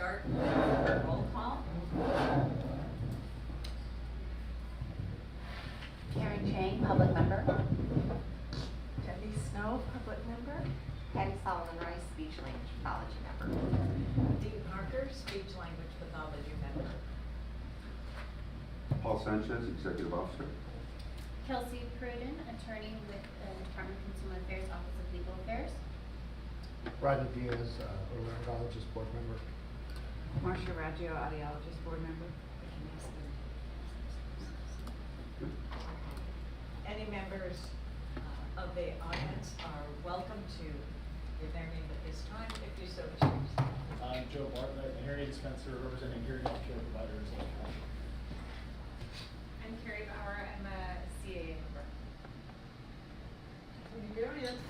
start with a roll call. Karen Chang, public member. Debbie Snow, public member. Patty Solomon Rice, speech language pathology member. Dee Parker, speech language pathology member. Paul Sanchez, Executive Officer. Kelsey Pruden, attorney with the Department of Consumer Affairs, Office of Legal Affairs. Rodney Diaz, otolaryngologist, board member. Marcia Raggio, audiologist, board member. Any members of the audience are welcome to give their name at this time if you so choose. I'm Joe Bartlett, a hearing aid dispenser representing hearing healthcare providers. I'm Carrie Bauer, I'm a CAA member.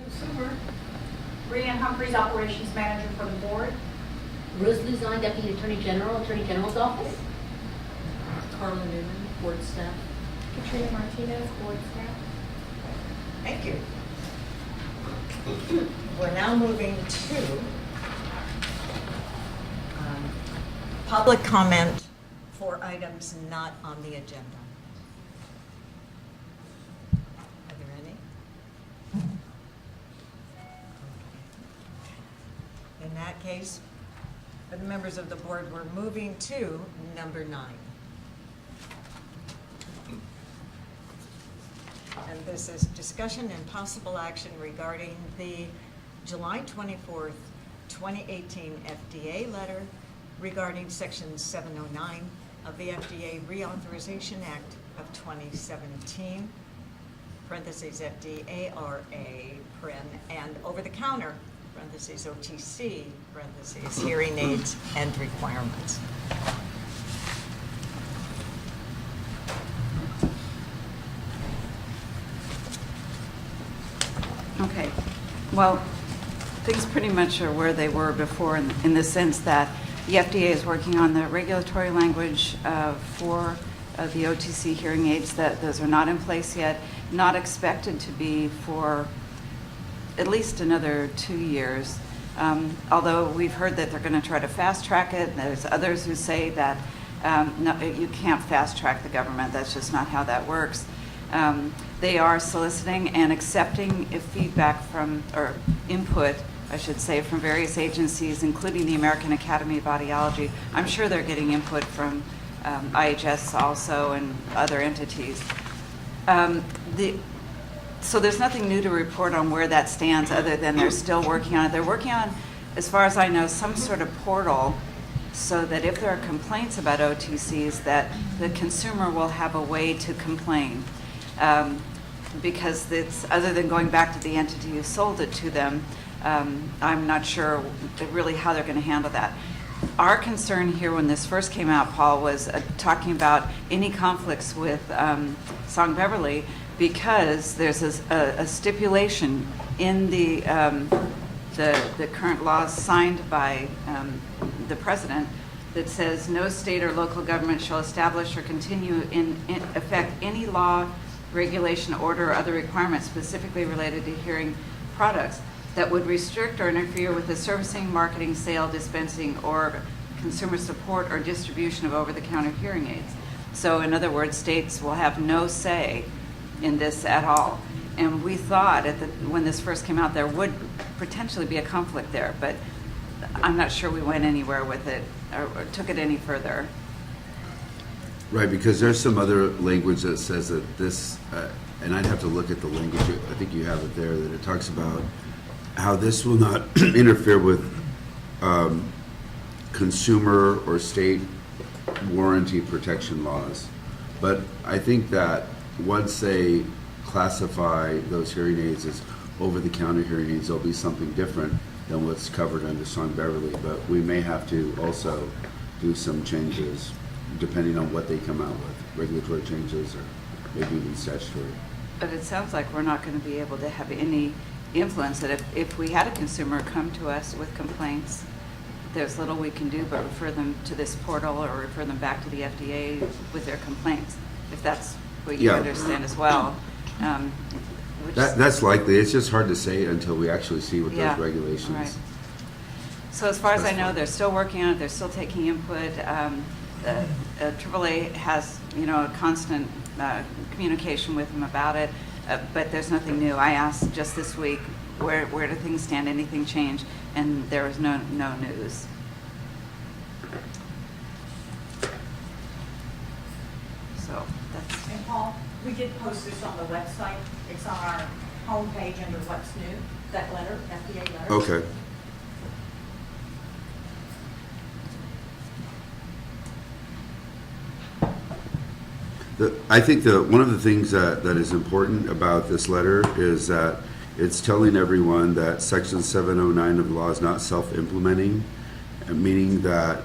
Consumer. Rhiannon Humphreys, Operations Manager for the board. Rose Luzon, Deputy Attorney General, Attorney General's Office. Carla Newman, board staff. Katrina Martinez, board staff. Thank you. We're now moving to public comment for items not on the agenda. Are there any? In that case, for the members of the board, we're moving to number 9. And this is discussion and possible action regarding the July 24th, 2018 FDA letter regarding Section 709 of the FDA Reauthorization Act of 2017, parentheses FDARA, and over-the-counter, parentheses OTC, parentheses hearing aids and requirements. Okay, well, things pretty much are where they were before in the sense that the FDA is working on the regulatory language for the OTC hearing aids. That those are not in place yet, not expected to be for at least another 2 years. Although we've heard that they're going to try to fast track it. There's others who say that no, you can't fast track the government. That's just not how that works. They are soliciting and accepting feedback from, or input, I should say, from various agencies, including the American Academy of Audiology. I'm sure they're getting input from IHS also and other entities. So there's nothing new to report on where that stands other than they're still working on it. They're working on, as far as I know, some sort of portal so that if there are complaints about OTCs, that the consumer will have a way to complain. Because it's, other than going back to the entity who sold it to them, I'm not sure really how they're going to handle that. Our concern here when this first came out, Paul, was talking about any conflicts with Song Beverly, because there's a stipulation in the current laws signed by the president that says no state or local government shall establish or continue in effect any law, regulation, order, or other requirements specifically related to hearing products that would restrict or interfere with the servicing, marketing, sale, dispensing, or consumer support or distribution of over-the-counter hearing aids. So in other words, states will have no say in this at all. And we thought when this first came out there would potentially be a conflict there, but I'm not sure we went anywhere with it or took it any further. Right, because there's some other language that says that this, and I'd have to look at the language, I think you have it there, that it talks about how this will not interfere with consumer or state warranty protection laws. But I think that once they classify those hearing aids as over-the-counter hearing aids, there'll be something different than what's covered under Song Beverly. But we may have to also do some changes depending on what they come out with, regulatory changes or maybe even statutory. But it sounds like we're not going to be able to have any influence, that if we had a consumer come to us with complaints, there's little we can do but refer them to this portal or refer them back to the FDA with their complaints, if that's what you understand as well. That's likely. It's just hard to say until we actually see what those regulations. Right. So as far as I know, they're still working on it, they're still taking input. The AAA has, a constant communication with them about it, but there's nothing new. I asked just this week, where do things stand, anything change? And there was no news. So that's, And Paul, we did post this on the website. It's on our homepage under what's new, that letter, FDA letter. Okay. I think one of the things that is important about this letter is that it's telling everyone that Section 709 of the law is not self-implementing, meaning that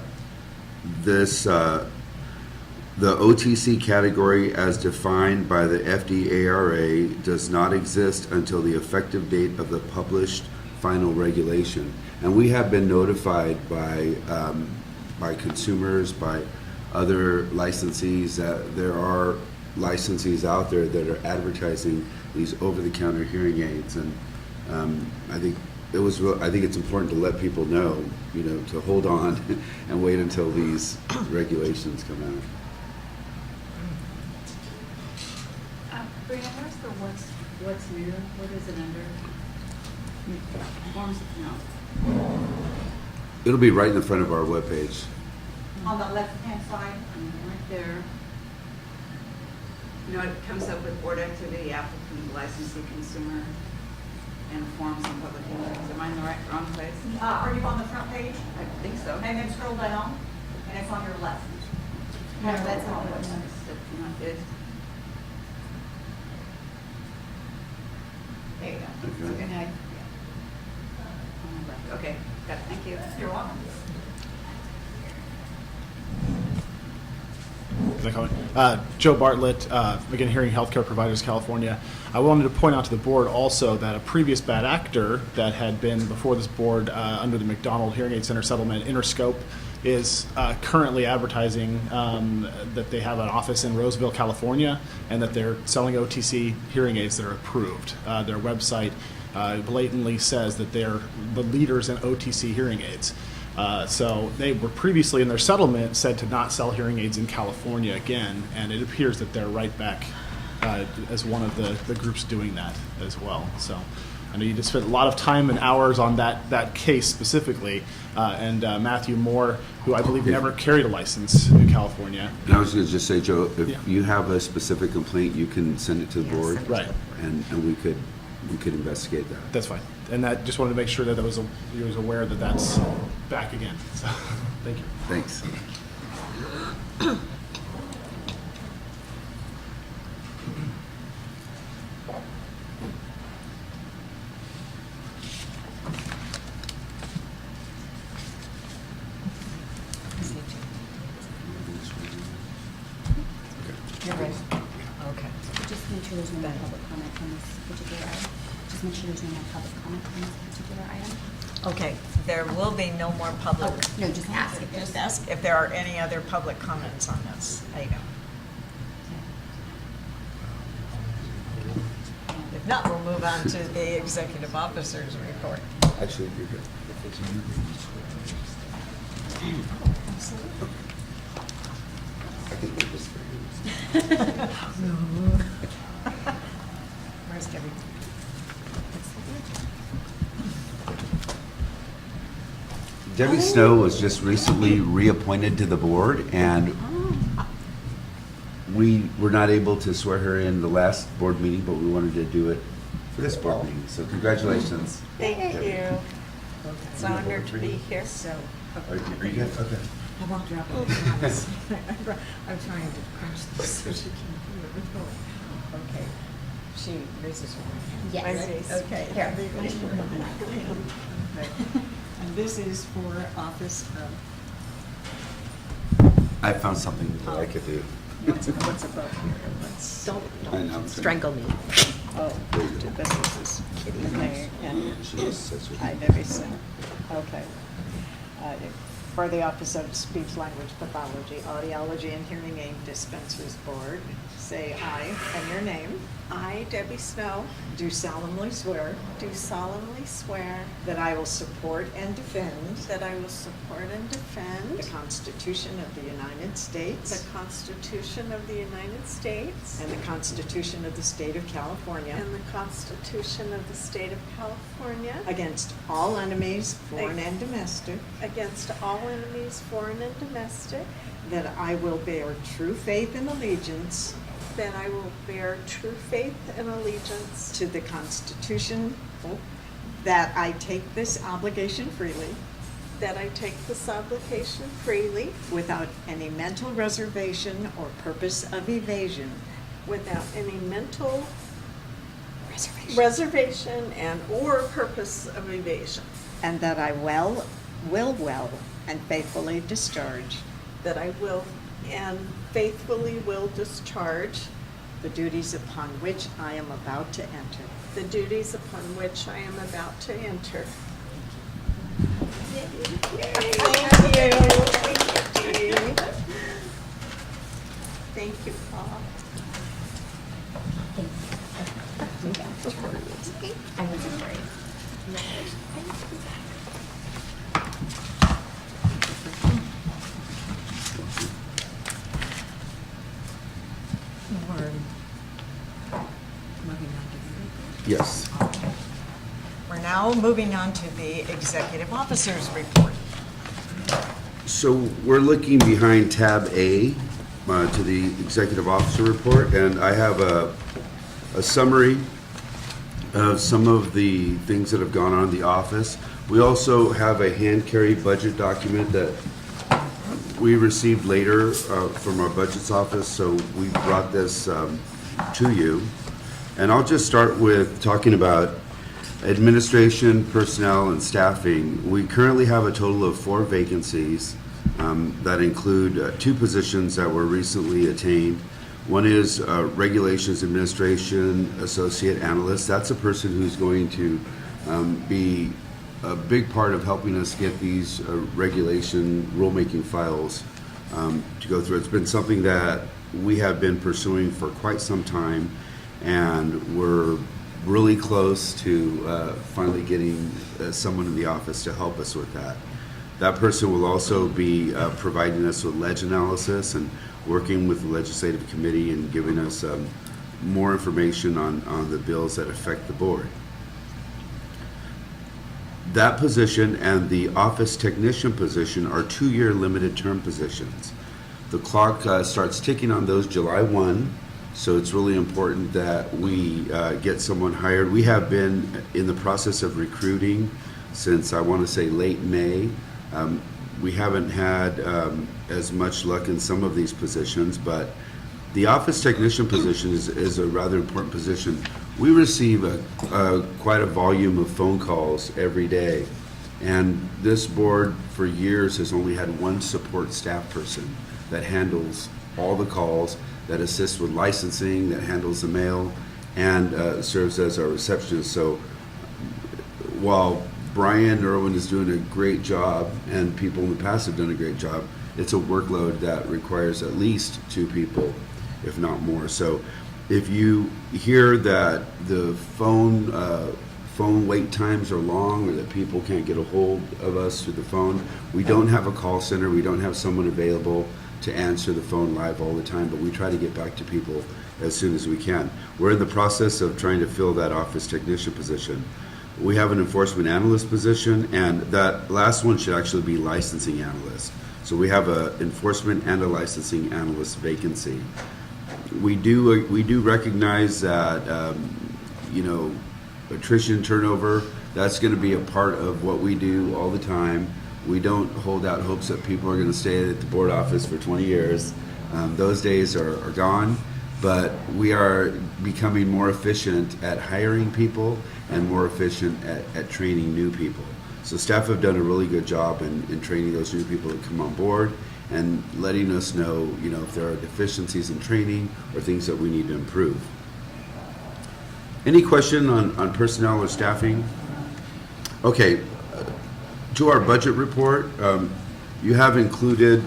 this the OTC category as defined by the FDARA does not exist until the effective date of the published final regulation. And we have been notified by consumers, by other licensees, that there are licensees out there that are advertising these over-the-counter hearing aids, and I think it's important to let people know, to hold on and wait until these regulations come out. Brianna, where's the what's new? What is it under? Forms, no. It'll be right in the front of our webpage. On the left-hand side. Right there. It comes up with board activity, applicant, licensee, consumer, and forms and public hearings. Am I in the wrong place? Are you on the front page? I think so. And then scroll down, and it's on your left. No, that's on the website. There you go. Okay. Okay, got it. Thank you. You're welcome. Can I comment? Joe Bartlett, again, Hearing Healthcare Providers, California. I wanted to point out to the board also that a previous bad actor that had been before this board under the McDonald Hearing Aid Center settlement, Interscope, is currently advertising that they have an office in Roseville, California, and that they're selling OTC hearing aids that are approved. Their website blatantly says that they're the leaders in OTC hearing aids. So they were previously in their settlement said to not sell hearing aids in California again, and it appears that they're right back as one of the groups doing that as well. So I know you just spent a lot of time and hours on that case specifically, and Matthew Moore, who I believe never carried a license in California. And I was going to just say, Joe, if you have a specific complaint, you can send it to the board, Right. and we could investigate that. That's fine. And that just wanted to make sure that he was aware that that's back again. So, thank you. Thanks. You're ready? Okay. Just make sure there's no public comment on this particular item. Just make sure there's no more public comment on this particular item. Okay, there will be no more public. Oh, no, just ask if there's. Just ask if there are any other public comments on this item. If not, we'll move on to the executive officer's report. Actually, you're good. I think we're just Where's Debbie? Debbie Snow was just recently reappointed to the board, and we were not able to swear her in the last board meeting, but we wanted to do it for this board meeting. So congratulations. Thank Debbie. you. It's an honor to be here. Are you good? Okay. I won't drop it, I promise. I'm trying to crunch this so she can hear it. Okay. She raises her hand. Yes. Okay. Here. Okay. And this is for office of, I found something that I could do. what's above here? Don't Announcement. strangle me. Oh, two businesses, Kitty May and She is such a- I, Debbie Snow. Okay. For the Office of Speech Language Pathology, Audiology and Hearing Aid Dispensers Board, say aye and your name. I, Debbie Snow, Do solemnly swear do solemnly swear that I will support and defend that I will support and defend the Constitution of the United States the Constitution of the United States and the Constitution of the State of California and the Constitution of the State of California against all enemies, foreign and domestic, against all enemies, foreign and domestic, that I will bear true faith and allegiance that I will bear true faith and allegiance to the Constitution, that I take this obligation freely that I take this obligation freely without any mental reservation or purpose of evasion. without any mental Reservation. reservation and or purpose of evasion, And that I will well and faithfully discharge that I will and faithfully will discharge the duties upon which I am about to enter. the duties upon which I am about to enter. Thank you, Paul. I wasn't worried. Yes. We're now moving on to the executive officer's report. So we're looking behind tab A to the executive officer report, and I have a summary of some of the things that have gone on in the office. We also have a hand-carry budget document that we received later from our budgets office, so we brought this to you. And I'll just start with talking about administration, personnel, and staffing. We currently have a total of 4 vacancies that include 2 positions that were recently attained. One is Regulations Administration Associate Analyst. That's a person who's going to be a big part of helping us get these regulation rulemaking files to go through. It's been something that we have been pursuing for quite some time, and we're really close to finally getting someone in the office to help us with that. That person will also be providing us with ledge analysis and working with the legislative committee and giving us more information on the bills that affect the board. That position and the office technician position are 2-year limited term positions. The clock starts ticking on those July 1. So it's really important that we get someone hired. We have been in the process of recruiting since, I want to say, late May. We haven't had as much luck in some of these positions, but the office technician position is a rather important position. We receive quite a volume of phone calls every day, and this board for years has only had one support staff person that handles all the calls, that assists with licensing, that handles the mail, and serves as our receptionist. So while Brian Irwin is doing a great job, and people in the past have done a great job, it's a workload that requires at least 2 people, if not more. So if you hear that the phone wait times are long, or that people can't get a hold of us through the phone, we don't have a call center, we don't have someone available to answer the phone live all the time, but we try to get back to people as soon as we can. We're in the process of trying to fill that office technician position. We have an enforcement analyst position, and that last one should actually be licensing analyst. So we have an enforcement and a licensing analyst vacancy. We do recognize that attrition, turnover, that's going to be a part of what we do all the time. We don't hold out hopes that people are going to stay at the board office for 20 years. Those days are gone, but we are becoming more efficient at hiring people and more efficient at training new people. So staff have done a really good job in training those new people that come on board and letting us know, if there are deficiencies in training or things that we need to improve. Any question on personnel or staffing? Okay. To our budget report, you have included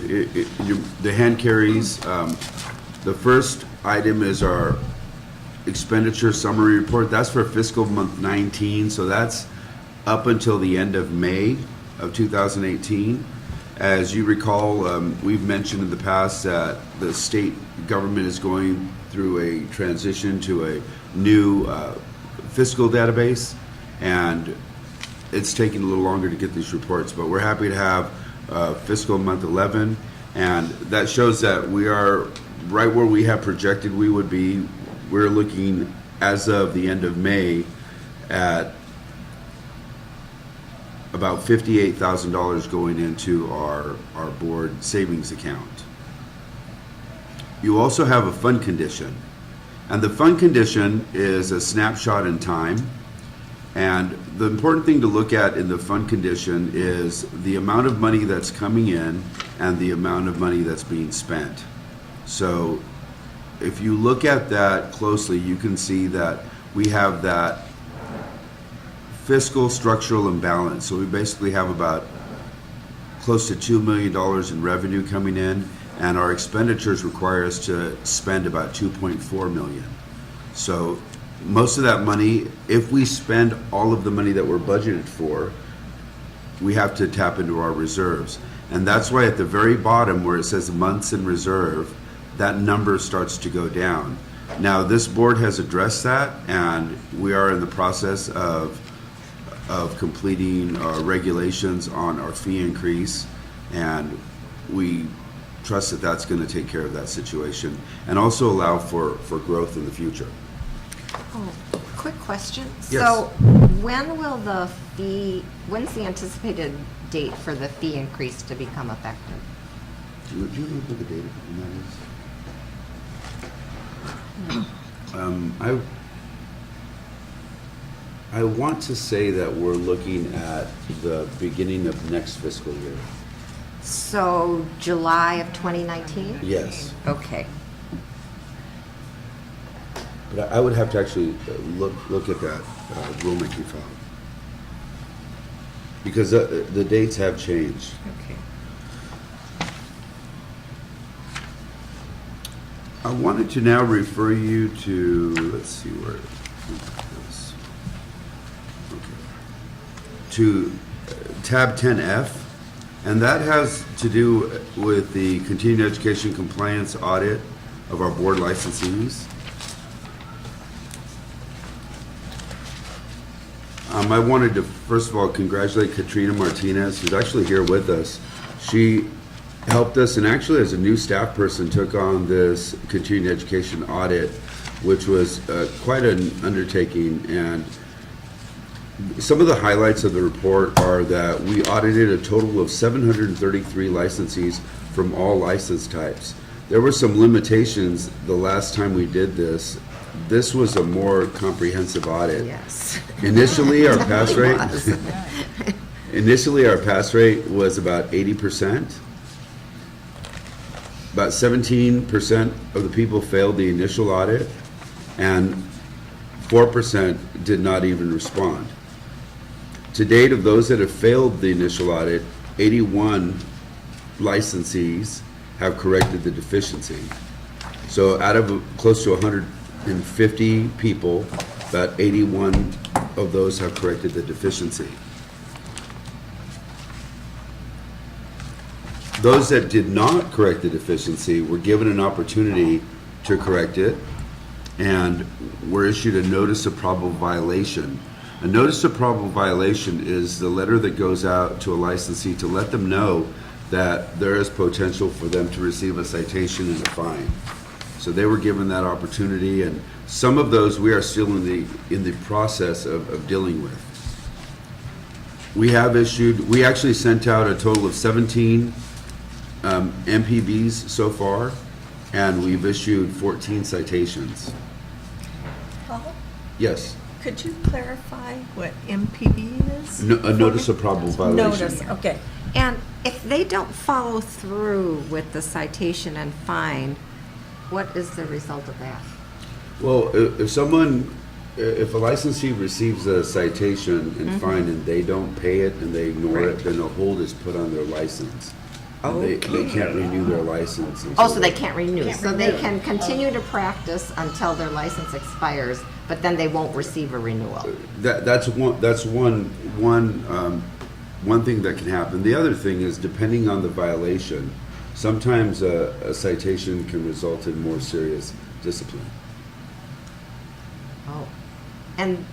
the hand carries. The first item is our expenditure summary report. That's for fiscal month 19, so that's up until the end of May of 2018. As you recall, we've mentioned in the past that the state government is going through a transition to a new fiscal database, and it's taking a little longer to get these reports, but we're happy to have fiscal month 11, and that shows that we are right where we have projected we would be. We're looking, as of the end of May, at about $58,000 going into our board savings account. You also have a fund condition, and the fund condition is a snapshot in time. And the important thing to look at in the fund condition is the amount of money that's coming in and the amount of money that's being spent. So if you look at that closely, you can see that we have that fiscal structural imbalance. So we basically have about close to $2 million in revenue coming in, and our expenditures require us to spend about $2.4 million. So most of that money, if we spend all of the money that we're budgeted for, we have to tap into our reserves. And that's why at the very bottom where it says months in reserve, that number starts to go down. Now, this board has addressed that, and we are in the process of completing our regulations on our fee increase, and we trust that that's going to take care of that situation and also allow for growth in the future. Oh, quick question. Yes. So when's the anticipated date for the fee increase to become effective? Do you know what the date on that is? I want to say that we're looking at the beginning of next fiscal year. So July of 2019? Yes. Okay. But I would have to actually look at that rulemaking file, because the dates have changed. Okay. I wanted to now refer you to, let's see where it is. Okay. To tab 10F, and that has to do with the continuing education compliance audit of our board licensees. I wanted to, first of all, congratulate Katrina Martinez, who's actually here with us. She helped us, and actually as a new staff person took on this continuing education audit, which was quite an undertaking. And some of the highlights of the report are that we audited a total of 733 licensees from all license types. There were some limitations the last time we did this. This was a more comprehensive audit. Yes. Initially, our pass rate was. initially our pass rate was about 80%. About 17% of the people failed the initial audit, and 4% did not even respond. To date, of those that have failed the initial audit, 81 licensees have corrected the deficiency. So out of close to 150 people, about 81 of those have corrected the deficiency. Those that did not correct the deficiency were given an opportunity to correct it and were issued a notice of probable violation. A notice of probable violation is the letter that goes out to a licensee to let them know that there is potential for them to receive a citation and a fine. So they were given that opportunity, and some of those we are still in the process of dealing with. We actually sent out a total of 17 MPVs so far, and we've issued 14 citations. Paul, Yes. could you clarify what MPV is? No, a notice of probable violation. Notice, okay. And if they don't follow through with the citation and fine, what is the result of that? Well, if a licensee receives a citation and fine and they don't pay it and they ignore it, then a hold is put on their license. And they can't renew their license. Oh, until so they can't renew. Can't So they renew. can continue to practice until their license expires, but then they won't receive a renewal. That's one thing that can happen. The other thing is, depending on the violation, sometimes a citation can result in more serious discipline. Oh. And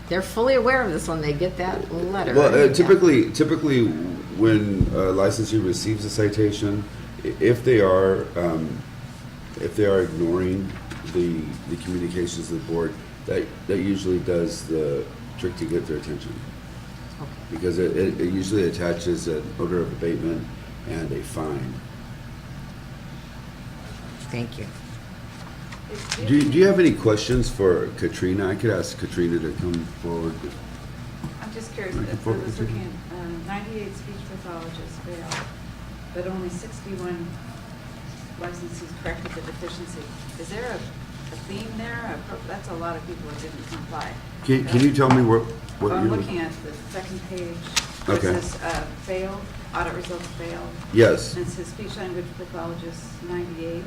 they're fully aware of this when they get that letter. Well, right? typically, when a licensee receives a citation, if they are ignoring the communications of the board, that usually does the trick to get their attention, Okay. because it usually attaches an order of abatement and a fine. Thank you. Do you have any questions for Katrina? I could ask Katrina to come forward. I'm just curious, Looking I forward was to it. looking at 98 speech pathologists failed, but only 61 licensees corrected the deficiency. Is there a theme there? That's a lot of people that didn't comply. Can you tell me what I'm you're looking at the second page. Where Okay. It says failed, audit results failed. Yes. And it says speech language pathologists 98.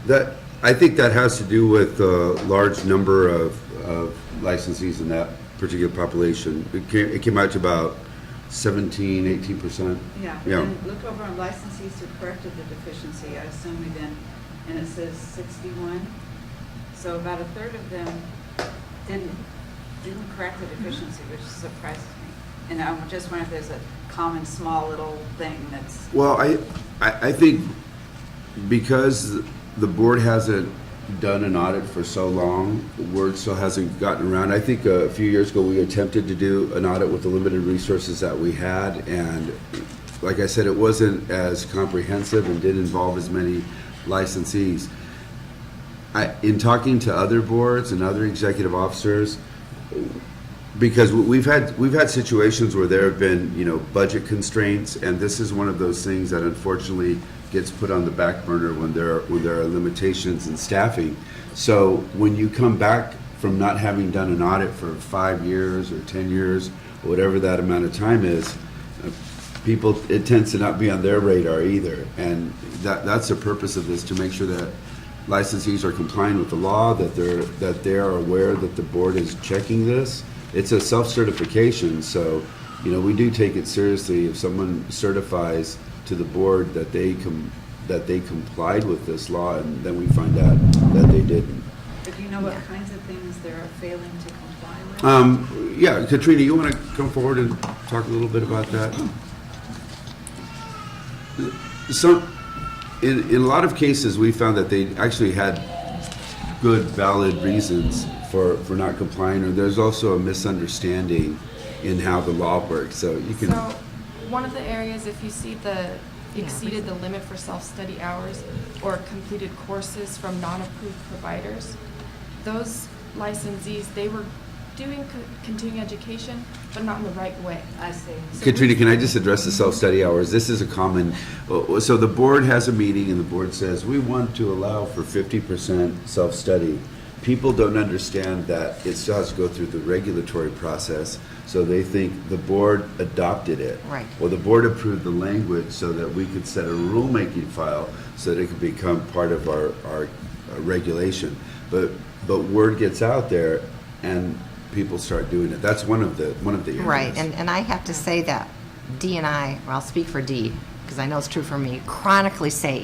That, I think that has to do with the large number of licensees in that particular population. It came out to about 17, 18%. Yeah, Yeah. and look over on licensees who corrected the deficiency, I assume we then, and it says 61. So about a third of them didn't correct the deficiency, which surprises me. And I'm just wondering if there's a common small little thing that's, Well, I think because the board hasn't done an audit for so long, word still hasn't gotten around. I think a few years ago, we attempted to do an audit with the limited resources that we had, and like I said, it wasn't as comprehensive and didn't involve as many licensees. In talking to other boards and other executive officers, because we've had situations where there have been, budget constraints, and this is one of those things that unfortunately gets put on the back burner when there are limitations in staffing. So when you come back from not having done an audit for 5 years or 10 years, or whatever that amount of time is, people, it tends to not be on their radar either. And that's the purpose of this, to make sure that licensees are complying with the law, that they are aware that the board is checking this. It's a self-certification, so we do take it seriously if someone certifies to the board that they complied with this law, and then we find out that they didn't. but do you know what kinds of things they're failing to comply with? Yeah, Katrina, you want to come forward and talk a little bit about that? In a lot of cases, we found that they actually had good, valid reasons for not complying, or there's also a misunderstanding in how the law works. So you can. So, one of the areas, if you see exceeded the limit for self-study hours or completed courses from non-approved providers, those licensees, they were doing continuing education, but not in the right way. I see. So Katrina, can I just address the self-study hours? This is a common, so the board has a meeting and the board says, we want to allow for 50% self-study. People don't understand that it still has to go through the regulatory process, so they think the board adopted it. Right. Well, the board approved the language so that we could set a rulemaking file so that it could become part of our regulation. But word gets out there and people start doing it. That's one of the areas. Right, and I have to say that Dee and I, or I'll speak for Dee, because I know it's true for me, chronically say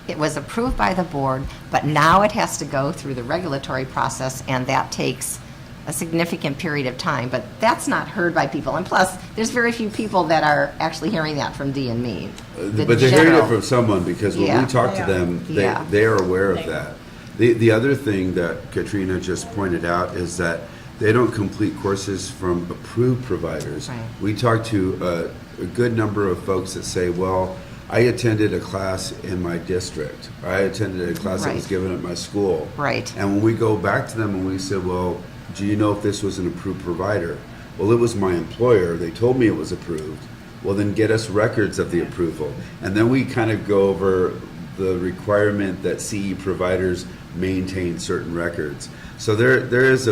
it was approved by the board, but now it has to go through the regulatory process, and that takes a significant period of time, but that's not heard by people. And plus, there's very few people that are actually hearing that from Dee and me. But they're hearing it from someone, because when Yeah. we talk to them, Yeah. they are aware of that. The other thing that Katrina just pointed out is that they don't complete courses from approved providers. Right. We talk to a good number of folks that say, well, I attended a class in my district. I attended a class that was Right. given at my school. Right. And when we go back to them and we say, well, do you know if this was an approved provider? Well, it was my employer. They told me it was approved. Well, then get us records of the approval. And then we kind of go over the requirement that CE providers maintain certain records. So there is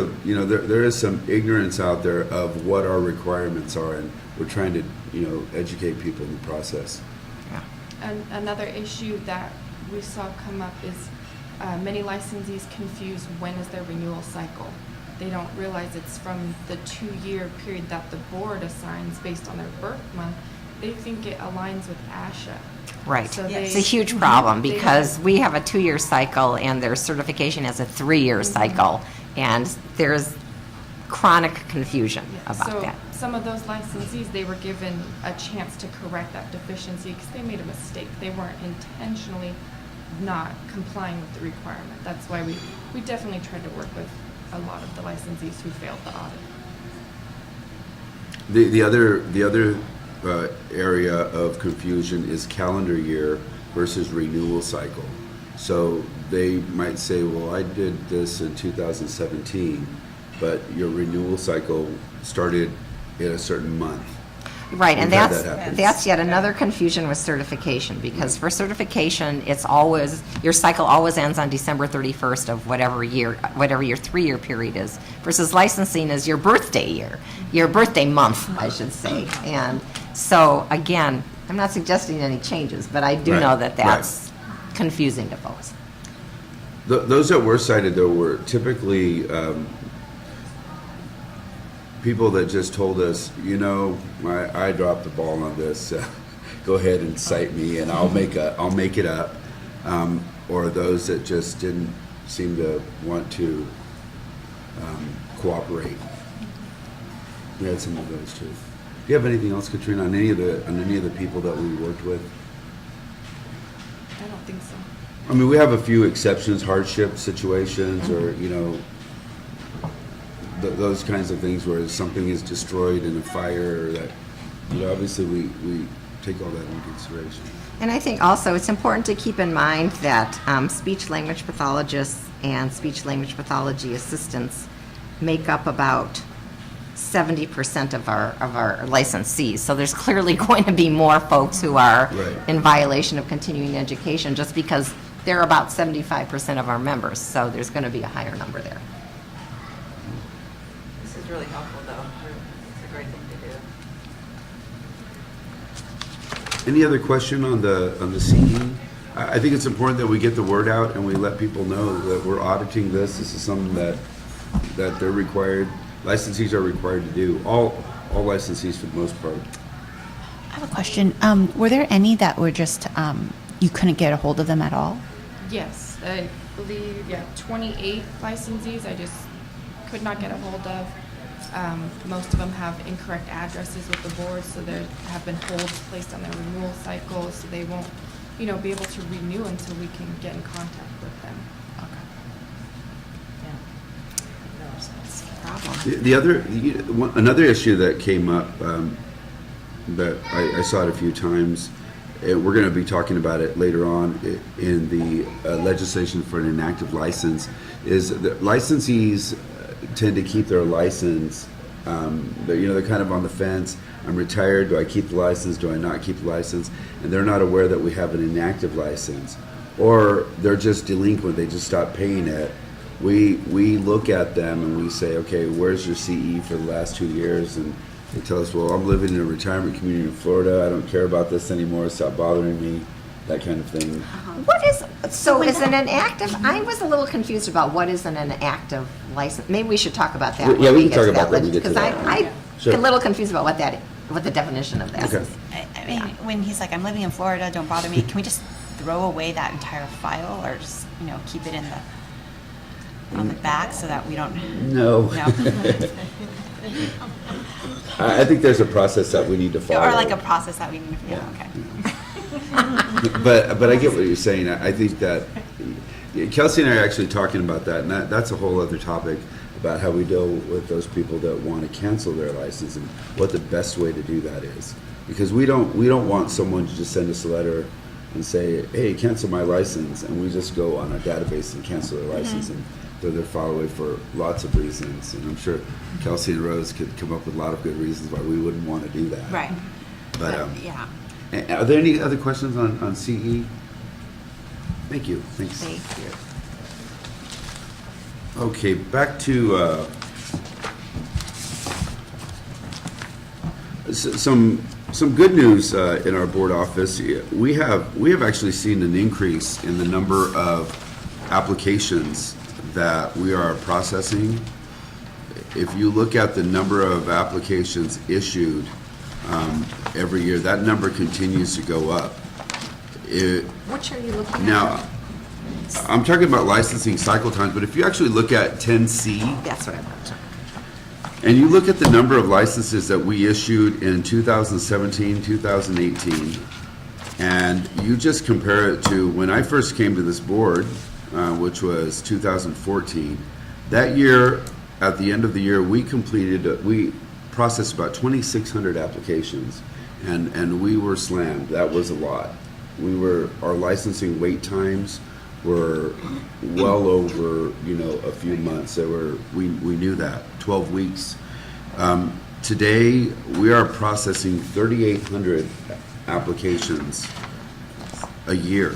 some ignorance out there of what our requirements are, and we're trying to, educate people in the process. Yeah. And another issue that we saw come up is many licensees confuse when is their renewal cycle. They don't realize it's from the 2-year period that the board assigns based on their birth month. They think it aligns with ASHA. Right. So It's a huge problem they- because we have a 2-year cycle and their certification has a 3-year cycle. And there's chronic confusion Yeah, about so that. some of those licensees, they were given a chance to correct that deficiency because they made a mistake. They weren't intentionally not complying with the requirement. That's why we definitely tried to work with a lot of the licensees who failed the audit. The other area of confusion is calendar year versus renewal cycle. So they might say, well, I did this in 2017, but your renewal cycle started in a certain month. Right, and We've had that happen. that's yet another confusion with certification, because for certification, it's always, your cycle always ends on December 31st of whatever your 3-year period is, versus licensing is your birthday year, your birthday month, I should say. And so, again, I'm not suggesting any changes, but I do Right, know that right. that's confusing to folks. Those that were cited, though, were typically people that just told us, I dropped the ball on this. Go ahead and cite me, and I'll make it up. Or those that just didn't seem to want to cooperate. We had some of those too. Do you have anything else, Katrina, on any of the people that we worked with? I don't think so. I mean, we have a few exceptions, hardship situations, or, those kinds of things where something is destroyed in a fire, or that, obviously we take all that into consideration. And I think also it's important to keep in mind that speech-language pathologists and speech-language pathology assistants make up about 70% of our licensees. So there's clearly going to be more folks who are Right. in violation of continuing education just because they're about 75% of our members. So there's going to be a higher number there. This is really helpful, though. It's a great thing to do. Any other question on the CE? I think it's important that we get the word out and we let people know that we're auditing this. This is something that they're required, licensees are required to do. All licensees for the most part. I have a question. Were there any that were just, you couldn't get a hold of them at all? Yes, I believe, 28 licensees I just could not get a hold of. Most of them have incorrect addresses with the board, so there have been holds placed on their renewal cycles, so they won't, be able to renew until we can get in contact with them. Another issue that came up that I saw it a few times, and we're going to be talking about it later on in the legislation for an inactive license, is that licensees tend to keep their license. They're kind of on the fence. I'm retired. Do I keep the license? Do I not keep the license? And they're not aware that we have an inactive license, or they're just delinquent. They just stop paying it. We look at them and we say, okay, where's your CE for the last 2 years? And they tell us, well, I'm living in a retirement community in Florida. I don't care about this anymore. Stop bothering me. That kind of thing. Is an inactive, I was a little confused about what is an inactive license. Maybe we should talk about that. Yeah, when we can get talk to about that when we get to Because that. I Sure. get a little confused about what the definition of that Okay. is. I mean, when he's like, I'm living in Florida, don't bother me, can we just throw away that entire file or just, keep it on the back so that we don't? No. No? I think there's a process that we need to follow. Or like a process that we need to, okay. But I get what you're saying. I think that Kelsey and I are actually talking about that, and that's a whole other topic about how we deal with those people that want to cancel their license and what the best way to do that is. Because we don't want someone to just send us a letter and say, hey, cancel my license, and we just go on our database and cancel their license and throw their file away for lots of reasons. And I'm sure Kelsey and Rose could come up with a lot of good reasons why we wouldn't want to do that. Right. But Yeah. are there any other questions on CE? Thank you. Thanks. Thank you. Okay, back to Some good news in our board office. We have actually seen an increase in the number of applications that we are processing. If you look at the number of applications issued every year, that number continues to go up. Which are you looking at? Now, I'm talking about licensing cycle times, but if you actually look at 10C, That's what I want to. and you look at the number of licenses that we issued in 2017, 2018, and you just compare it to when I first came to this board, which was 2014, that year, at the end of the year, we processed about 2,600 applications, and we were slammed. That was a lot. Our licensing wait times were well over, a few months. We knew that, 12 weeks. Today, we are processing 3,800 applications a year.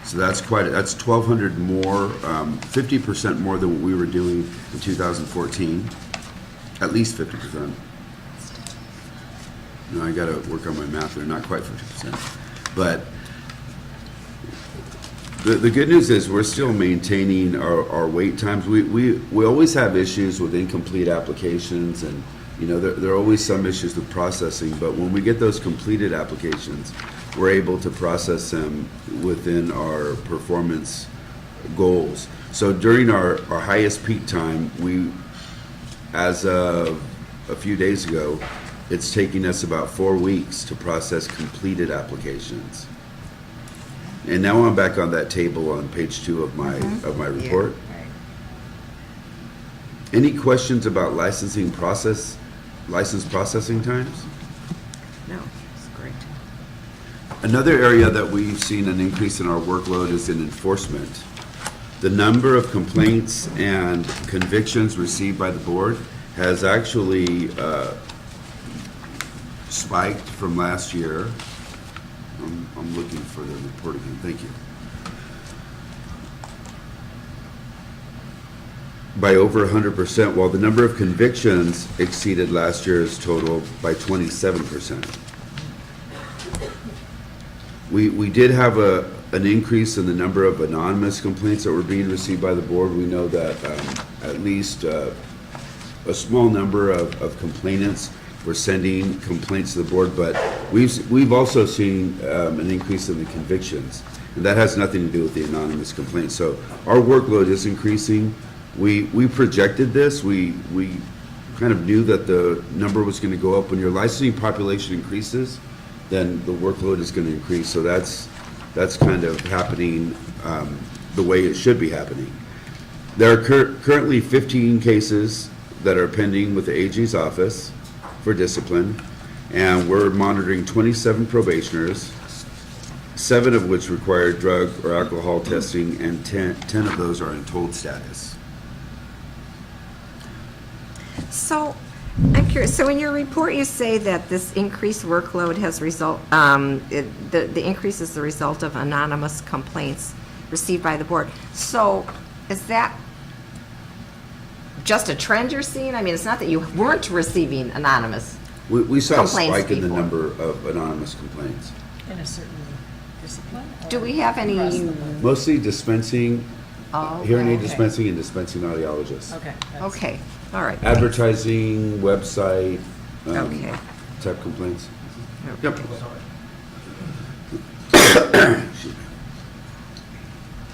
So that's 1,200 more, 50% more than what we were doing in 2014, at least 50%. I got to work on my math. They're not quite 50%, but the good news is we're still maintaining our wait times. We always have issues with incomplete applications, and there are always some issues with processing. But when we get those completed applications, we're able to process them within our performance goals. So during our highest peak time, as of a few days ago, it's taking us about 4 weeks to process completed applications. And now I'm back on that table on page 2 of my report. Yeah, right. Any questions about license processing times? No, it's great. Another area that we've seen an increase in our workload is in enforcement. The number of complaints and convictions received by the board has actually spiked from last year. I'm looking for the report again. Thank you. By over 100%, while the number of convictions exceeded last year's total by 27%. We did have an increase in the number of anonymous complaints that were being received by the board. We know that at least a small number of complainants were sending complaints to the board, but we've also seen an increase in the convictions, and that has nothing to do with the anonymous complaints. So our workload is increasing. We projected this. We kind of knew that the number was going to go up. When your licensing population increases, then the workload is going to increase. So that's kind of happening the way it should be happening. There are currently 15 cases that are pending with the AG's office for discipline, and we're monitoring 27 probationers, 7 of which require drug or alcohol testing, and 10 of those are in told status. So, I'm curious, so in your report you say that this increased workload has the increase is the result of anonymous complaints received by the board. So, is that just a trend you're seeing? I mean, it's not that you weren't receiving anonymous We saw a complaints spike in the before. number of anonymous complaints. In a certain discipline? Do we have any? Mostly dispensing, Oh, hearing aid okay. dispensing and dispensing audiologists. Okay. Okay, all right. Advertising, website, Okay. type complaints. Okay.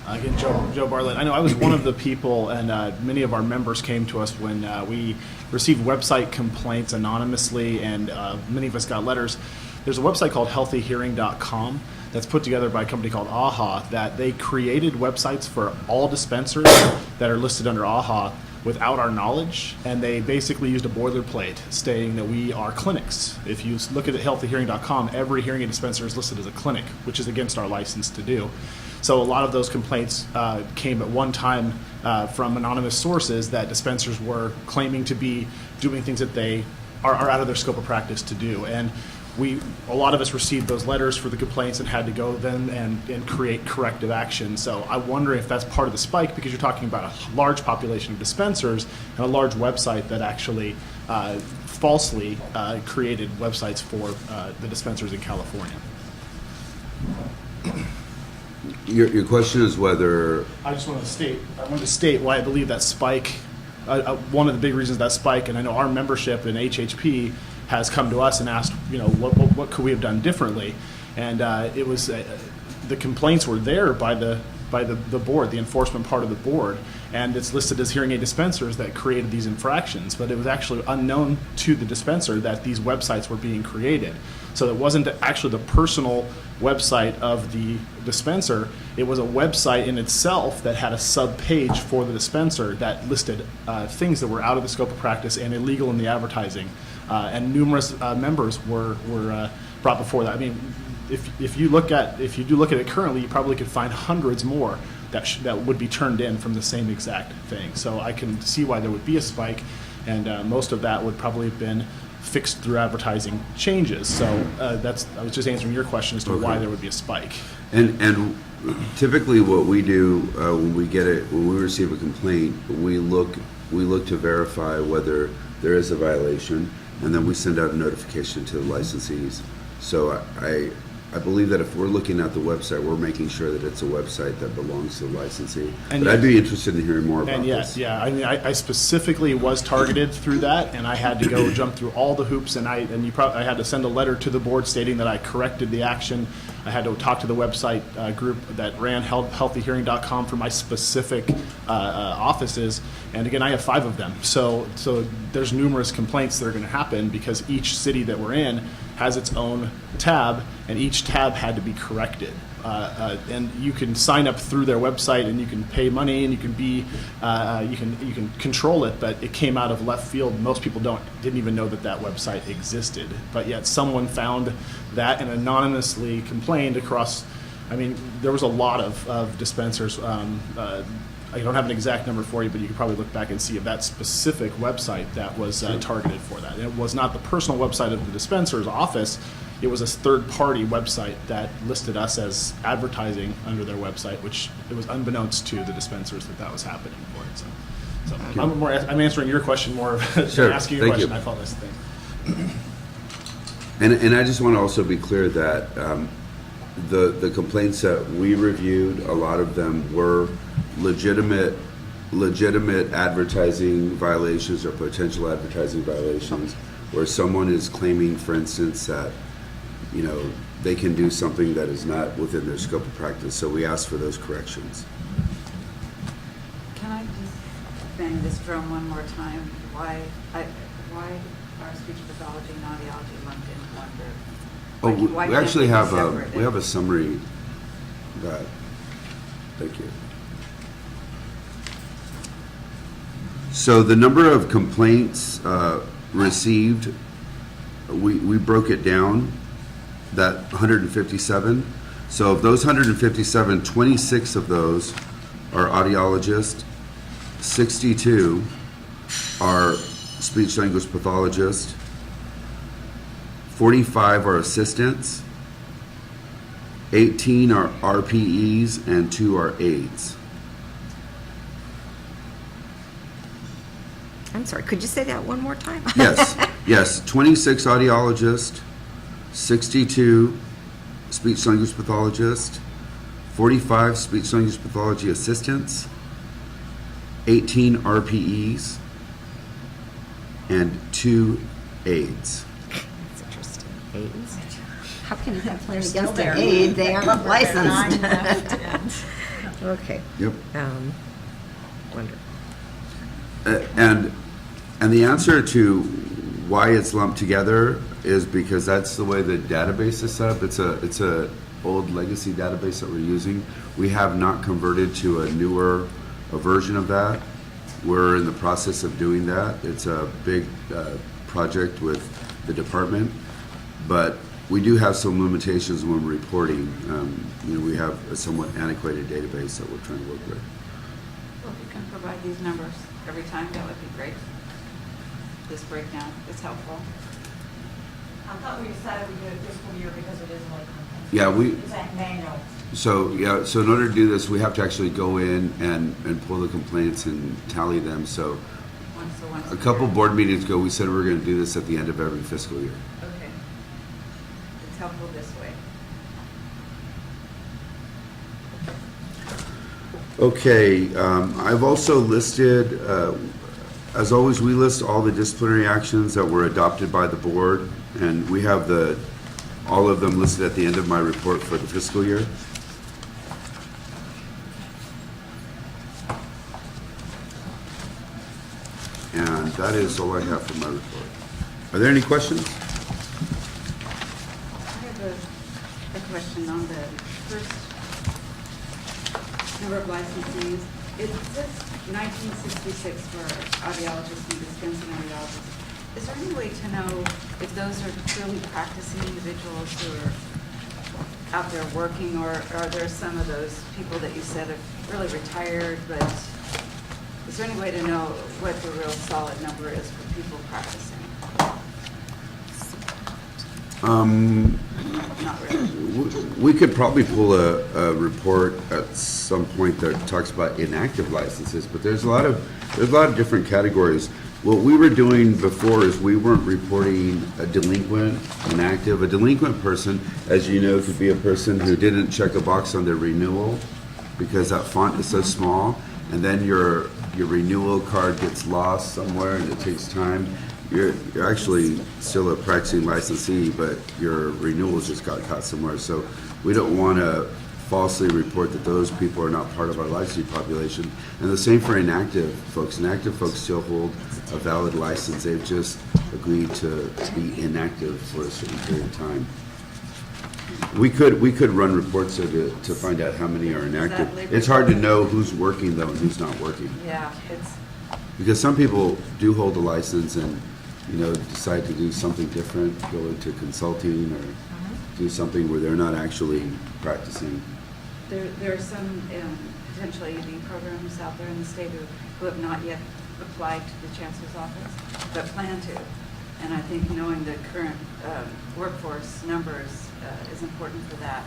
Again, Joe Bartlett. I know I was one of the people, and many of our members came to us when we received website complaints anonymously, and many of us got letters. There's a website called healthyhearing.com that's put together by a company called AHA, that they created websites for all dispensers that are listed under AHA without our knowledge, and they basically used a boilerplate stating that we are clinics. If you look at healthyhearing.com, every hearing aid dispenser is listed as a clinic, which is against our license to do. So a lot of those complaints came at one time from anonymous sources that dispensers were claiming to be doing things that they are out of their scope of practice to do. And a lot of us received those letters for the complaints and had to go then and create corrective action. So I wonder if that's part of the spike, because you're talking about a large population of dispensers and a large website that actually falsely created websites for the dispensers in California. Your question is whether, I wanted to state why I believe that spike, one of the big reasons that spike, and I know our membership in HHP has come to us and asked, what could we have done differently? And it was, the complaints were there by the board, the enforcement part of the board, and it's listed as hearing aid dispensers that created these infractions, but it was actually unknown to the dispenser that these websites were being created. So it wasn't actually the personal website of the dispenser, it was a website in itself that had a sub-page for the dispenser that listed things that were out of the scope of practice and illegal in the advertising, and numerous members were brought before that. I mean, if you do look at it currently, you probably could find hundreds more that would be turned in from the same exact thing. So I can see why there would be a spike, and most of that would probably have been fixed through advertising changes. So I was just answering your question as to why there would be a spike. and typically what we do when we receive a complaint, we look to verify whether there is a violation, and then we send out a notification to the licensees. So I believe that if we're looking at the website, we're making sure that it's a website that belongs to the licensee. And but I'd be interested in hearing more about and this. Yeah. I mean, I specifically was targeted through that, and I had to go jump through all the hoops, and I had to send a letter to the board stating that I corrected the action. I had to talk to the website group that ran healthyhearing.com for my specific offices, and again, I have 5 of them. So there's numerous complaints that are going to happen because each city that we're in has its own tab, and each tab had to be corrected. And you can sign up through their website, and you can pay money, and you can control it. But it came out of left field. Most people didn't even know that website existed. But yet someone found that and anonymously complained across. I mean, there was a lot of dispensers. I don't have an exact number for you, but you could probably look back and see of that specific website that was targeted for that. And it was not the personal website of the dispenser's office. It was a third-party website that listed us as advertising under their website, which it was unbeknownst to the dispensers that was happening for it. So I'm answering your question more than asking your question. I apologize. And I just want to also be clear that the complaints that we reviewed, a lot of them were legitimate advertising violations or potential advertising violations, where someone is claiming, for instance, that they can do something that is not within their scope of practice. So we ask for those corrections. Can I just bang this drum one more time? Why are speech pathology and audiology lumped in one group? We actually have a summary that. Thank you. So the number of complaints received, we broke it down, that 157. So of those 157, 26 of those are audiologists, 62 are speech language pathologists, 45 are assistants, 18 are RPEs, and 2 are aides. I'm sorry, could you say that one more time? Yes, 26 audiologists, 62 speech language pathologists, 45 speech language pathology assistants, 18 RPEs, and 2 aides. That's interesting. Aides? How can you complain Still against there. an aide? They aren't There are 9 licensed. left. Okay. Yep. Wonderful. And the answer to why it's lumped together is because that's the way the database is set up. It's a old legacy database that we're using. We have not converted to a newer version of that. We're in the process of doing that. It's a big project with the department, but we do have some limitations when reporting. We have a somewhat antiquated database that we're trying to work with. Well, if you can provide these numbers every time, that would be great. This breakdown is helpful. I thought we decided we did a fiscal year because it is like. Yeah, It's that manual. So in order to do this, we have to actually go in and pull the complaints and tally them. So Once a couple year. board meetings ago, we said we were going to do this at the end of every fiscal year. Okay. It's helpful this way. Okay, I've also listed, as always, we list all the disciplinary actions that were adopted by the board, and we have all of them listed at the end of my report for the fiscal year. And that is all I have for my report. Are there any questions? I have a question on the first number of licensees. It says 1966 for audiologists and dispensing audiologists. Is there any way to know if those are truly practicing individuals who are out there working, or are there some of those people that you said are really retired, but is there any way to know what the real solid number is for people practicing? Not really. We could probably pull a report at some point that talks about inactive licenses, but there's a lot of different categories. What we were doing before is we weren't reporting a delinquent, inactive. A delinquent person, as you know, could be a person who didn't check a box on their renewal because that font is so small, and then your renewal card gets lost somewhere and it takes time. You're actually still a practicing licensee, but your renewals just got caught somewhere. So we don't want to falsely report that those people are not part of our licensee population. And the same for inactive folks. Inactive folks still hold a valid license. They've just agreed to be inactive for a certain period of time. We could run reports to find out how many are inactive. It's hard to know who's working though and who's not working. Yeah, it's, Because some people do hold a license and, decide to do something different, go into consulting or do something where they're not actually practicing. there are some potential AED programs out there in the state who have not yet applied to the chancellor's office, but plan to. And I think knowing the current workforce numbers is important for that.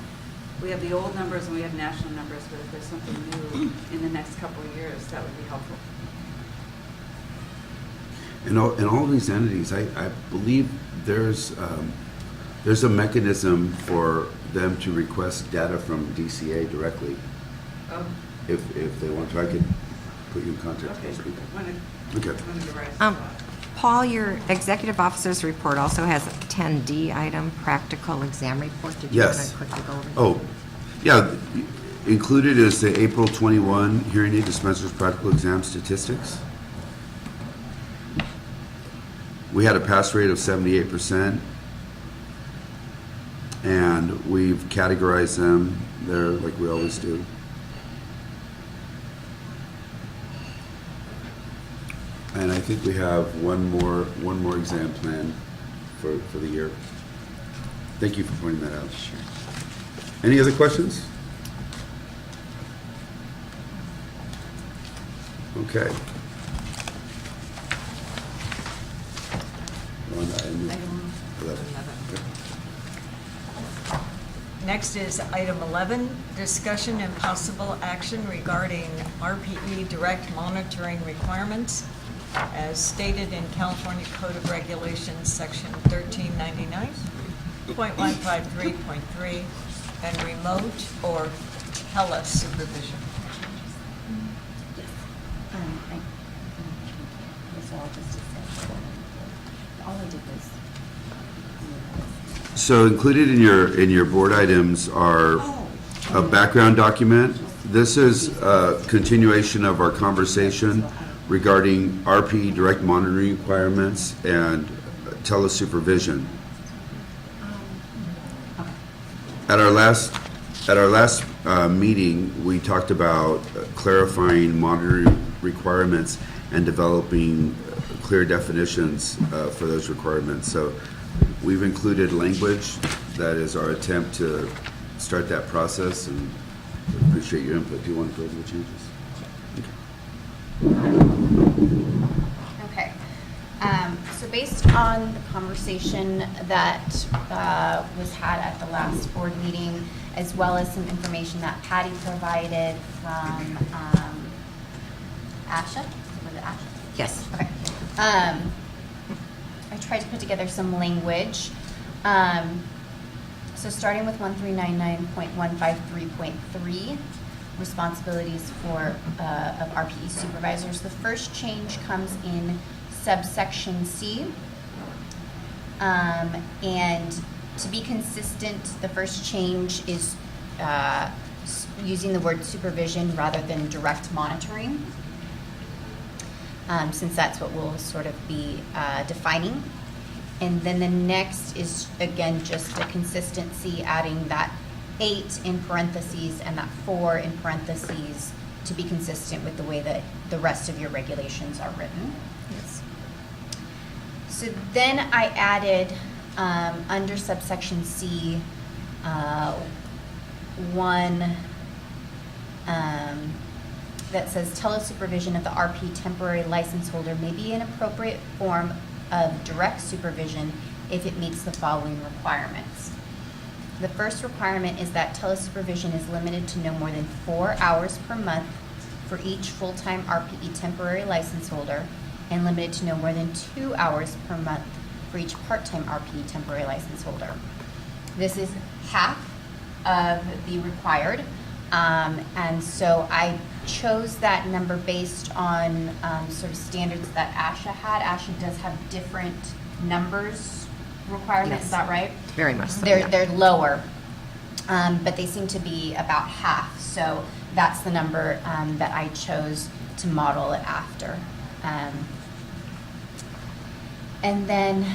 We have the old numbers and we have national numbers, but if there's something new in the next couple of years, that would be helpful. In all these entities, I believe there's a mechanism for them to request data from DCA directly. Oh, If they want to, I could put you in contact with okay. those people. Okay. Paul, your executive officer's report also has a 10D item, practical exam report. Did you want Yes. to quickly go over that? Oh, yeah. Included is the April 21 hearing aid dispensers practical exam statistics. We had a pass rate of 78%, and we've categorized them there like we always do. And I think we have one more exam plan for the year. Thank you for pointing that out. Sure. Any other questions? Okay. On to item 11. Okay. Next is item 11, discussion and possible action regarding RPE direct monitoring requirements as stated in California Code of Regulations, Section 1399.153.3, and remote or telesupervision. All I did was. So included in your board items are a background document. This is a continuation of our conversation regarding RPE direct monitoring requirements and telesupervision. At our last meeting, we talked about clarifying monitoring requirements and developing clear definitions for those requirements. So we've included language that is our attempt to start that process, and appreciate your input. Do you want to go over the changes? Okay. So based on the conversation that was had at the last board meeting, as well as some information that Patty provided from Asha, was it Asha? Yes. Okay. I tried to put together some language. So starting with 1399.153.3, responsibilities for of RPE supervisors. The first change comes in subsection C. And to be consistent, the first change is using the word supervision rather than direct monitoring, since that's what we'll sort of be defining. And then the next is, again, just the consistency, adding that 8 in parentheses and that 4 in parentheses to be consistent with the way that the rest of your regulations are written. Yes. So then I added, under subsection C, one that says telesupervision of the RP temporary license holder may be an appropriate form of direct supervision if it meets the following requirements. The first requirement is that telesupervision is limited to no more than 4 hours per month for each full-time RPE temporary license holder and limited to no more than 2 hours per month for each part-time RPE temporary license holder. This is half of the required, and so I chose that number based on sort of standards that ASHA had. ASHA does have different numbers requirements, Yes. is that right? Very much so, They're, yeah. they're lower, but they seem to be about half. So that's the number that I chose to model it after. And then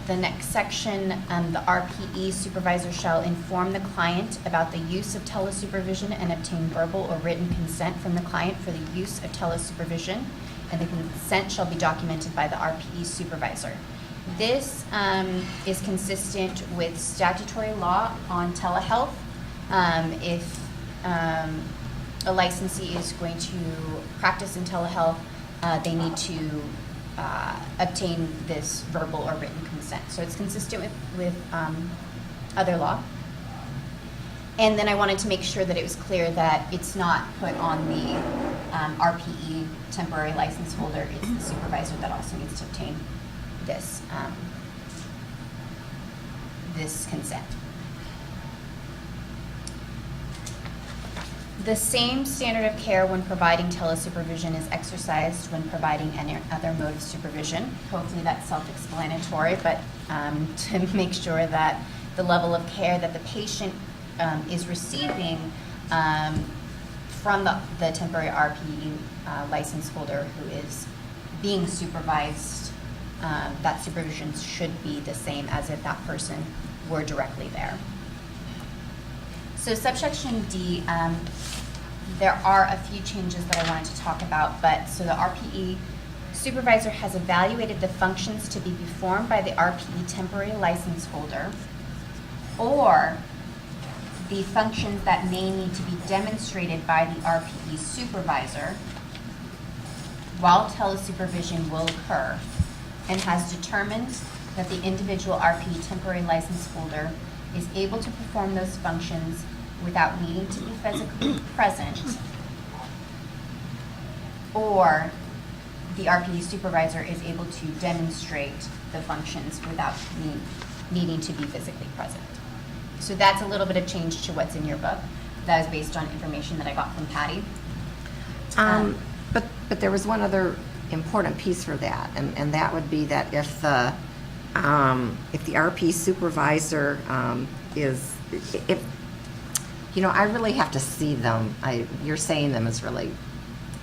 the next section, the RPE supervisor shall inform the client about the use of telesupervision and obtain verbal or written consent from the client for the use of telesupervision, and the consent shall be documented by the RPE supervisor. This is consistent with statutory law on telehealth. If a licensee is going to practice in telehealth, they need to obtain this verbal or written consent. So it's consistent with other law. And then I wanted to make sure that it was clear that it's not put on the RPE temporary license holder. It's the supervisor that also needs to obtain this, this consent. The same standard of care when providing telesupervision is exercised when providing any other mode of supervision. Hopefully that's self-explanatory, but to make sure that the level of care that the patient is receiving from the temporary RPE license holder who is being supervised, that supervision should be the same as if that person were directly there. So subsection D, there are a few changes that I wanted to talk about, but so the RPE supervisor has evaluated the functions to be performed by the RPE temporary license holder, or the functions that may need to be demonstrated by the RPE supervisor while telesupervision will occur, and has determined that the individual RPE temporary license holder is able to perform those functions without needing to be physically present, or the RPE supervisor is able to demonstrate the functions without needing to be physically present. So that's a little bit of change to what's in your book. That is based on information that I got from Patty. But there was one other important piece for that, and that would be that if the RP supervisor if you know, I really have to see them. You're saying them is really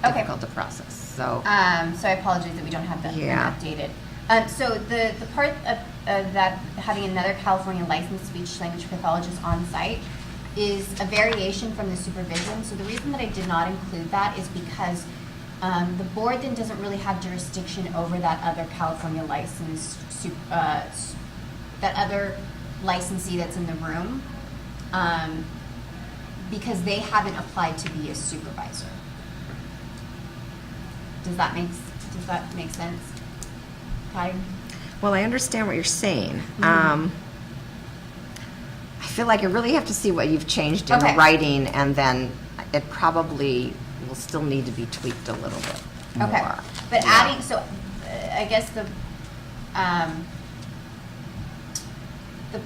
difficult to process. So So I apologize that we don't have them updated. So the part of that having another California licensed speech language pathologist on site is a variation from the supervision. So the reason that I did not include that is because the board then doesn't really have jurisdiction over that other California licensed, that other licensee that's in the room, because they haven't applied to be a supervisor. Does that make sense, Patty? Well, I understand what you're saying. I feel like I really have to see what you've changed in Okay. writing, and then it probably will still need to be tweaked a little bit more. Okay, but Yeah. adding, so I guess the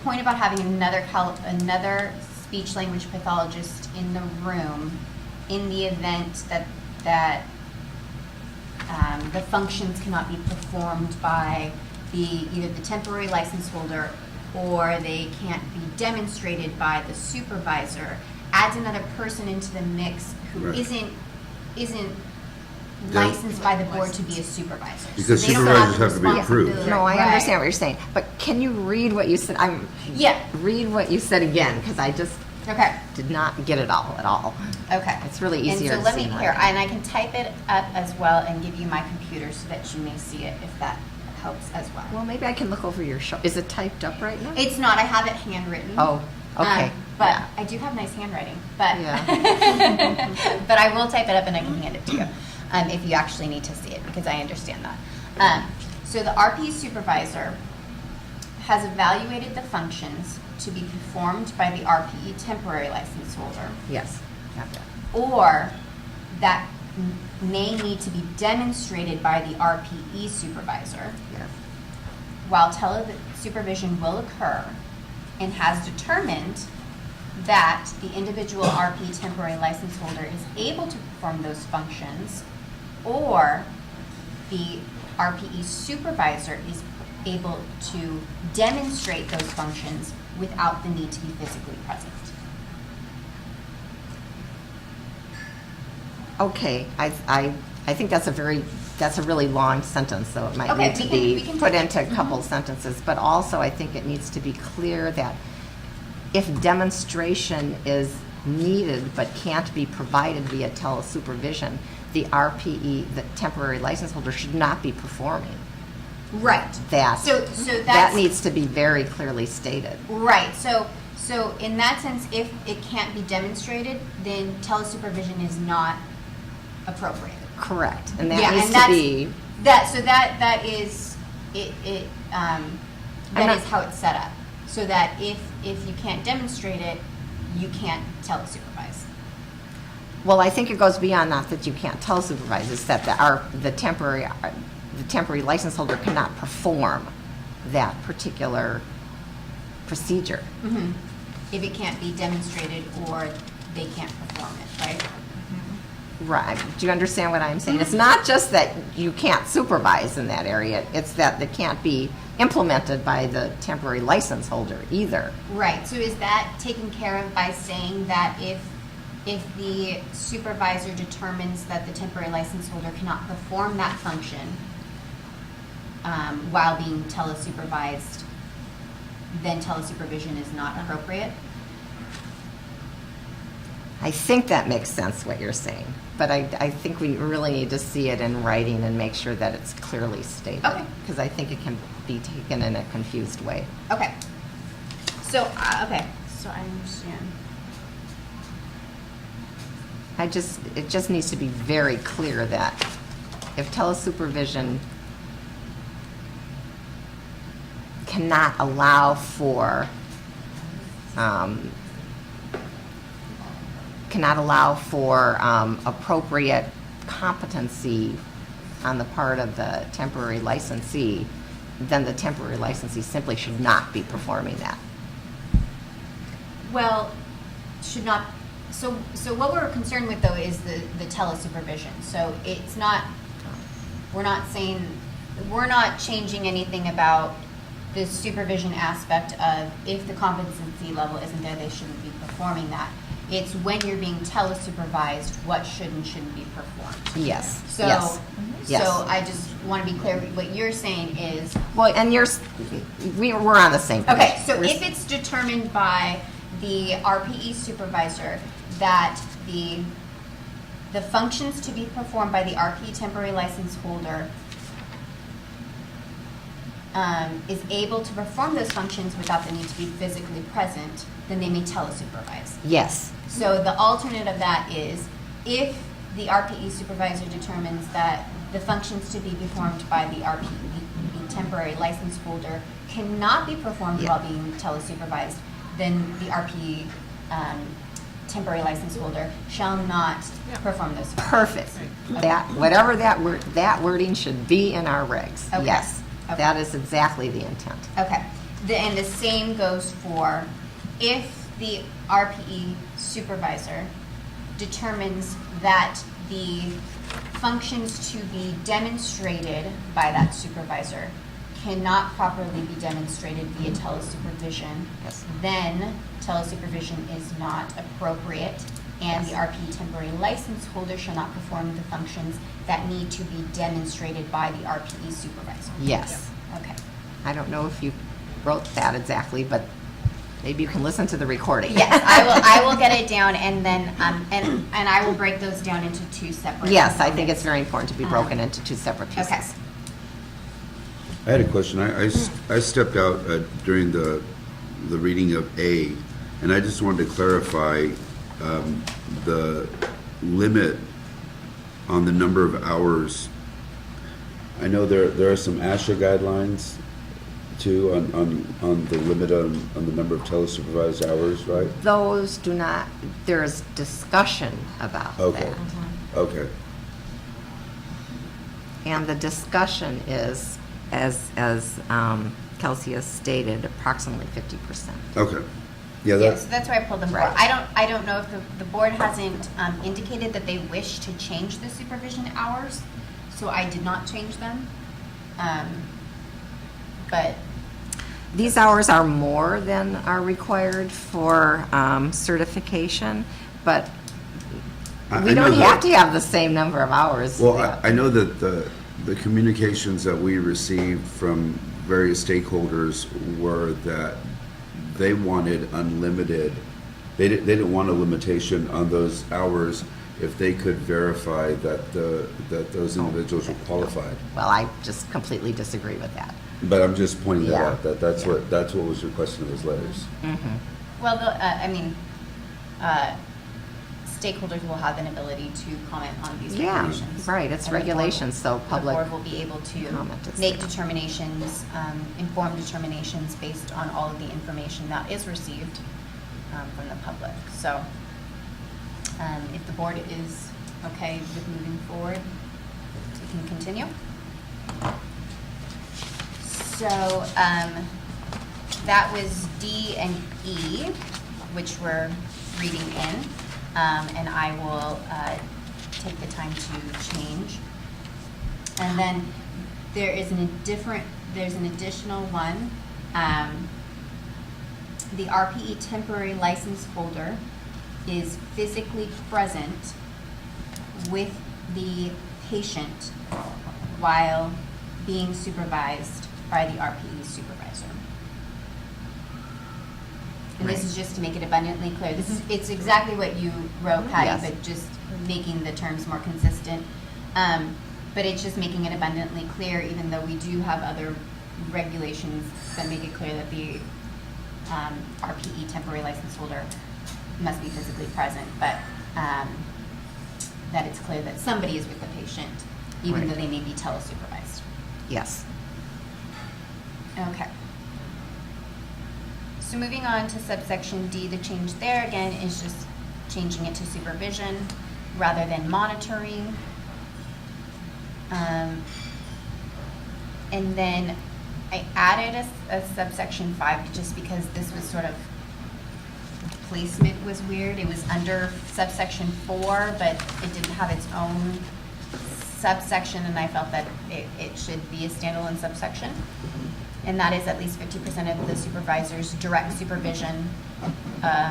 point about having another speech language pathologist in the room in the event that the functions cannot be performed by either the temporary license holder or they can't be demonstrated by the supervisor adds another person into the mix who Right. isn't licensed by the board to be a supervisor. Because So they don't supervisors the have to be approved. responsibility. No, I Right. understand what you're saying, but can you read what you said? Yeah. Read what you said again, because I just Okay. did not get it all at all. Okay. It's really easier And to so let see me, in here, writing. and I can type it up as well and give you my computer so that you may see it if that helps as well. Well, maybe I can look over your show. Is it typed up right now? It's not, I have it handwritten. Oh, okay. But Yeah. I do have nice handwriting, but, Yeah. but I will type it up and I can hand it to you, if you actually need to see it, because I understand that. So the RP supervisor has evaluated the functions to be performed by the RPE temporary license holder, Yes. Got that. or that may need to be demonstrated by the RPE supervisor, Yes. while supervision will occur, and has determined that the individual RP temporary license holder is able to perform those functions, or the RPE supervisor is able to demonstrate those functions without the need to be physically present. Okay, I think that's a really long sentence, so it might Okay, need to we be can put take- into a couple sentences. But also, I think it needs to be clear that if demonstration is needed but can't be provided via telesupervision, the RPE, the temporary license holder, should not be performing Right. that. So That that's needs to be very clearly stated. right. So in that sense, if it can't be demonstrated, then telesupervision is not appropriate. Correct, and that Yeah, needs and to that's- be, That is that not- is how it's set up. So that if you can't demonstrate it, you can't telesupervise. well, I think it goes beyond that you can't telesupervise, it's that the temporary license holder cannot perform that particular procedure. Mm-hmm. If it can't be demonstrated or they can't perform it, right? Right. Do you understand what I'm saying? It's not just that you can't supervise in that area, it's that it can't be implemented by the temporary license holder either. Right. So is that taken care of by saying that if the supervisor determines that the temporary license holder cannot perform that function while being telesupervised, then telesupervision is not appropriate? I think that makes sense what you're saying, but I think we really need to see it in writing and make sure that it's clearly stated. Okay. Because I think it can be taken in a confused way. Okay. So, so I understand. It just needs to be very clear that if telesupervision cannot allow for appropriate competency on the part of the temporary licensee, then the temporary licensee simply should not be performing that. Well, should not, so what we're concerned with though is the telesupervision. So it's not, we're not changing anything about the supervision aspect of if the competency level isn't there, they shouldn't be performing that. It's when you're being telesupervised, what should and shouldn't be performed. Yes, So, yes, yes. so I just want to be clear, what you're saying is, Well, and we're on the same page. okay, so We're- if it's determined by the RPE supervisor that the functions to be performed by the RPE temporary license holder is able to perform those functions without the need to be physically present, then they may telesupervise. Yes, So the alternate of that is if the RPE supervisor determines that the functions to be performed by the RPE temporary license holder cannot be performed Yeah. while being telesupervised, then the RPE temporary license holder shall not perform those functions. Perfect. That, whatever that wording should be in our regs. Okay. Yes, Okay. that is exactly the intent. Okay. And the same goes for if the RPE supervisor determines that the functions to be demonstrated by that supervisor cannot properly be demonstrated via telesupervision, Yes. then telesupervision is not appropriate, and the RPE temporary license holder shall not perform the functions that need to be demonstrated by the RPE supervisor. Yes. Okay. I don't know if you wrote that exactly, but maybe you can listen to the recording. Yes, I will get it down, and then, and I will break those down into two separate. Yes, I think components. it's very important to be broken into two separate pieces. Okay. I had a question. I stepped out during the reading of A, and I just wanted to clarify the limit on the number of hours. I know there are some ASHA guidelines too on the limit on the number of telesupervised hours, right? Those do not, there's discussion about Okay. that. Okay. And the discussion is, as Kelsey has stated, approximately 50%. Okay. Yeah, Yes, that's why I pulled them Right. forward. I don't know if the board hasn't indicated that they wish to change the supervision hours, so I did not change them. But These hours are more than are required for certification, but we know don't that- have to have the same number of hours. Well, Yeah. I know that the communications that we received from various stakeholders were that they wanted unlimited, they didn't want a limitation on those hours if they could verify that those individuals were qualified. Well, I just completely disagree with that. But I'm just pointing that Yeah. out, that's Yeah. what was requested in those letters. well, stakeholders will have an ability to comment on these Yeah, regulations. right, it's And the board regulations, so will- public The board will be able to comment is make there. determinations, informed determinations based on all of the information that is received from the public. So if the board is okay with moving forward, we can continue. So that was D and E, which we're reading in, and I will take the time to change. And then there's an additional one. The RPE temporary license holder is physically present with the patient while being supervised by the RPE supervisor. And this is just to make it abundantly clear. It's exactly what you wrote, Patty, Yes. but just making the terms more consistent. But it's just making it abundantly clear, even though we do have other regulations that make it clear that the RPE temporary license holder must be physically present, but that it's clear that somebody is with the patient, even Right. though they may be telesupervised. Yes. Okay. So moving on to subsection D, the change there again is just changing it to supervision rather than monitoring. And then I added a subsection 5 just because this was sort of, placement was weird. It was under subsection 4, but it didn't have its own subsection, and I felt that it should be a standalone subsection. And that is at least 50% of the supervisor's direct supervision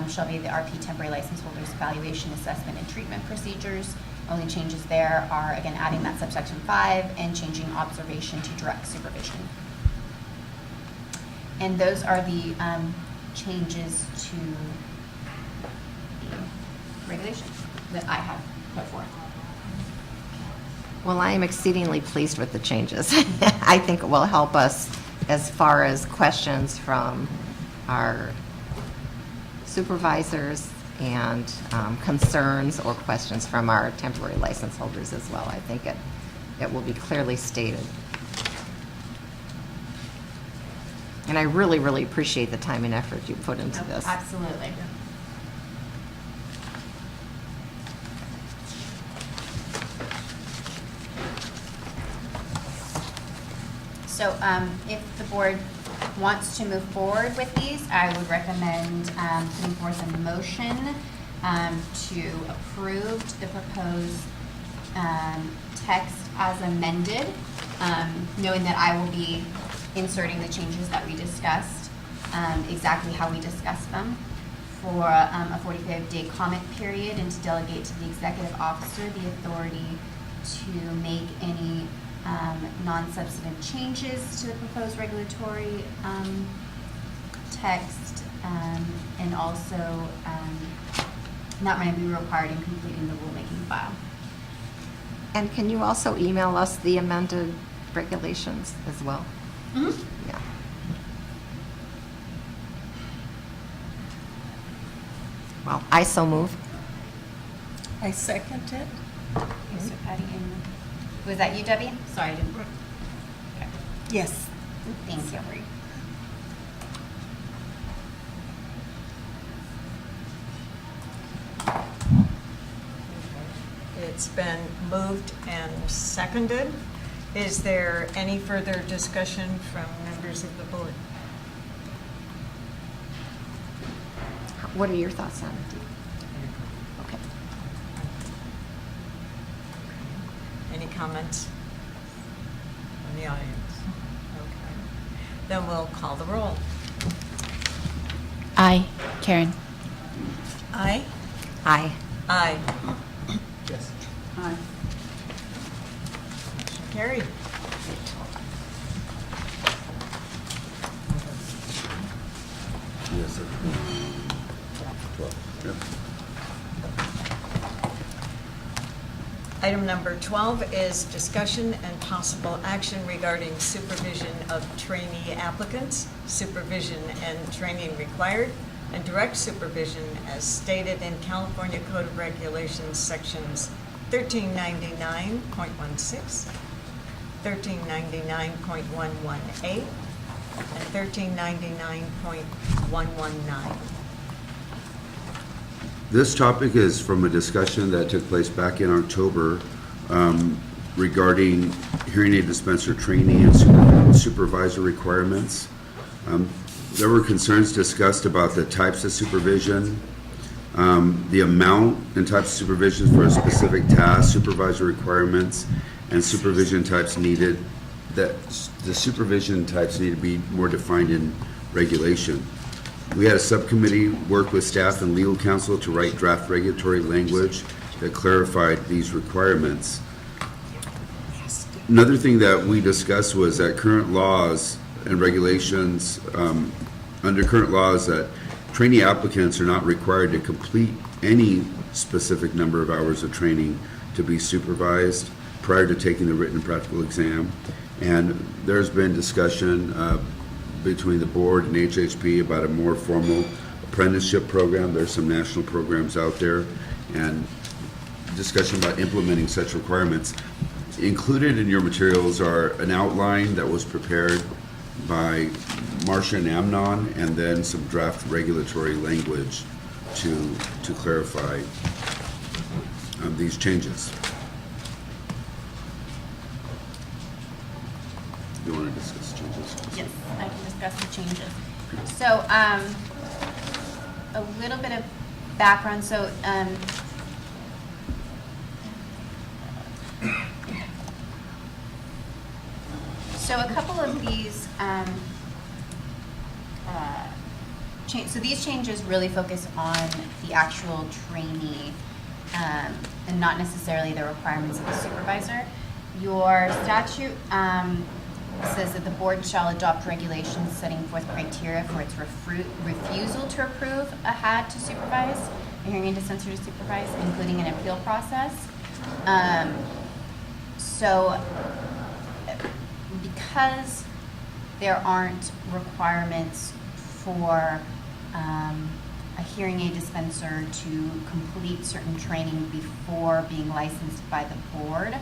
shall be the RP temporary license holder's evaluation, assessment, and treatment procedures. Only changes there are, again, adding that subsection 5 and changing observation to direct supervision. And those are the changes to the regulation that I have put forth. Well, I am exceedingly pleased with the changes. I think it will help us as far as questions from our supervisors and concerns or questions from our temporary license holders as well. I think it will be clearly stated. And I really, really appreciate the time and effort you put into this. Absolutely. So if the board wants to move forward with these, I would recommend putting forth a motion to approve the proposed text as amended, knowing that I will be inserting the changes that we discussed, exactly how we discussed them, for a 45-day comment period, and to delegate to the executive officer the authority to make any non-substantive changes to the proposed regulatory text, and also not may be required in completing the rulemaking file. And can you also email us the amended regulations as well? Mm-hmm. Yeah. Well, I so move. I second it. Okay, so Patty, and was that you, Debbie? Sorry, I didn't. Okay. Yes. Thank you. It's been moved and seconded. Is there any further discussion from members of the board? What are your thoughts on it? Okay. Any comments from the audience? Okay. Then we'll call the roll. Aye. Karen. Aye? Aye. Aye. Yes. Aye. Motion carried. Yes, sir. 12. Yep. Item number 12 is discussion and possible action regarding supervision of trainee applicants, supervision and training required, and direct supervision as stated in California Code of Regulations sections 1399.16, 1399.118, and 1399.119. This topic is from a discussion that took place back in October regarding hearing aid dispenser training and supervisor requirements. There were concerns discussed about the types of supervision, the amount and types of supervision for a specific task, supervisor requirements, and supervision types needed. That the supervision types need to be more defined in regulation. We had a subcommittee work with staff and legal counsel to write draft regulatory language that clarified these requirements. Another thing that we discussed was that current laws and regulations, under current laws, that trainee applicants are not required to complete any specific number of hours of training to be supervised prior to taking the written and practical exam. And there's been discussion between the board and HHP about a more formal apprenticeship program. There's some national programs out there, and discussion about implementing such requirements. Included in your materials are an outline that was prepared by Marcia and Amnon, and then some draft regulatory language to clarify these changes. You want to discuss changes? Yes, I can discuss the changes. So, a little bit of background. So, a couple of these, so these changes really focus on the actual trainee and not necessarily the requirements of the supervisor. Your statute says that the board shall adopt regulations setting forth criteria for its refusal to approve a HAD to supervise, a hearing aid dispenser to supervise, including an appeal process. So because there aren't requirements for a hearing aid dispenser to complete certain training before being licensed by the board,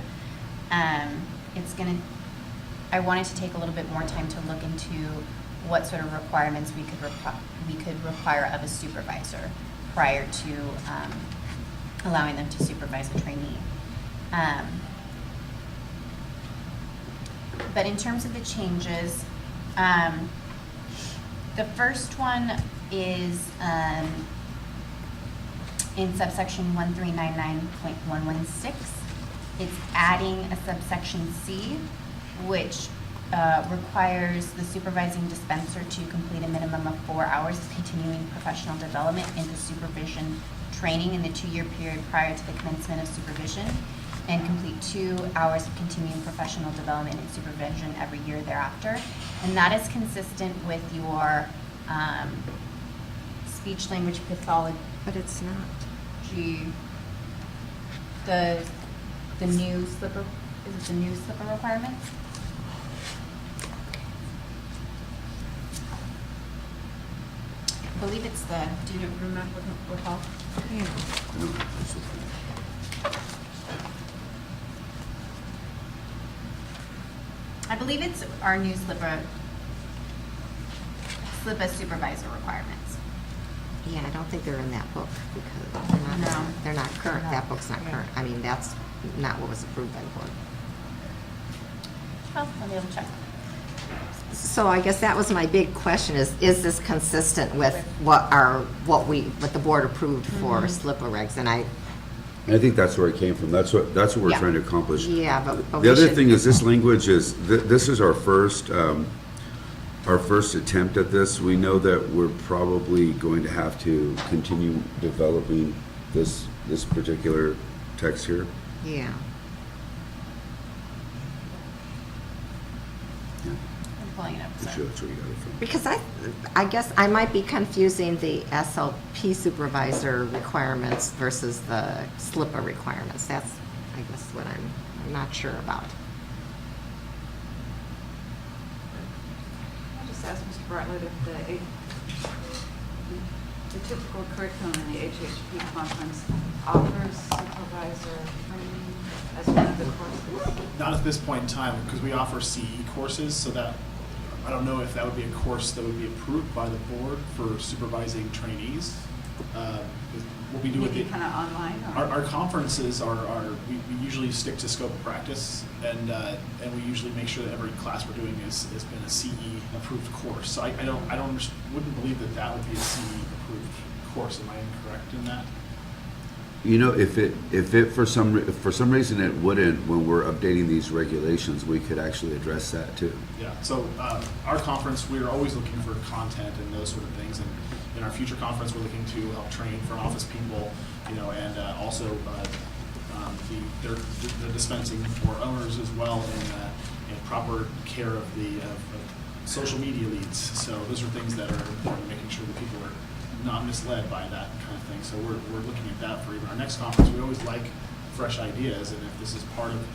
I wanted to take a little bit more time to look into what sort of requirements we could require of a supervisor prior to allowing them to supervise a trainee. But in terms of the changes, the first one is in subsection 1399.116. It's adding a subsection C, which requires the supervising dispenser to complete a minimum of 4 hours of continuing professional development into supervision training in the 2-year period prior to the commencement of supervision, and complete 2 hours of continuing professional development and supervision every year thereafter. And that is consistent with your speech language pathology. But it's not. The new slipper, is it the new slipper requirements? I believe it's the, do you remember, recall? I believe it's our new slipper supervisor requirements. Yeah, I don't think they're in that book because they're not current. That book's not current. I mean, that's not what was approved by the board. Well, I'll be able to check. So I guess that was my big question is this consistent with what the board approved for slipper regs? And I think that's where it came from. That's what we're Yeah. trying to accomplish. Yeah, but The we other should- thing is this language is, this is our first attempt at this. We know that we're probably going to have to continue developing this particular text here. Yeah. I'm pulling it up. I'm Sorry. sure that's where you got it from. Because I guess I might be confusing the SLP supervisor requirements versus the slipper requirements. That's, I guess, what I'm not sure about. I'll just ask Mr. Bartlett if the typical curriculum in the HHP conference offers supervisor training as one of the courses? Not at this point in time, because we offer CE courses, so that, I don't know if that would be a course that would be approved by the board for supervising trainees. What we do with Maybe the, kind of online? Or? our conferences we usually stick to scope of practice, and we usually make sure that every class we're doing has been a CE approved course. So wouldn't believe that would be a CE approved course. Am I incorrect in that? You know, if it for some reason it wouldn't, when we're updating these regulations, we could actually address that too. Yeah, so our conference, we're always looking for content and those sort of things. And in our future conference, we're looking to help train front office people, and also the dispensing for owners as well, and proper care of the social media leads. So those are things that are important, making sure that people are not misled by that kind of thing. So we're looking at that for even our next conference. We always like fresh ideas, and if this is part of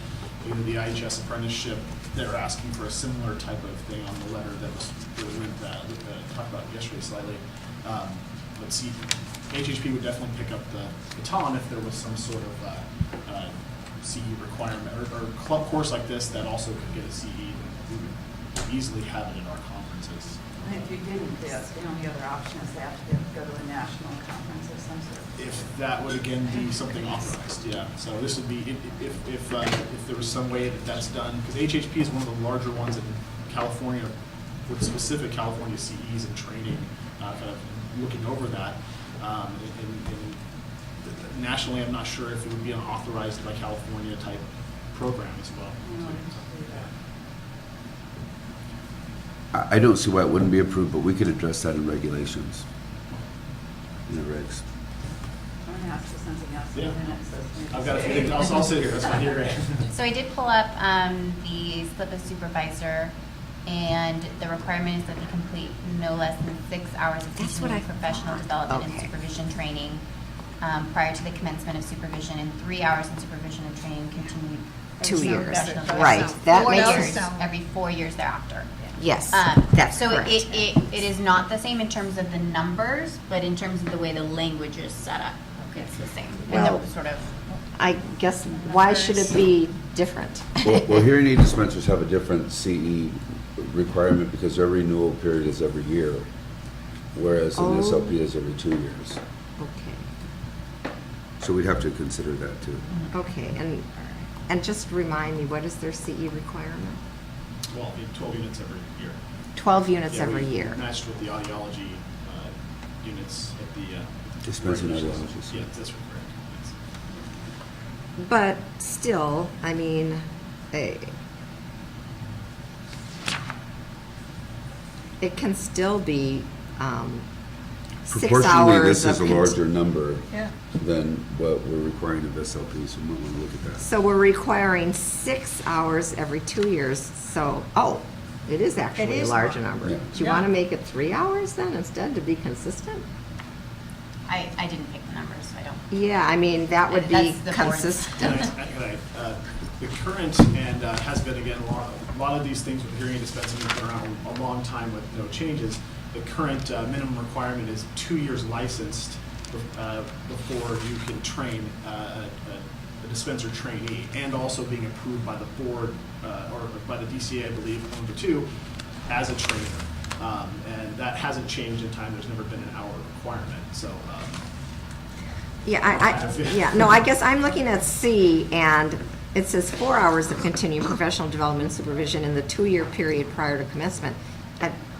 either the IHS apprenticeship, they're asking for a similar type of thing on the letter that we talked about yesterday slightly. Let's see, HHP would definitely pick up the baton if there was some sort of CE requirement or club course like this that also could get a CE. We would easily have it in our conferences. And if you didn't, the only other option is they have to go to a national conference of some sort. If that would again be something authorized, yeah. So this would be if there was some way that that's done, because HHP is one of the larger ones in California with specific California CEs and training, kind of looking over that. Nationally, I'm not sure if it would be an authorized by California type program as well. I don't see why it wouldn't be approved, but we could address that in regulations, in the regs. I'm going to ask you something else. Yeah. in a minute, so I've got a few things. I'll sit here. That's fine. You're great. So I did pull up the slip of supervisor, and the requirement is that they complete no less than 6 hours of That's what continuing I professional thought. development Okay. and supervision training prior to the commencement of supervision, and 3 hours in supervision and training continued 2 years. professional Right. development. That 4 makes years, sense. every 4 years thereafter. Yes, that's so correct. it is not the same in terms of the numbers, but in terms of the way the language is set up, it's the same. And Well- the sort of I guess, why should it be different? Well, hearing aid dispensers have a different CE requirement because their renewal period is every year, whereas an SLP is every 2 years. Okay, So we'd have to consider that too. okay, and just remind me, what is their CE requirement? 12 units every year. 12 units Yeah, every we year. Matched with the audiology units at the. Dispensing regular audiologists. systems. Yeah, that's correct. Yes. But still, I mean, it can still be 6 Proportionally, hours this is a of larger number Yeah. than what we're requiring of SLP, so we might want to look at that. So we're requiring 6 hours every 2 years, so, it is actually a is larger more. number. Yeah. Do you want to make it 3 hours then instead to be consistent? I didn't pick the numbers, so I don't. Yeah, I mean, that would be That's the board's. consistent. The current, and has been again, a lot of these things with hearing aid dispensing have been around a long time with no changes. The current minimum requirement is 2 years licensed before you can train a dispenser trainee, and also being approved by the board, or by the DCA, I believe, number 2, as a trainer. And that hasn't changed in time. There's never been an hour requirement, so. Yeah, I guess I'm looking at C, and it says 4 hours of continuing professional development and supervision in the 2-year period prior to commencement.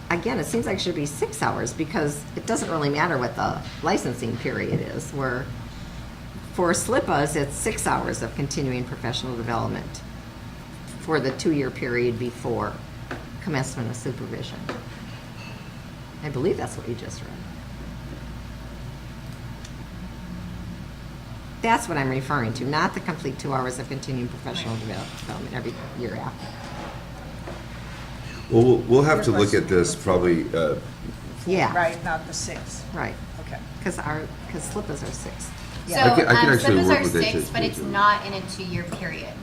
Again, it seems like it should be 6 hours, because it doesn't really matter what the licensing period is, where for SLPAs, it's 6 hours of continuing professional development for the 2-year period before commencement of supervision. I believe that's what you just read. That's what I'm referring to, not the complete 2 hours of continuing professional development every year after. Well, we'll have to look at this probably, Yeah. Right, not the 6. Right, Okay. because SLPAs are 6. So, I could actually SLPAs work are with 6, HHP but it's too. not in a 2-year period.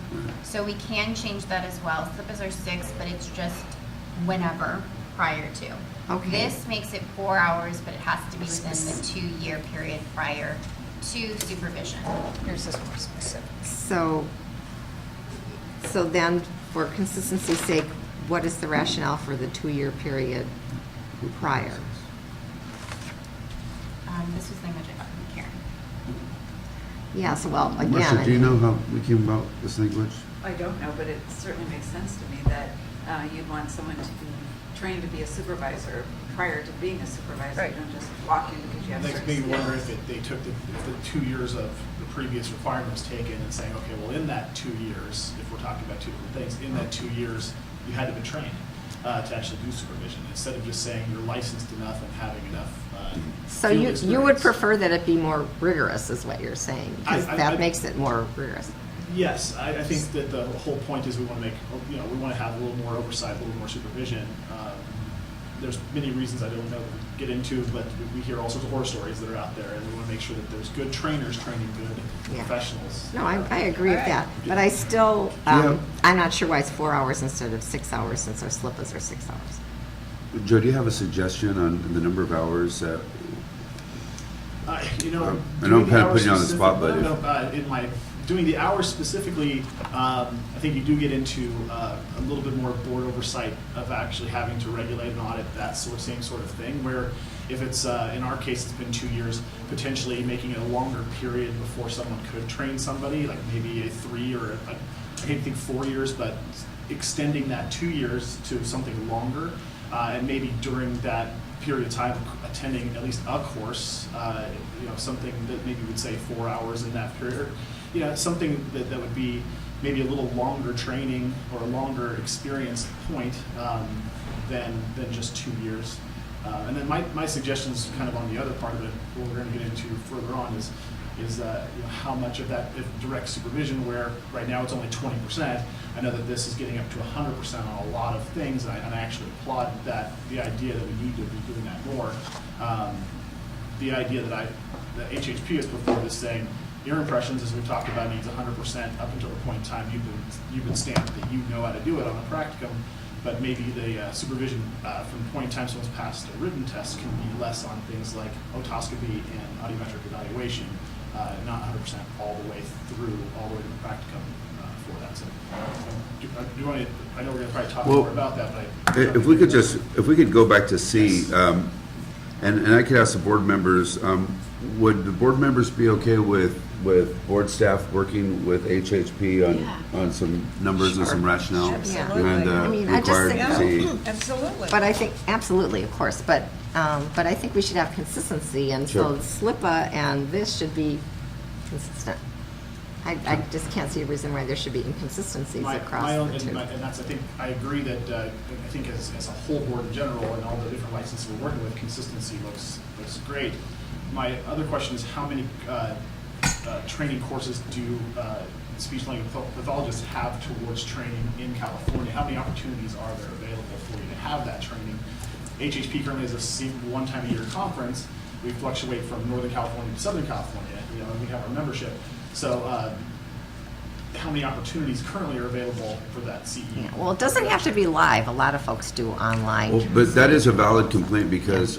So we can change that as well. SLPAs are 6, but it's just whenever prior to. Okay. This makes it 4 hours, but it has to be within the 2-year period prior to supervision. Here's this more specific. So then, for consistency's sake, what is the rationale for the 2-year period prior? This was language I got from Karen. Yes, well, again. Marcia, do you know how we came about this language? I don't know, but it certainly makes sense to me that you'd want someone to be trained to be a supervisor prior to being a supervisor. Right. You don't just walk in because you have Makes certain me wonder skills. if they took if the 2 years of the previous requirement was taken and saying, okay, well, in that 2 years, if we're talking about 2 different things, in that 2 years, you had to be trained to actually do supervision, instead of just saying you're licensed enough and having enough. So field you would experience. prefer that it be more rigorous, is what you're saying, because that makes it more rigorous. Yes, I think that the whole point is we want to make, we want to have a little more oversight, a little more supervision. There's many reasons I don't know that we get into, but we hear all sorts of horror stories that are out there, and we want to make sure that there's good trainers training good Yeah. professionals. No, I agree with that, but I still, Yeah. I'm not sure why it's 4 hours instead of 6 hours, since our SLPAs are 6 hours. Joe, do you have a suggestion on the number of hours that? I know I'm doing kind of hours putting you on the spot, but in doing the hours specifically, I think you do get into a little bit more board oversight of actually having to regulate and audit that same sort of thing, where if it's, in our case, it's been 2 years, potentially making it a longer period before someone could train somebody, like maybe a 3 or I hate to think 4 years, but extending that 2 years to something longer, and maybe during that period of time attending at least a course, something that maybe would say 4 hours in that period, something that would be maybe a little longer training or a longer experience point than just 2 years. And then my suggestion is kind of on the other part of it, what we're going to get into further on is how much of that, if direct supervision, where right now it's only 20%, I know that this is getting up to 100% on a lot of things, and I actually applaud the idea that we need to be doing that more. The idea that HHP has put forward is saying, ear impressions, as we talked about, needs 100% up until the point in time you've been stamped that you know how to do it on a practicum, but maybe the supervision from the point in time someone's passed a written test can be less on things like otoscopy and audiometric evaluation, not 100% all the way through, all the way to the practicum for that. So, do you want to, I know we're going to probably talk more about that, but If we could go back to C, and I could ask the board members, would the board members be okay with board staff working with HHP on some numbers and some rationale? Absolutely. And I mean, I just required think- C? Absolutely. But I think, absolutely, of course, but I think we should have consistency, and so Sure. SLIPA and this should be consistent. I just can't see a reason why there should be inconsistencies across the two. And that's, I think, I agree that, I think as a whole board in general and all the different licenses we're working with, consistency looks great. My other question is how many training courses do speech language pathologists have towards training in California? How many opportunities are there available for you to have that training? HHP currently is a one time a year conference. We fluctuate from Northern California to Southern California, and we have our membership. So how many opportunities currently are available for that CE? Yeah, well, it doesn't have to be live. A lot of folks do online. Well, but that is a valid complaint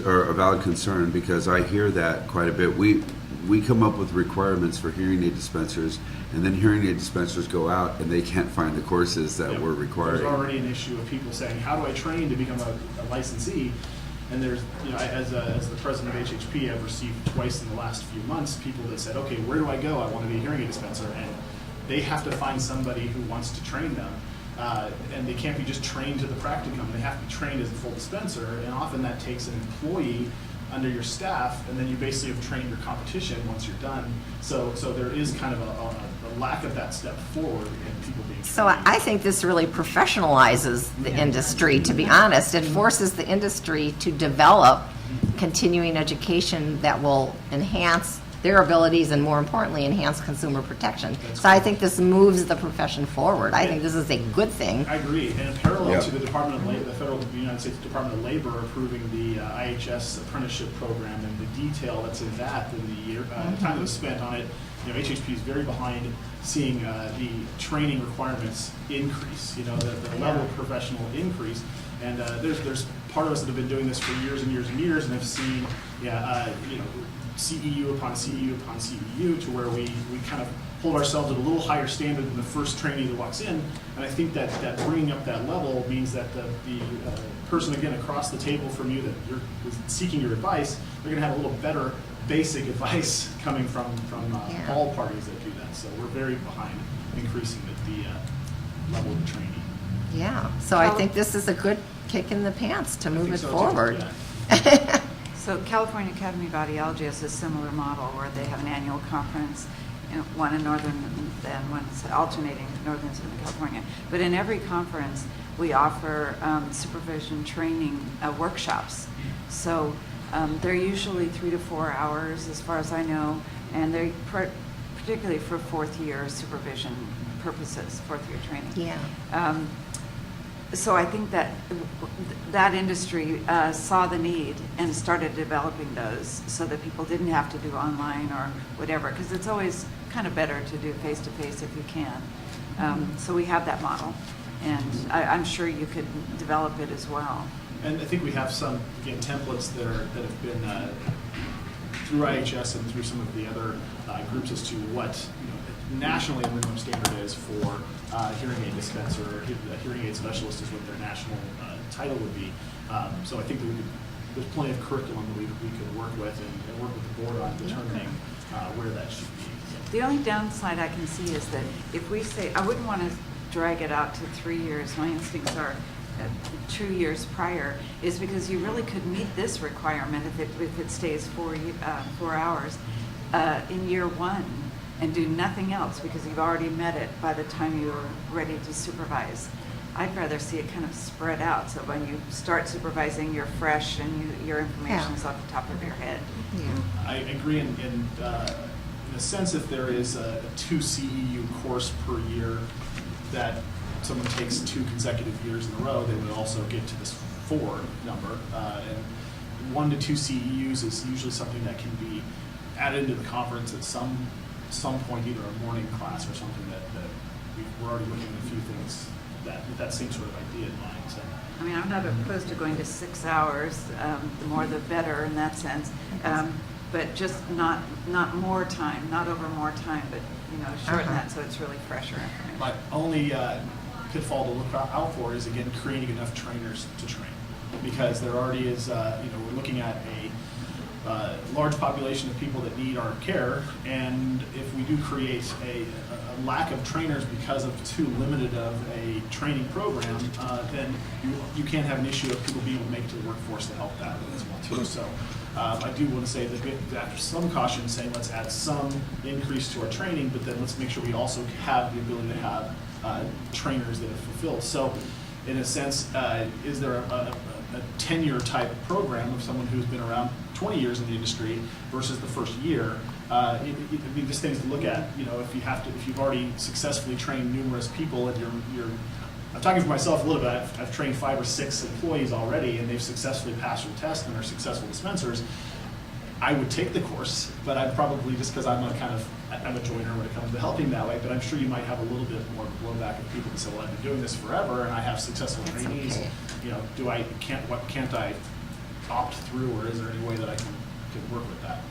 or a valid concern, because I hear that quite a bit. We come up with requirements for hearing aid dispensers, and then hearing aid dispensers go out and they can't find the courses that we're requiring. There's already an issue of people saying, how do I train to become a licensee? And there's, as the president of HHP, I've received twice in the last few months people that said, okay, where do I go? I want to be a hearing aid dispenser. And they have to find somebody who wants to train them. And they can't be just trained to the practicum. They have to be trained as a full dispenser. And often that takes an employee under your staff, and then you basically have trained your competition once you're done. So there is kind of a lack of that step forward in people being trained. So I think this really professionalizes the industry, to be honest. It forces the industry to develop continuing education that will enhance their abilities and, more importantly, enhance consumer protection. So I think this moves the profession forward. I think this is a good thing. I agree. And in parallel to the Department of Labor, the federal United States Department of Labor approving the IHS apprenticeship program, and the detail that's in that, and the year, time that was spent on it, HHP is very behind seeing the training requirements increase. The level of professional increase. And there's part of us that have been doing this for years and years and years, and have seen, CEU upon CEU upon CEU, to where we kind of hold ourselves at a little higher standard than the first trainee that walks in. And I think that bringing up that level means that the person, again, across the table from you that you're seeking your advice, they're going to have a little better basic advice coming from all parties that do that. So we're very behind increasing the level of training. Yeah, so I think this is a good kick in the pants to move it so too, forward. yeah. So California Academy of Audiology has a similar model where they have an annual conference, one in Northern and one's alternating Northern and Southern California. But in every conference, we offer supervision training workshops. So they're usually 3 to 4 hours, as far as I know, and they're particularly for fourth year supervision purposes, fourth year training. Yeah. So I think that industry saw the need and started developing those so that people didn't have to do online or whatever, because it's always kind of better to do face-to-face if you can. So we have that model, and I'm sure you could develop it as well. And I think we have some, again, templates that have been through IHS and through some of the other groups as to what nationally the minimum standard is for hearing aid dispenser, or a hearing aid specialist is what their national title would be. So I think that there's plenty of curriculum that we could work with and work with the board on determining where that should be. The only downside I can see is that if we say, I wouldn't want to drag it out to 3 years, my instincts are 2 years prior, is because you really could meet this requirement if it stays 4 hours in year one, and do nothing else because you've already met it by the time you're ready to supervise. I'd rather see it kind of spread out, so when you start supervising, you're fresh and your information is off the top of your head. Yeah. I agree in a sense, if there is a 2 CEU course per year that someone takes 2 consecutive years in a row, they would also get to this 4 number. And 1 to 2 CEUs is usually something that can be added into the conference at some point, either a morning class or something that we're already looking at a few things with that same sort of idea in mind. So. I mean, I'm not opposed to going to 6 hours. The more the better in that sense. but just not more time, not over more time, but, shorten Uh-huh. that so it's really fresher information. My only pitfall to look out for is, again, creating enough trainers to train. Because there already is, we're looking at a large population of people that need our care, and if we do create a lack of trainers because of too limited of a training program, then you can have an issue of people being able to make it to the workforce to help that as well too. So I do want to say that after some caution, saying let's add some increase to our training, but then let's make sure we also have the ability to have trainers that are fulfilled. So in a sense, is there a tenure type program of someone who's been around 20 years in the industry versus the first year? It'd be just things to look at. If you've already successfully trained numerous people, and I'm talking for myself a little bit. I've trained 5 or 6 employees already, and they've successfully passed their test and are successful dispensers. I would take the course, but I'd probably, just because I'm a joiner when it comes to helping that way, but I'm sure you might have a little bit more blowback of people that say, well, I've been doing this forever and I have successful trainees. Okay. Can't I opt through, or is there any way that I can work with that?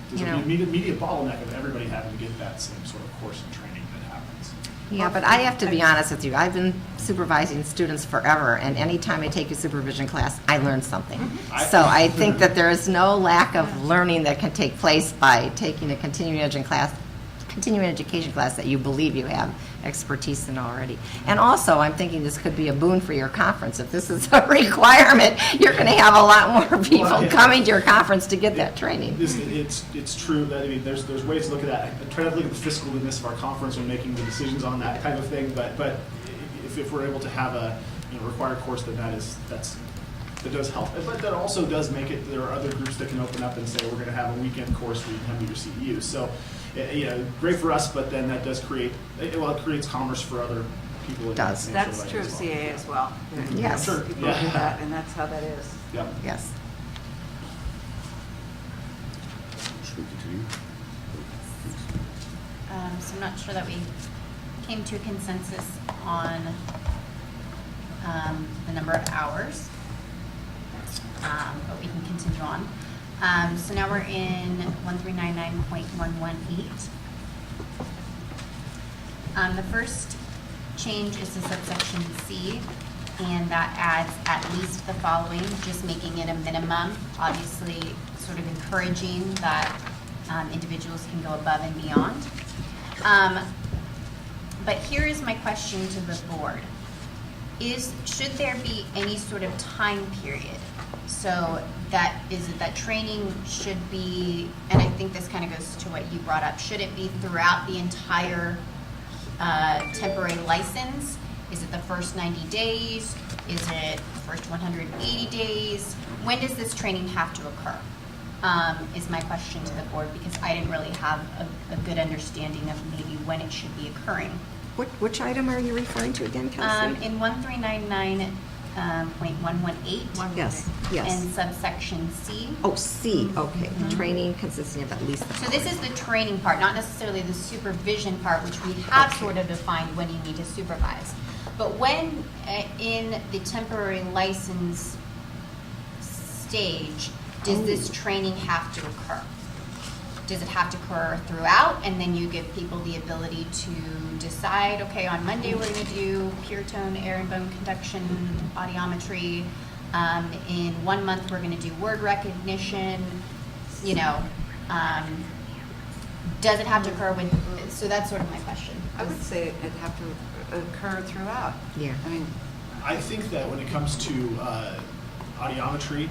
There's an immediate bottleneck of everybody having to get that same sort of course and training that happens. Yeah, but I have to be honest with you. I've been supervising students forever, and anytime I take a supervision class, I learn something. So I think that there is no lack of learning that can take place by taking a continuing education class that you believe you have expertise in already. And also, I'm thinking this could be a boon for your conference. If this is a requirement, you're going to have a lot more people coming to your conference to get that training. It's true that there's ways to look at that. I try not to look at the fiscalness of our conference when making the decisions on that type of thing. But if we're able to have a required course, then that does help. But that also does make it. There are other groups that can open up and say we're going to have a weekend course where you can have your CEUs. So, great for us. But then that does create. It creates commerce for other people. It does. That's true of CA as well. Yes. Sure. People do that, and that's how that is. Yep. Yes. Should we continue? So I'm not sure that we came to a consensus on the number of hours, but we can continue on. So now we're in 1399.118. The first change is to subsection C, and that adds at least the following, just making it a minimum, obviously sort of encouraging that individuals can go above and beyond. But here is my question to the board. Should there be any sort of time period? So is it that training should be, and I think this kind of goes to what you brought up, should it be throughout the entire temporary license? Is it the first 90 days? Is it the first 180 days? When does this training have to occur? Is my question to the board, because I didn't really have a good understanding of maybe when it should be occurring. Which item are you referring to again, Kelsey? In 1399.118. Yes. And subsection C. Oh, C, okay. Training consisting of at least. So this is the training part, not necessarily the supervision part, which we have sort of defined when you need to supervise. But when in the temporary license stage, does this training have to occur? Does it have to occur throughout, and then you give people the ability to decide, okay, on Monday we're going to do pure tone, air and bone conduction, audiometry. In 1 month we're going to do word recognition. Does it have to occur with? So that's sort of my question. I would say it'd have to occur throughout. Yeah. I mean, I think that when it comes to audiometry,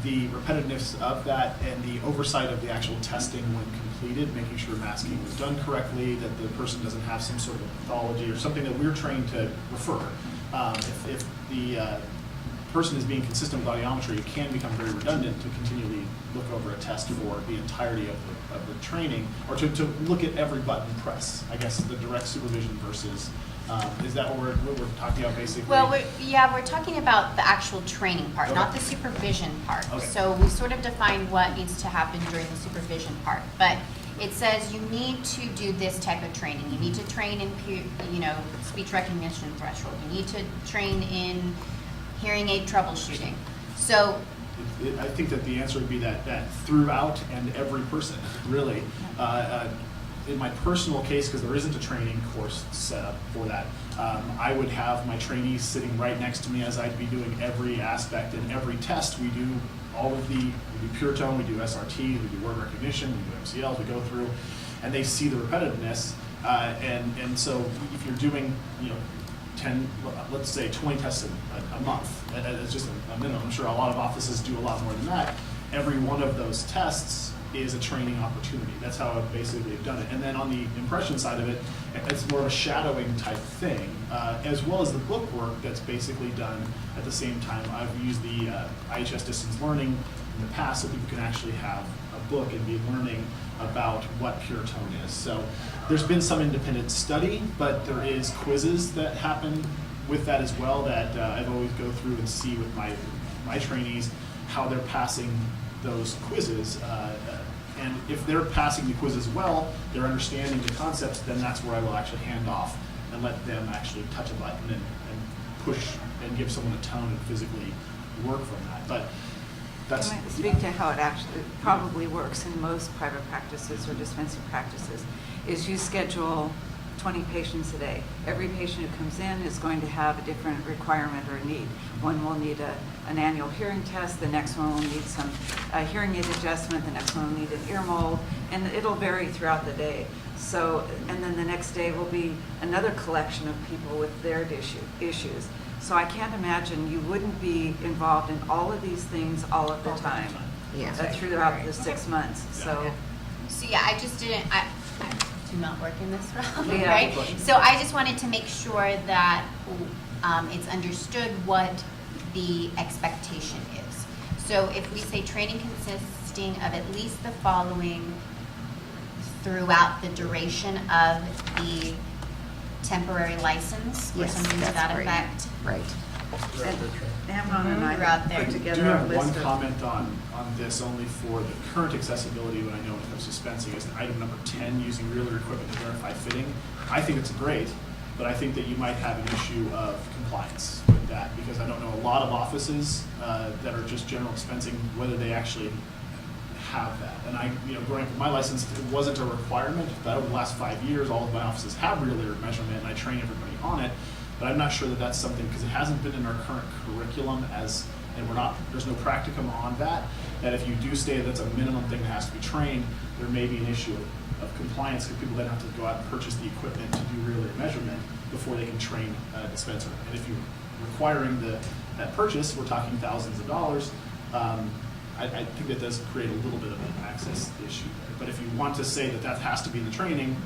the repetitiveness of that and the oversight of the actual testing when completed, making sure masking was done correctly, that the person doesn't have some sort of pathology or something that we're trained to refer. If the person is being consistent with audiometry, it can become very redundant to continually look over a test for the entirety of the training, or to look at every button press. I guess the direct supervision versus, is that what we're talking about basically? Well, we're talking about the actual training part, not the supervision part. Okay. So we sort of define what needs to happen during the supervision part. But it says you need to do this type of training. You need to train in, speech recognition threshold. You need to train in hearing aid troubleshooting. So I think that the answer would be that throughout and every person, really. In my personal case, because there isn't a training course set up for that, I would have my trainees sitting right next to me as I'd be doing every aspect and every test. We do we do pure tone, we do SRT, we do word recognition, we do MCLs, we go through, and they see the repetitiveness. And so if you're doing, 10, let's say 20 tests a month, it's just a minimum. I'm sure a lot of offices do a lot more than that. Every one of those tests is a training opportunity. That's how I've basically done it. And then on the impression side of it, it's more of a shadowing type thing, as well as the book work that's basically done at the same time. I've used the IHS distance learning in the past so people can actually have a book and be learning about what pure tone is. So there's been some independent study, but there is quizzes that happen with that as well that I've always go through and see with my trainees how they're passing those quizzes. And if they're passing the quizzes well, they're understanding the concepts, then that's where I will actually hand off and let them actually touch a button and push and give someone a tone and physically work from that. But that's... Can I speak to how it actually probably works in most private practices or dispensing practices, is you schedule 20 patients a day. Every patient who comes in is going to have a different requirement or need. One will need an annual hearing test, the next one will need some hearing aid adjustment, the next one will need an ear mold, and it'll vary throughout the day. So, and then the next day will be another collection of people with their issues. So I can't imagine you wouldn't be involved in all of these things all of the time. Yeah. Throughout the 6 months. So yeah, I just didn't, I do not work in this realm, Yeah. right? So I just wanted to make sure that it's understood what the expectation is. So if we say training consisting of at least the following throughout the duration of the temporary license or Yes, something to that's that great. effect. Right. Amnon and I Throughout there. put I do together a have one list of... comment on this only for the current accessibility when I know when it comes to dispensing is item number 10, using real-ear equipment to verify fitting. I think it's great, but I think that you might have an issue of compliance with that because I don't know a lot of offices that are just general dispensing, whether they actually have that. And I, growing up with my license, it wasn't a requirement, but over the last 5 years, all of my offices have real-ear measurement and I train everybody on it. But I'm not sure that that's something, because it hasn't been in our current curriculum and there's no practicum on that if you do say that's a minimum thing that has to be trained, there may be an issue of compliance because people then have to go out and purchase the equipment to do real-ear measurement before they can train a dispenser. And if you're requiring that purchase, we're talking thousands of dollars. I think that does create a little bit of an access issue there. But if you want to say that has to be in the training,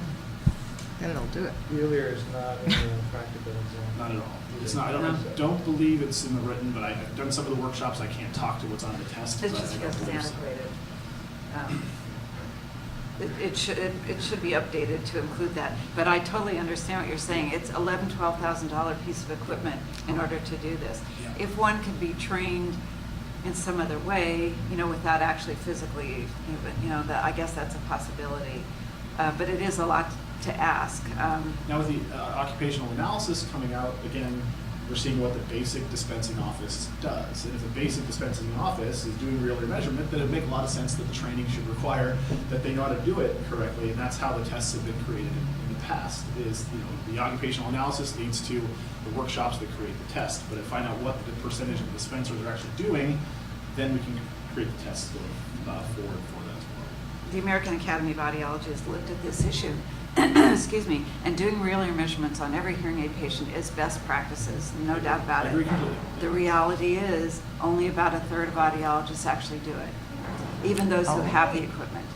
Then they'll do it. Earlier is not in the practical exam. not at all. It's not. I don't believe it's in the written, but I've done some of the workshops. I can't talk to what's on the test. It but just I don't feels believe so. antiquated. It should be updated to include that. But I totally understand what you're saying. It's $11,000-$12,000 piece of equipment in order to do this. Yeah. If one could be trained in some other way, without actually physically, I guess that's a possibility. But it is a lot to ask. Now with the occupational analysis coming out, again, we're seeing what the basic dispensing office does. And if the basic dispensing office is doing real-ear measurement, then it would make a lot of sense that the training should require that they know how to do it correctly. And that's how the tests have been created in the past, is the occupational analysis leads to the workshops that create the test. But to find out what the percentage of dispensers are actually doing, then we can create the tests going forward for that as well. The American Academy of Audiology has looked at this issue, excuse me, and doing real-ear measurements on every hearing aid patient is best practices, no doubt about I it. agree completely. The reality is only about a third of audiologists actually do it, even those who have the equipment.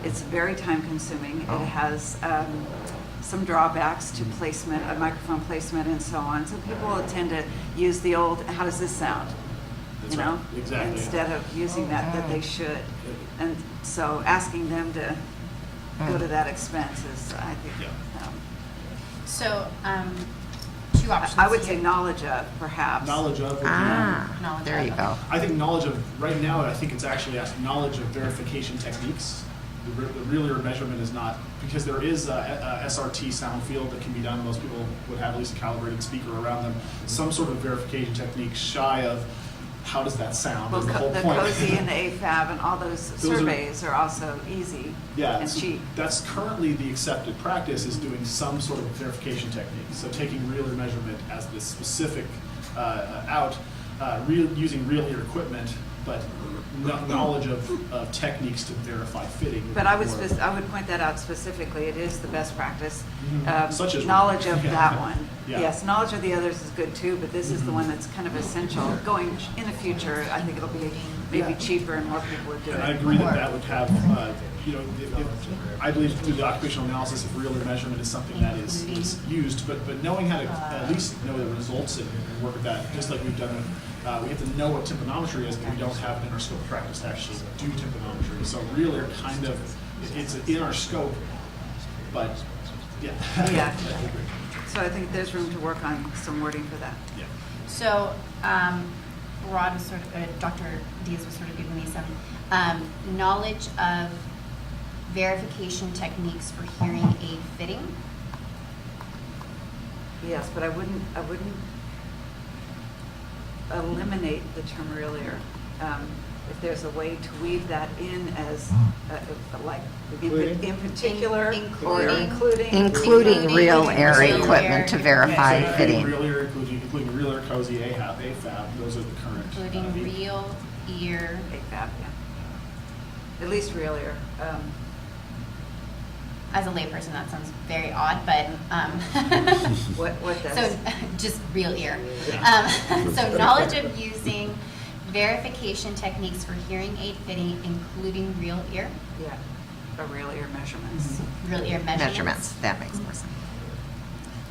It's very time-consuming. It has some drawbacks to placement, microphone placement, and so on. So people will tend to use the old, how does this sound? That's right. Exactly. Instead of using that they should. And so asking them to go to that expense is, I think, So, two options. I would say here. knowledge of, perhaps. Knowledge of. Knowledge There you of. go. I think knowledge of, right now, I think it's actually asked knowledge of verification techniques. The real-ear measurement is not, because there is a SRT sound field that can be done. Most people would have at least a calibrated speaker around them. Some sort of verification technique shy of how does that sound? Well, Is the whole the point. COSI and the AFAB and all those are- surveys are also easy Yeah, and so cheap. that's currently the accepted practice, is doing some sort of verification technique. So taking real ear measurement as this specific using real ear equipment, but knowledge of techniques to verify fitting. But I would, or- I would point that out specifically. It is the best practice. Such as- Knowledge of Yeah. that one. Yeah. Yes, knowledge of the others is good too, but this is the one that's kind of essential. Going in the future, I think it'll be maybe cheaper and more people would do it. And I agree that that would have, I believe through the occupational analysis, if real ear measurement is something that is used, but knowing how to at least know the results and work with that, just like we've done with, we have to know what tympanometry is, but we don't have in our scope of practice to actually do tympanometry. So real ear kind of, it's in our scope, but yeah. Yeah. So I think there's room to work on some wording for that. Yeah. So, Rod was sort of, Dr. Diaz was sort of giving me some knowledge of verification techniques for hearing aid fitting. Yes, but I wouldn't eliminate the term real ear. If there's a way to weave that in as, like, in particular, or Including real ear real equipment to ear verify Yeah, so fitting. real ear, including real ear, COSI, AFAB, those are the current. Including real ear. AFAB, yeah. At least real ear. As a layperson, that sounds very odd, but What does? so just real ear. So knowledge of using verification techniques for hearing aid fitting, including real ear. Yeah, or real ear measurements. Real ear measurements. Measurements, that makes more sense.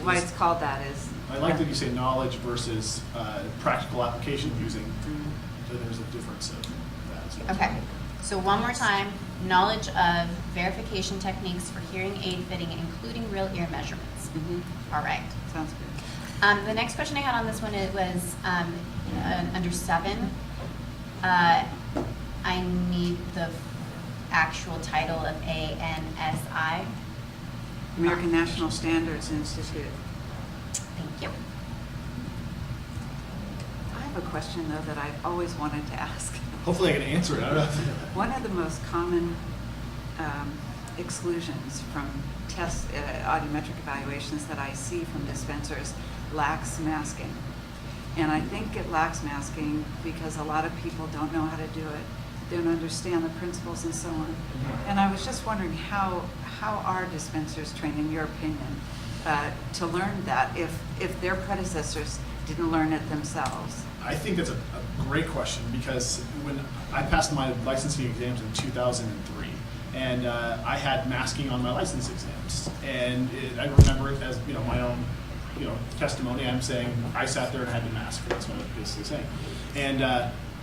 Why it's called that is. I like that you say knowledge versus practical application using. So there's a difference of that. So. Okay, so one more time, knowledge of verification techniques for hearing aid fitting, including real ear measurements. All right. Sounds good. The next question I had on this one, it was under 7. I need the actual title of ANSI. American National Standards Institute. Thank you. I have a question though that I've always wanted to ask. Hopefully I can answer it. I don't know. One of the most common exclusions from test audiometric evaluations that I see from dispensers lacks masking. And I think it lacks masking because a lot of people don't know how to do it, don't understand the principles and so on. And I was just wondering how are dispensers trained, in your opinion, to learn that if their predecessors didn't learn it themselves? I think that's a great question, because when I passed my licensing exams in 2003, and I had masking on my license exams, and I remember it as my own testimony. I'm saying I sat there and had to mask. That's what I'm basically saying, and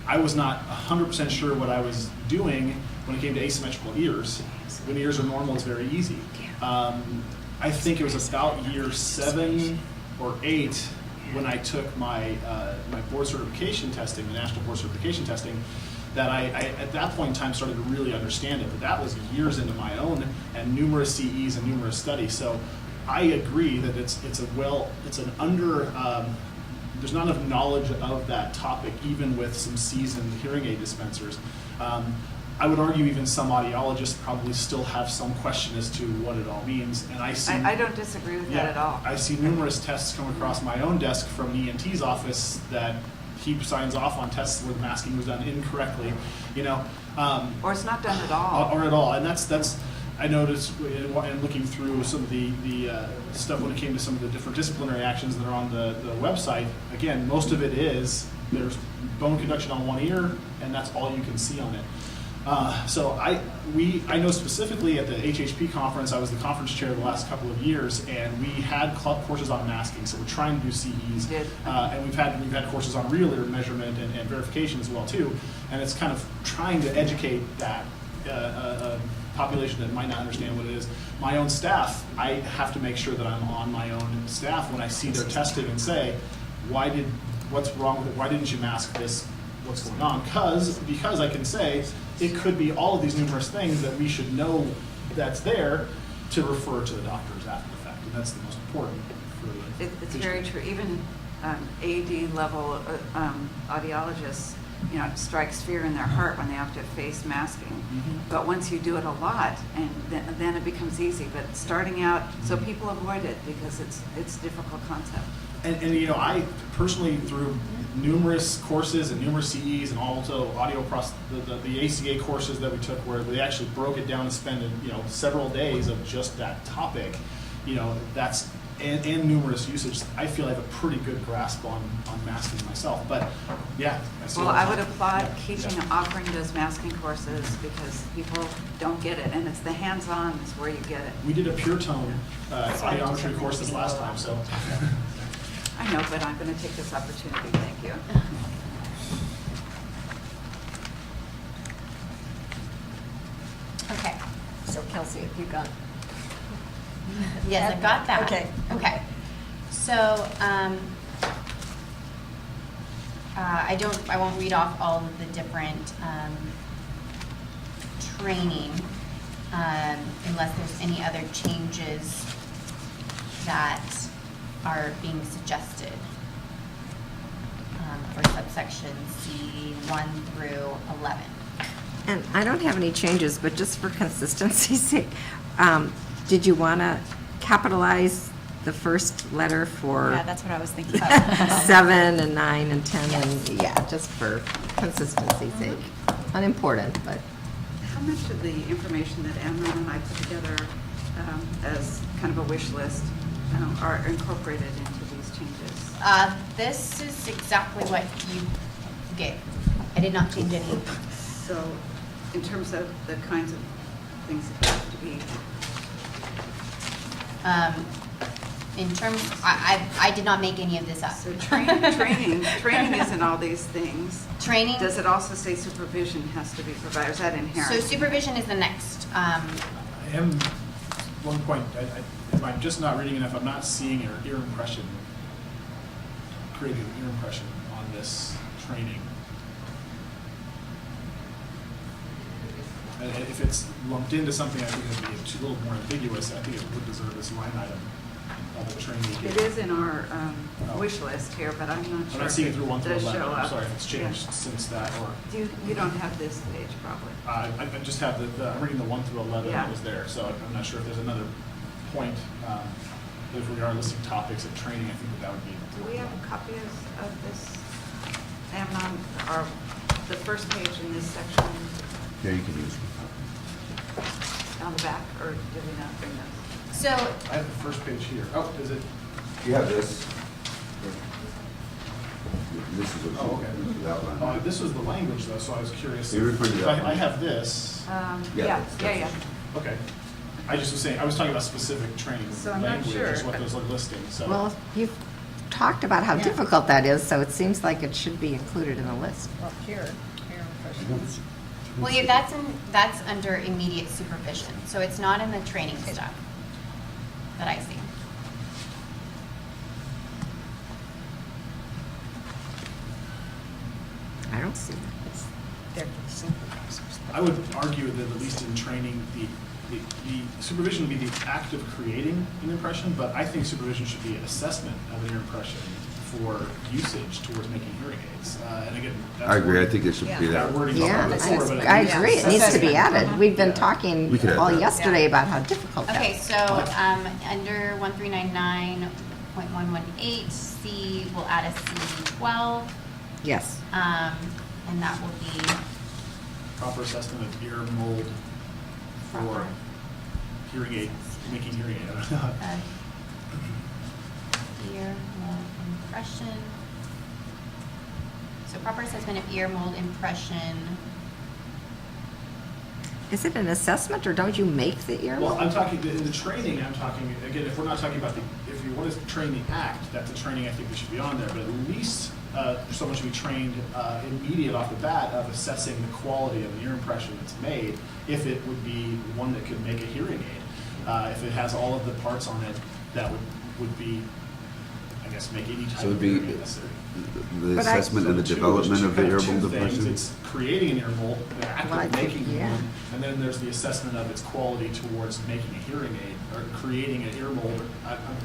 I was not 100% sure what I was doing when it came to asymmetrical ears. When ears are normal, it's very easy. I think it was about year 7 or 8 when I took my my board certification testing, the national board certification testing, that I at that point in time started to really understand it. But that was years into my own and numerous CEs and numerous studies. So I agree that there's not enough knowledge of that topic, even with some seasoned hearing aid dispensers. I would argue even some audiologists probably still have some question as to what it all means. And I don't disagree with that at all. I see numerous tests come across my own desk from an ENT's office that he signs off on tests where the masking was done incorrectly, or it's not done at all. Or at all, and that's I noticed in looking through some of the stuff when it came to some of the different disciplinary actions that are on the website. Again, most of it is there's bone conduction on one ear, and that's all you can see on it. So I know specifically at the HHP conference, I was the conference chair the last couple of years, and we had club courses on masking. So we're trying to do CEs, and we've had courses on real ear measurement and verification as well too. And it's kind of trying to educate that population that might not understand what it is. My own staff, I have to make sure that I'm on my own staff when I see their testing and say, what's wrong with it? Why didn't you mask this? What's going on? Because I can say it could be all of these numerous things that we should know that's there to refer to the doctors after the fact, and that's the most important. For the It's very true. Even AD level audiologists it strikes fear in their heart when they have to face masking. But once you do it a lot, and then it becomes easy. But starting out, so people avoid it because it's a difficult concept. And I personally, through numerous courses and numerous CEs and also the ACA courses that we took, where they actually broke it down and spent several days of just that topic, that's and numerous usage. I feel I have a pretty good grasp on masking myself. But yeah, I would applaud offering those masking courses because people don't get it, and it's the hands-on is where you get it. We did a pure tone audiometry course this last time, so. I know, but I'm going to take this opportunity. Thank you. Okay. So Kelsey, have you got? Yes, I got that. Okay. Okay. So, I won't read off all of the different training unless there's any other changes that are being suggested for subsection C 1 through 11. And I don't have any changes, but just for consistency's sake, did you want to capitalize the first letter for? Yeah, that's what I was thinking. 7 and 9 and 10 Yes. and, yeah, just for consistency's sake. Unimportant, but. How much of the information that Amnon and I put together as kind of a wish list are incorporated into these changes? This is exactly what you gave. I did not change any. So, in terms of the kinds of things that have to be. In terms, I did not make any of this up. So training isn't all these things. Training. Does it also say supervision has to be provided? Is that inherent? So supervision is the next. I am, one point, if I'm just not reading enough, I'm not seeing an ear impression, creating an ear impression on this training. And if it's lumped into something I think it would be a little more ambiguous, I think it would deserve this line item of the training. It is in our wish list here, but I'm not sure. I'm not seeing it through 1 through 11. Show I'm up. sorry if it's changed since that, or. You don't have this page probably. I just have I'm reading the 1 through 11 Yeah. that was there, so I'm not sure if there's another point. If we are listing topics of training, I think that would be. Do we have a copy of this, Amnon, or the first page in this section Yeah, you can use it. on the back, or did we not bring this? So I have the first page here. Oh, is it? You have this. This is Oh, okay. the outline. This was the language though, so I was curious. You referred to the outline. I have this. Yeah. Okay. I just was saying, I was talking about specific training So I'm not language, sure. is what those are listing, so. Well, you've talked about how difficult that is, so it seems like it should be included in the list. Well, here impressions. well, yeah, that's under immediate supervision. So it's not in the training stuff that I see. I don't see it. They're supervisors. I would argue that at least in training, the supervision would be the act of creating an impression, but I think supervision should be an assessment of an ear impression for usage towards making hearing aids. And again, that's I agree. I wording- think it should be that there. wording Yeah, before, but at I least- agree. It needs to be added. We've been talking We could add all that. yesterday about how difficult that Okay, is. so under 1399.118, C, we'll add a C12, Yes. and that will be proper assessment of ear mold for Proper. hearing aid, making hearing aid. ear mold impression. So proper assessment of ear mold impression. Is it an assessment, or don't you make the ear Well, mold? I'm talking, in the training, I'm talking, again, if we're not talking about if you want to train the act, that's a training I think that should be on there, but at least someone should be trained immediate off the bat of assessing the quality of an ear impression that's made, if it would be one that could make a hearing aid. If it has all of the parts on it, that would be, I guess, make any type So it would of be hearing aid necessary. the But assessment and the So development of the kind ear two mold things. depression. It's creating an ear mold, the act Well, I of think, making yeah. one, And then there's the assessment of its quality towards making a hearing aid or creating an ear mold.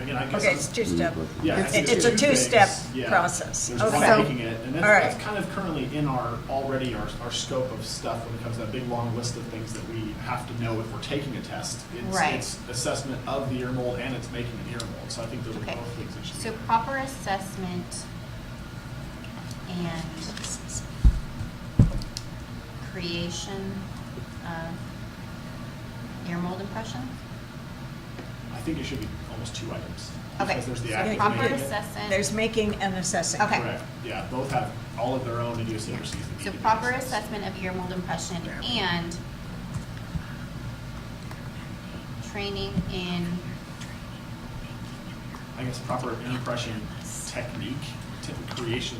Again, I guess Okay, it's two-step. yeah, It's a two two-step things. Yeah. process. There's Okay. one making it, and All that's right. kind of currently in our scope of stuff when it comes to that big long list of things that we have to know if we're taking a test. Right. It's assessment of the ear mold and it's making an ear mold. So I think those are Okay. both things that should So be. proper assessment and creation of ear mold impressions? I think it should be almost two items. Okay, Because there's the so act of proper making it. assessment. There's making and assessing. Okay. Correct. Yeah, both have all of their own idiosyncrasies. that need So to be proper assessed. assessment of ear mold impression and training in, I guess proper impression technique, creation.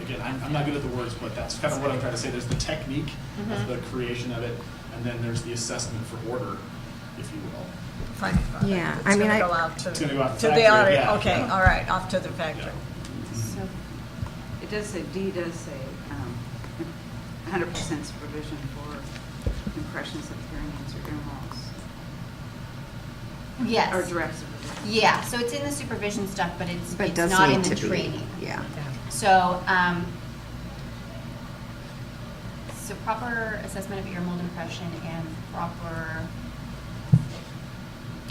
Again, I'm not good at the words, but that's kind of what I'm trying to say. There's the technique of the creation of it, and then there's the assessment for order, if you will. Fine. Yeah, It's I mean, gonna I- go out It's gonna go out to to the the factory, audit. yeah. Okay, all right, off to the factory. so, It does say, D does say 100% supervision for impressions of hearing aids or ear molds. yes. Or direct supervision. Yeah, so it's in the supervision stuff, but But it's it does not need in the to be, training. yeah. So, so proper assessment of ear mold impression and proper,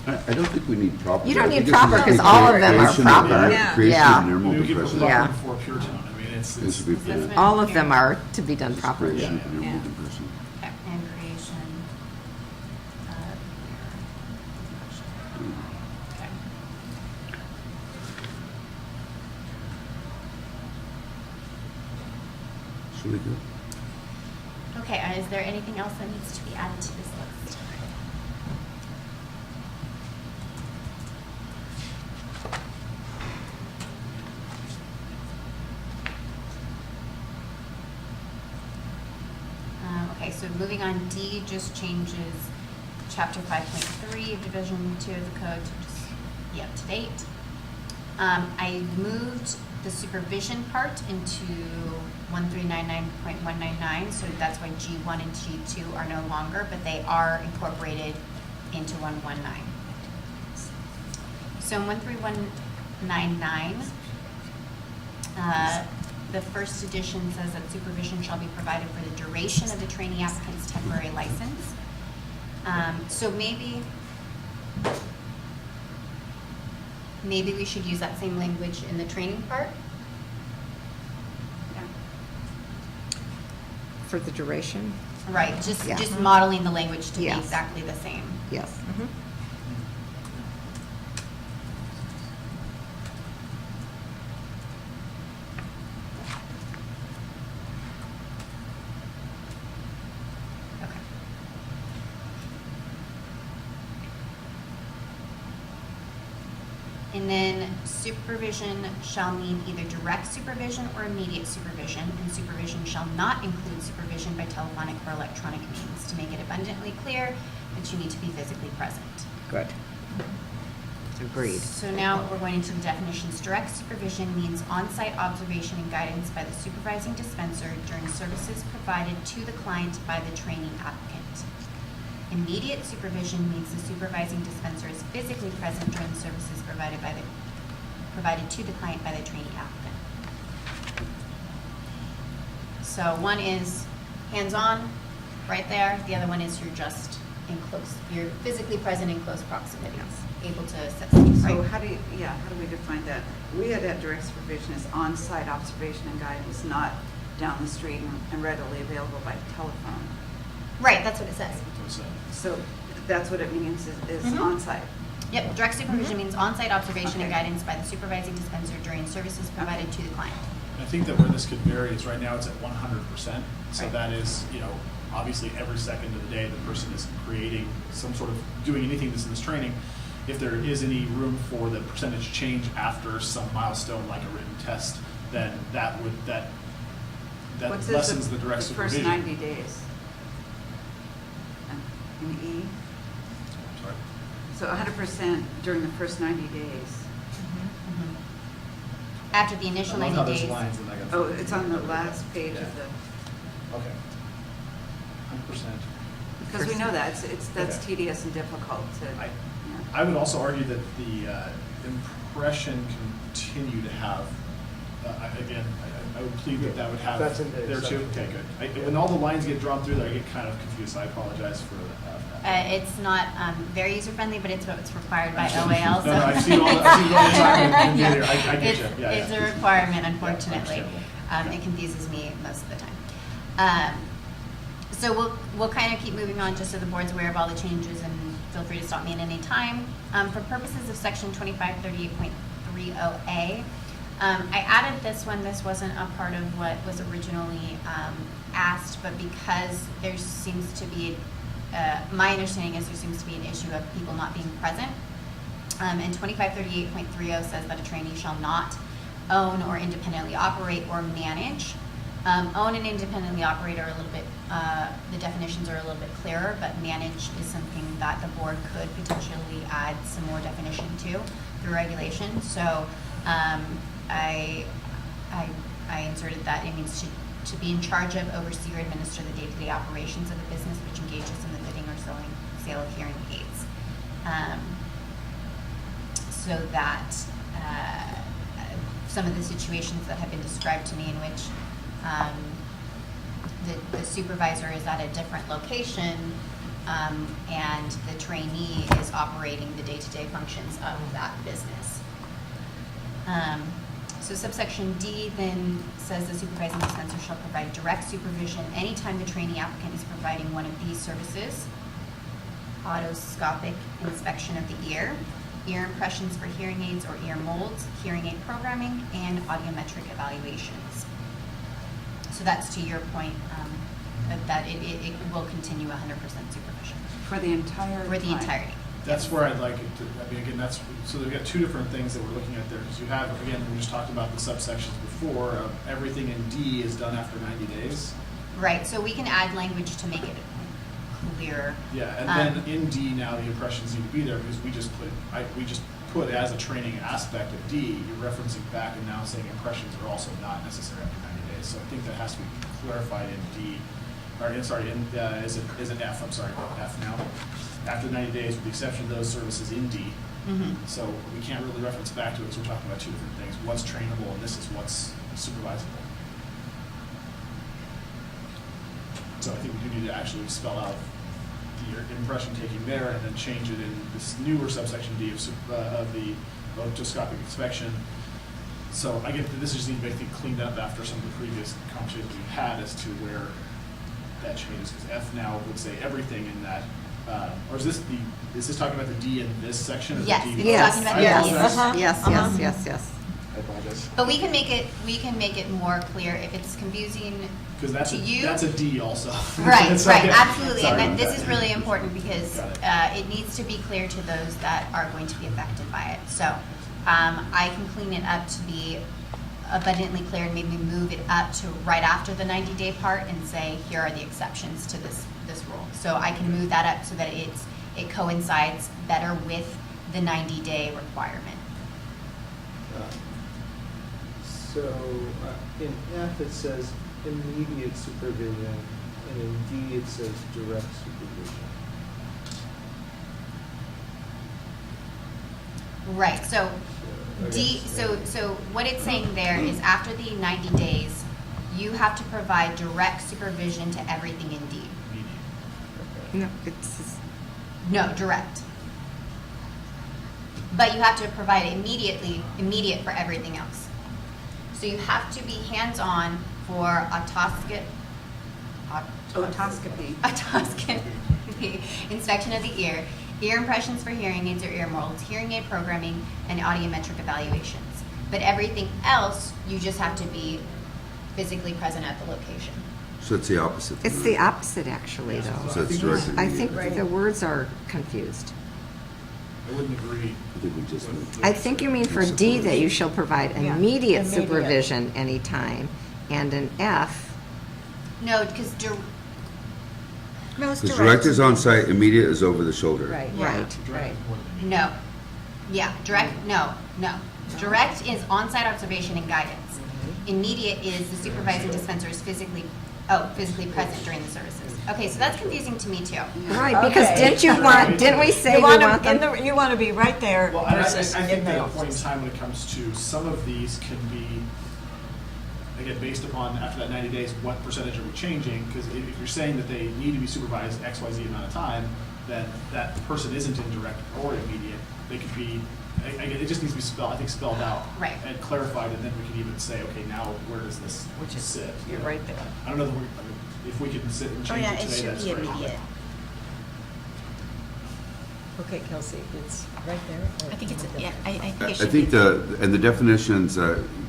I don't think we need proper. You don't I think need it's proper, just 'cause all of them are creation of proper. ear- Yeah. Creation Yeah. of ear I mold mean, we could put impression. Yeah. one for pure tone. I mean, it's It should be fine. Assessment. All of them are to be done properly. Creation of ear Yeah. mold impression. and creation of ear impression. Okay. It's really good. Okay, is there anything else that needs to be added to this list? Okay, so moving on, D just changes chapter 5.3 of Division 2 of the code to just be up to date. I moved the supervision part into 1399.199, so that's why G1 and G2 are no longer, but they are incorporated into 119. So in 13199, the first edition says that supervision shall be provided for the duration of the trainee applicant's temporary license. So maybe we should use that same language in the training part. Yeah. For the duration? Right, just Yeah. modeling the language to be Yes. exactly the same. Yes. Okay. And then supervision shall mean either direct supervision or immediate supervision, and supervision shall not include supervision by telephonic or electronic means, to make it abundantly clear that you need to be physically present. Good. Agreed. So now we're going into the definitions. Direct supervision means on-site observation and guidance by the supervising dispenser during services provided to the client by the training applicant. Immediate supervision means the supervising dispenser is physically present during services provided to the client by the trainee applicant. So one is hands-on, right there. The other one is you're physically present in close proximity, able to assess things, So right? how do we define that? We had direct supervision as on-site observation and guidance, not down the street and readily available by telephone. Right, that's what it says. So that's what it means is Mhm. on-site. Yep, direct supervision means on-site observation and Okay. guidance by the supervising dispenser during services provided to the client. I think that where this could vary is right now it's at 100%. So Right. that is, obviously every second of the day the person is creating some sort of, doing anything that's in this training. If there is any room for the percentage change after some milestone like a written test, then that What's lessens the direct supervision. The first 90 days. In E, I'm sorry. so 100% during the first 90 days. After the initial I love 90 how days. there's lines and I got. Oh, it's on the last page of the, Okay. 100%. Because we know that, that's Okay. tedious and difficult to, I- yeah. I would also argue that the impression continue to have, again, I would plead that would have That's in the there too. exception. Okay, good. When all the lines get drawn through there, I get kind of confused, so I apologize for that. It's not very user-friendly, but it's what's required by OAL. No, I've seen all the time in here. I get you. Yeah, It's yeah. a requirement, unfortunately. understandable. It confuses me most of the time. So we'll kind of keep moving on just so the board's aware of all the changes, and feel free to stop me at any time. For purposes of section 2538.30A, I added this one. This wasn't a part of what was originally asked, but because there seems to be, my understanding is there seems to be an issue of people not being present. And 2538.30 says that a trainee shall not own or independently operate or manage. Own and independently operate are a little bit, the definitions are a little bit clearer, but manage is something that the board could potentially add some more definition to through regulation. So I inserted that it means to be in charge of, oversee, or administer the day-to-day operations of the business which engages in the fitting or sale of hearing aids. So that some of the situations that have been described to me in which the supervisor is at a different location and the trainee is operating the day-to-day functions of that business. So subsection D then says the supervising dispenser shall provide direct supervision anytime the trainee applicant is providing one of these services: otoscopic inspection of the ear impressions for hearing aids or ear molds, hearing aid programming, and audiometric evaluations. So that's to your point, that it will continue 100% supervision. For the entire For the time. entirety. That's where I'd like it to, I mean, again, so we've got two different things that we're looking at there, because you have, again, we just talked about the subsections before, everything in D is done after 90 days. Right, so we can add language to make it clearer. Yeah, and then in D now, the impressions need to be there, because we just put as a training aspect of D, you're referencing back and now saying impressions are also not necessary after 90 days, so I think that has to be clarified in D, or, sorry, is it F, I'm sorry, F now. After 90 days, with the exception of those services in D. Mm-hmm. So we can't really reference back to it, because we're talking about two different things. What's trainable, and this is what's supervisable. So I think we do need to actually spell out the impression taking there, and then change it in this newer subsection D of the otoscopic inspection. So I get that this just needs to be cleaned up after some of the previous conversations we've had as to where that changes, because F now would say everything in that. Or is this talking about the D in this section? Or Yes, the D? it's Yes, talking about yes, the D. yes. I apologize. But we can make it more clear if it's confusing Because that's to you. that's a D also. Right, So, right, yeah. absolutely. Sorry And about this that. is really important because Got it needs to be clear to those that are going to be affected by it. So I can clean it up to be abundantly clear and maybe move it up to right after the 90-day part and say, here are the exceptions to this rule. So I can move that up so that it coincides better with the 90-day requirement. So in F it says immediate supervision, and in D it says direct supervision. Right, so Okay. so what it's saying there is after the 90 days, you have to provide direct supervision to everything in D. No, it's, No, direct. But you have to provide immediate for everything else. So you have to be hands-on for otoscopy, inspection of the ear impressions for hearing aids or ear molds, hearing aid programming, and audiometric evaluations. But everything else, you just have to be physically present at the location. So it's the opposite. it's the opposite, actually, though. So it's direct and I think immediate. the words are confused. I wouldn't agree. I think we just moved. I think you mean for D that you shall provide Yeah, immediate immediate. supervision anytime, and in F, No, because No, it's Because direct is on site, immediate is over the shoulder. Right, Yeah. right. right. no. Yeah, direct, no. Direct is on-site observation and guidance. immediate is the supervising dispenser is physically present during the services. Okay, so that's confusing to me too. Right, because Okay. didn't we say we want them? You want to be right there Well, and I versus think in the that at a point in office. time when it comes to some of these can be, again, based upon after that 90 days, what percentage are we changing? Because if you're saying that they need to be supervised XYZ amount of time, then that person isn't in direct or immediate. They could be, again, it just needs to be spelled out. Right. And clarified, and then we can even say, okay, now where does this Which is, sit? you're right there. I don't know that if we can sit and change it today, that's great. Okay, Kelsey, it's right there? or- I think it's, yeah, I think I it should be. think the definitions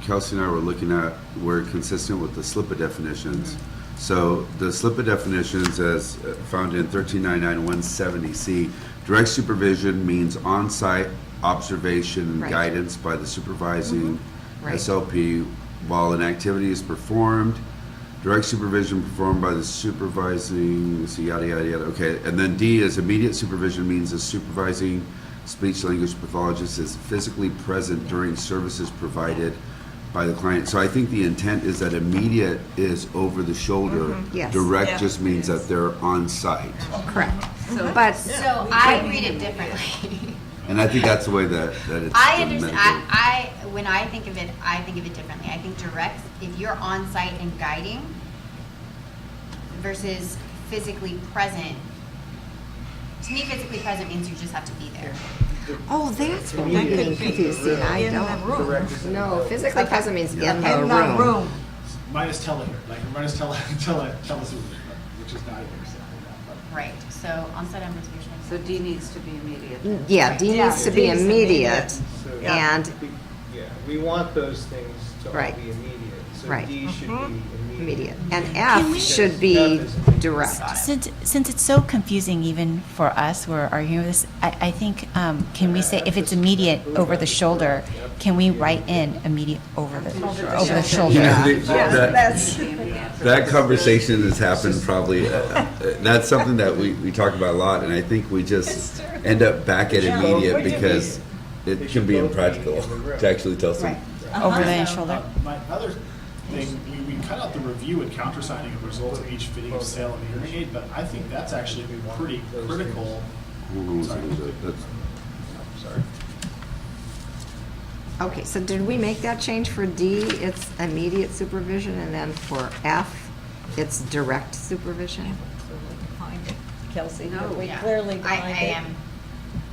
Kelsey and I were looking at were consistent with the SLIPA definitions. So the SLIPA definitions as found in 1399-170C, direct supervision means on-site observation and Right. guidance by the supervising Right. SLP while an activity is performed. Direct supervision performed by the supervising, so yada, yada, yada. Okay, and then D is immediate supervision means the supervising speech-language pathologist is physically present during services provided by the client. So I think the intent is that immediate is over the shoulder. Yes. Direct Yeah. just means that they're on site. Correct. But, So I read it differently. And I think that's the way that it's. I the understand, medical- when I think of it differently. I think direct, if you're on site and guiding versus physically present, to me, physically present means you just have to be there. oh, that's what I'm getting confused. See, I In the don't. room. Direct is in the No, building. physically present means in the In the room. room. Minus tele here, like minus telesupervision, which is not even Right, so on-site observation. So D needs to be immediate. Yeah, D Yeah, needs to D be is immediate, So- and, Yeah, we want those things to all Right. be immediate. So Right. D should be immediate. immediate. And Can we- F should be F is immediate. direct. Since it's so confusing even for us, we're arguing this, I think, can we say, if it's immediate over the shoulder, can we write in immediate over the shoulder? Yeah, that conversation has happened probably, that's something that we talk about a lot, and I think we just end up back at immediate because it can be impractical to actually tell someone. Over the shoulder? My other thing, we cut out the review and countersigning of results of each fitting of sale of a hearing aid, but I think that's actually pretty critical. Hold on one second, that's- Sorry. Okay, so did we make that change for D? It's immediate supervision, and then for F, it's direct supervision? Find it. Kelsey, No, have we yeah. clearly I find it? am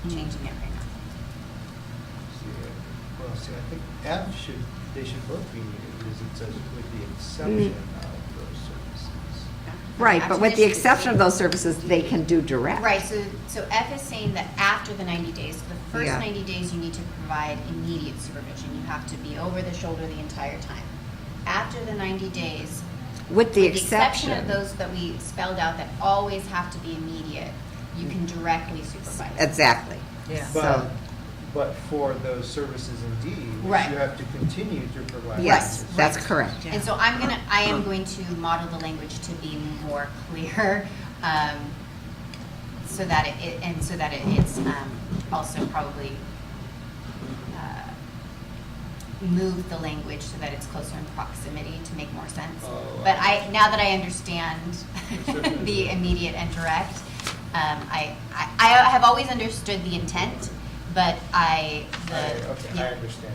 changing it right now. Well, see, I think F they should both be needed because it says with the exception of those services. Right, but with the exception of those services, they can do direct. Right, so F is saying that after the 90 days, so the first Yeah. 90 days, you need to provide immediate supervision. You have to be over the shoulder the entire time. After the 90 days, With the with the exception of exception. those that we spelled out that always have to be immediate, you can directly supervise. Exactly. Yeah. So, But for those services in D, Right. you have to continue to provide. yes, services. that's correct. And so I am going to model the language to be more clear, so that it's also probably move the language so that it's closer in proximity to make more sense. Oh, But now that I understand the immediate and direct, I have always understood the intent, but Okay, yeah. I understand.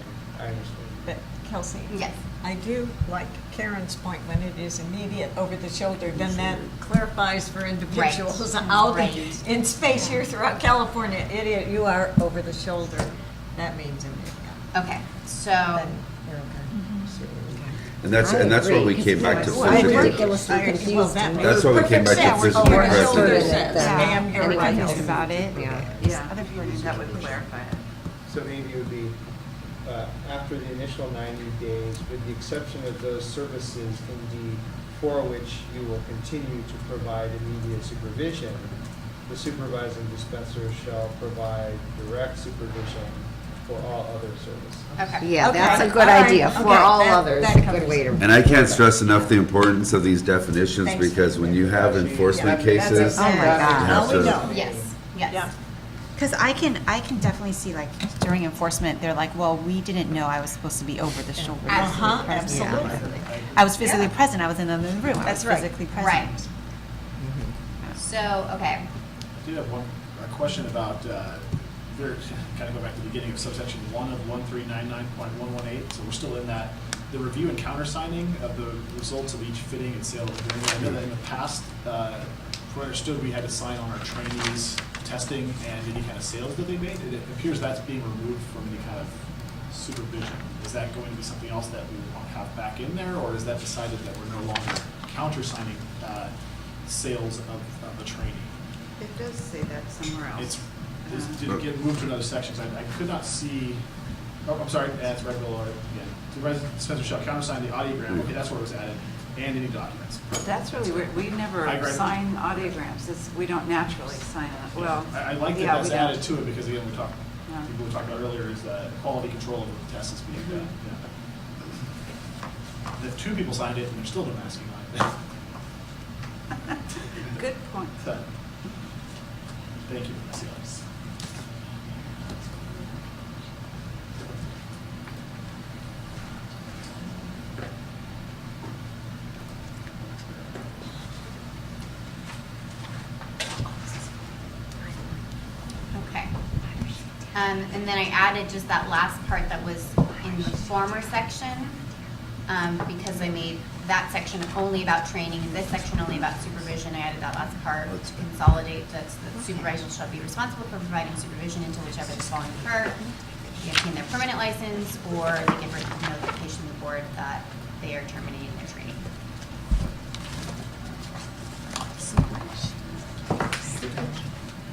But Kelsey? Yes. I do like Karen's point, when it is immediate over the shoulder, then that clarifies for individuals out Right. in space here throughout California. You are over the shoulder, that means immediate. Okay, so. Then you're okay. And that's where we came back to I physically. ridiculously Well, confused. that makes That's why we came perfect back to sense. physically Over the present. shoulder Yeah. says, ma'am, you're Anyone right. else? About it? Yeah. Other wording that would clarify it. So maybe it would be, after the initial 90 days, with the exception of those services in D for which you will continue to provide immediate supervision, the supervising dispenser shall provide direct supervision for all other services. Okay. Yeah, that's a Okay. good All right. idea. For Okay. all That- others, that a covers good way to. And I can't stress enough the importance of these definitions Thanks. because when you have enforcement Yeah, that's cases, Oh, my God. you have Now we to- know. Yes, yes. Yeah. Because I can definitely see, like, during enforcement, they're like, well, we didn't know I was supposed to be over the shoulder. Absolutely. I was physically Yeah. present, I was in the other room, I That's was right. physically present. Right. So, okay. I do have a question about, kind of go back to the beginning of subsection 1 of 1399.118. So we're still in that, the review and countersigning of the results of each fitting and sale of hearing aid. I know that in the past, from what I understood, we had to sign on our trainees' testing and any kind of sales that they made. It appears that's being removed from any kind of supervision. Is that going to be something else that we want to have back in there, or is that decided that we're no longer countersigning sales of a trainee? It does say that somewhere else. Did it get moved to another section? I could not see, oh, I'm sorry, it's right below it again. Supervisor dispenser shall countersign the audiogram, okay, that's where it was added, and any documents. That's really weird. We never I agree. sign audiograms. We don't naturally sign it. Well, I like that yeah, that's we don't. added to it, because again, Yeah. people we talked about earlier is quality control of the test is being done, yeah. If 2 people signed it, and they're still doing asking on it. Good point. So, thank you, Ms. Ellis. Okay. And then I added just that last part that was in the former section, because I made that section only about training and this section only about supervision. I added that last part to consolidate that the supervisors shall be responsible for providing supervision until whichever the following occur. They obtain their permanent license, or they give written notification to the board that they are terminating their training.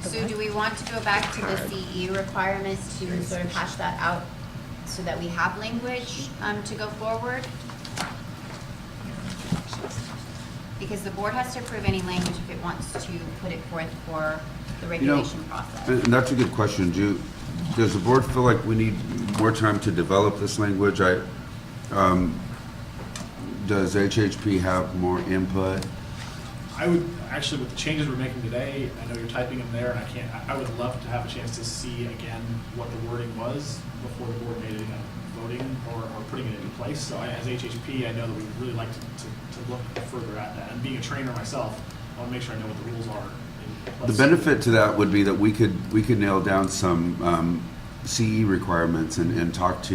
So do we want to go back to the CE requirements to sort of hash that out so that we have language to go forward? Because the board has to approve any language if it wants to put it forth for the regulation process. And that's a good question. Does the board feel like we need more time to develop this language? Does HHP have more input? I would, actually, with the changes we're making today, I know you're typing them there, and I would love to have a chance to see again what the wording was before the board made any kind of voting or putting it into place. So as HHP, I know that we would really like to look further at that. And being a trainer myself, I want to make sure I know what the rules are. The benefit to that would be that we could nail down some CE requirements and talk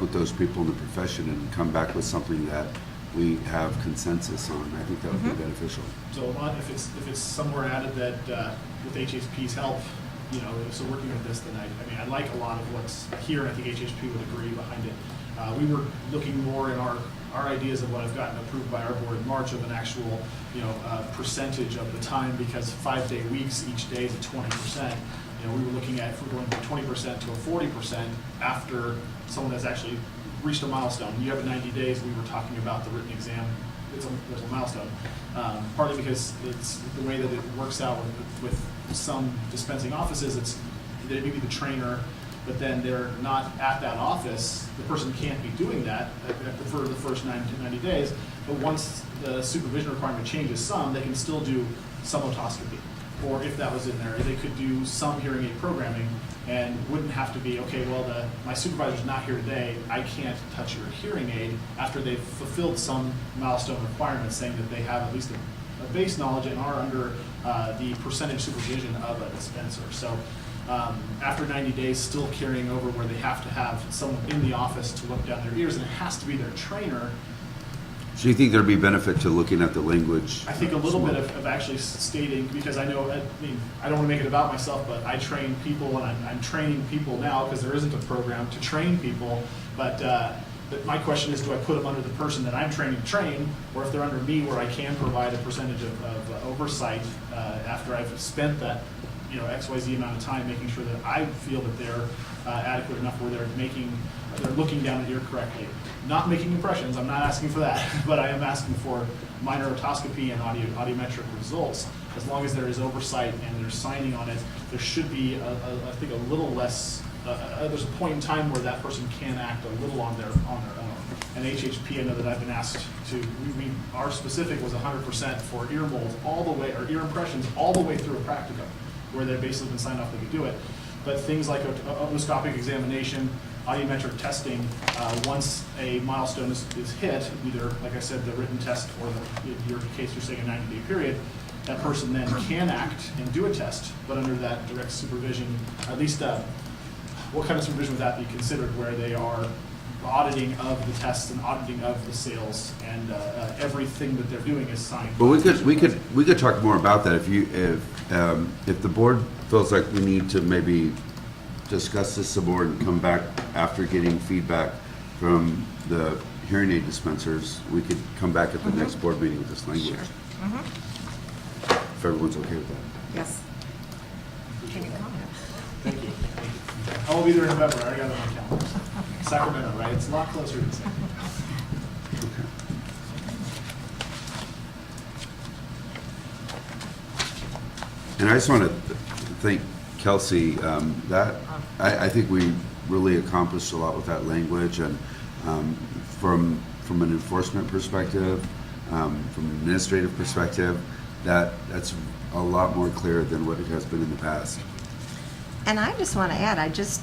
with those people in the profession and come back with something that we have consensus on. I think that would be beneficial. So if it's somewhere added that with HHP's help, so working with this, then I like a lot of what's here. I think HHP would agree behind it. We were looking more in our ideas of what I've gotten approved by our board in March of an actual, percentage of the time, because 5-day weeks, each day is at 20%. We were looking at if we're going from 20% to a 40% after someone has actually reached a milestone. You have 90 days. We were talking about the written exam. There's a milestone. Partly because it's the way that it works out with some dispensing offices. It's they may be the trainer, but then they're not at that office. The person can't be doing that for the first 90 days. But once the supervision requirement changes some, they can still do some otoscopy. Or if that was in there, they could do some hearing aid programming and wouldn't have to be, okay, well, my supervisor's not here today, I can't touch your hearing aid after they've fulfilled some milestone requirements saying that they have at least a base knowledge and are under the percentage supervision of a dispenser. So after 90 days, still carrying over where they have to have someone in the office to look down their ears, and it has to be their trainer. So you think there'd be benefit to looking at the language? I think a little bit of actually stating, because I know, I don't want to make it about myself, but I train people, and I'm training people now because there isn't a program to train people. But my question is, do I put them under the person that I'm training to train, or if they're under me where I can provide a percentage of oversight after I've spent that XYZ amount of time making sure that I feel that they're adequate enough where they're looking down the ear correctly. Not making impressions, I'm not asking for that, but I am asking for minor otoscopy and audiometric results. As long as there is oversight and they're signing on it, there should be, I think, a little less, there's a point in time where that person can act a little on their own. And HHP, I know that I've been asked to, our specific was 100% for ear molds all the way, or ear impressions all the way through a practicum. where they've basically been signed off they could do it. But things like otoscopic examination, audiometric testing, once a milestone is hit, either, like I said, the written test or in your case, you're saying a 90-day period, that person then can act and do a test, but under that direct supervision, at least what kind of supervision would that be considered, where they are auditing of the tests and auditing of the sales, and everything that they're doing is signed. But we could talk more about that if the board feels like we need to maybe discuss this some more and come back after getting feedback from the hearing aid dispensers. We could come back at the next board meeting with this language. If everyone's okay with that. Yes. Thank you. I will be there in November. I already got it on my calendar. Sacramento, right? It's a lot closer than Sacramento. Okay. And I just want to thank Kelsey. I think we really accomplished a lot with that language, and from an enforcement perspective, from an administrative perspective, that's a lot more clear than what it has been in the past. And I just want to add, I just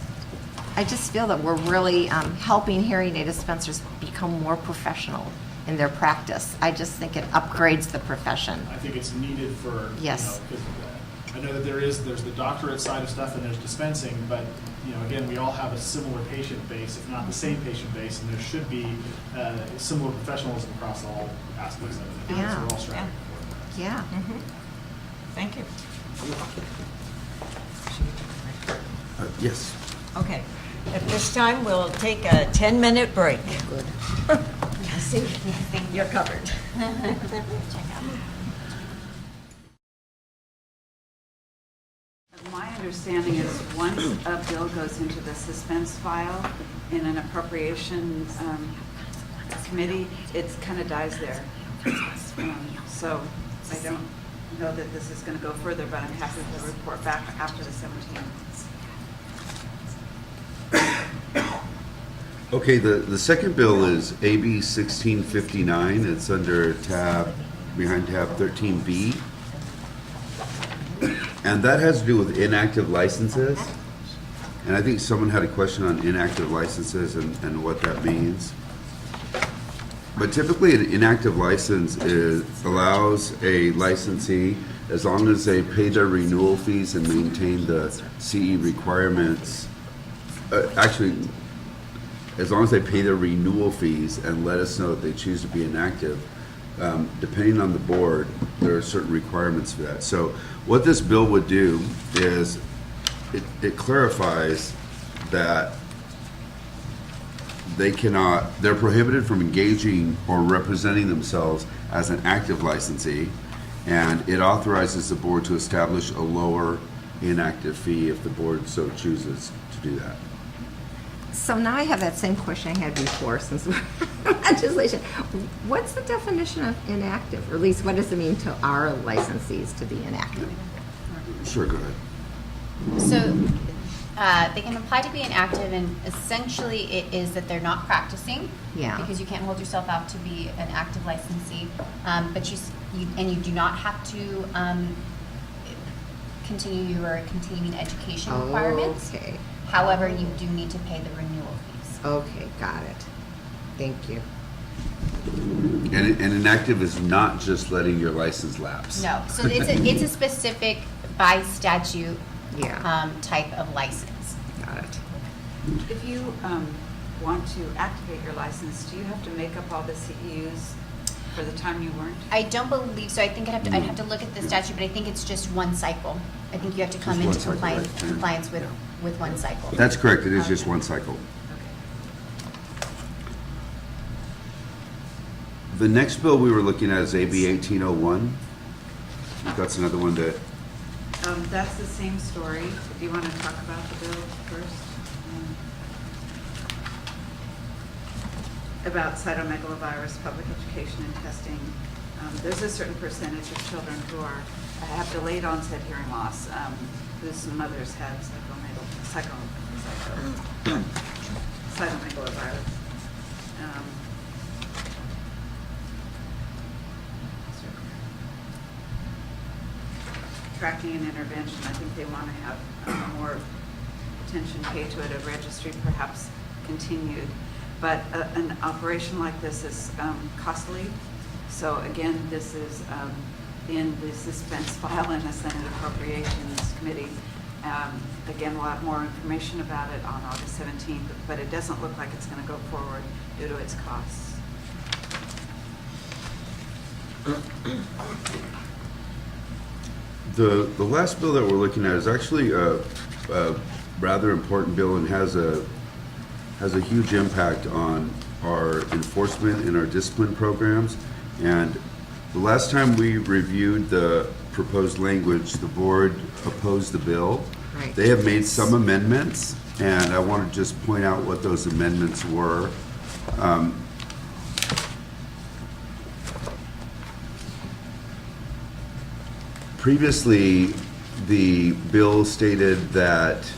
feel that we're really helping hearing aid dispensers become more professional in their practice. I just think it upgrades the profession. I think it's needed for, Yes. you know, 'cause I know that there's the doctorate side of stuff and there's dispensing, but, you know, again, we all have a similar patient base, if not the same patient base, and there should be similar professionalism across all aspects of it. Yeah. So we're all striving for it. Yeah. Thank you. Yes. Okay. At this time, we'll take a 10-minute break. Good. See, you're covered. My understanding is once a bill goes into the suspense file in an appropriations committee, it kind of dies there. So I don't know that this is going to go further, but I'm happy to report back after the 17th. Okay, the second bill is AB 1659. It's under behind tab 13B. And that has to do with inactive licenses. And I think someone had a question on inactive licenses and what that means. But typically an inactive license allows a licensee, as long as they pay their renewal fees and maintain the CE requirements, as long as they pay their renewal fees and let us know that they choose to be inactive, depending on the board, there are certain requirements for that. So what this bill would do is it clarifies that they're prohibited from engaging or representing themselves as an active licensee, and it authorizes the board to establish a lower inactive fee if the board so chooses to do that. So now I have that same question I had before, since we're legislation. What's the definition of inactive? Or at least what does it mean to our licensees to be inactive? Sure, go ahead. So they can apply to be inactive, and essentially it is that they're not practicing. Yeah. Because you can't hold yourself out to be an active licensee, but you do not have to continue your continuing education requirements. Okay. However, you do need to pay the renewal fees. Okay, got it. Thank you. And inactive is not just letting your license lapse. No, so it's a specific by statute Yeah. type of license. Got it. If you want to activate your license, do you have to make up all the CEUs for the time you weren't? I don't believe so. I think I'd have to look at the statute, but I think it's just one cycle. I think you have to come Just one into cycle, right? compliance with one cycle. That's correct, it is just one cycle. The next bill we were looking at is AB 1801. That's another one that, That's the same story. Do you want to talk about the bill first? About cytomegalovirus, public education and testing. There's a certain percentage of children who have delayed onset hearing loss, whose mothers have cytomegalovirus. tracking and intervention. I think they want to have more attention paid to it, a registry perhaps continued. But an operation like this is costly. So again, this is in the suspense file in the Senate Appropriations Committee. Again, we'll have more information about it on August 17th, but it doesn't look like it's going to go forward due to its costs. The last bill that we're looking at is actually a rather important bill and has a huge impact on our enforcement and our discipline programs. And the last time we reviewed the proposed language, the board opposed the bill. Right. They have made some amendments, and I want to just point out what those amendments were. Previously, the bill stated that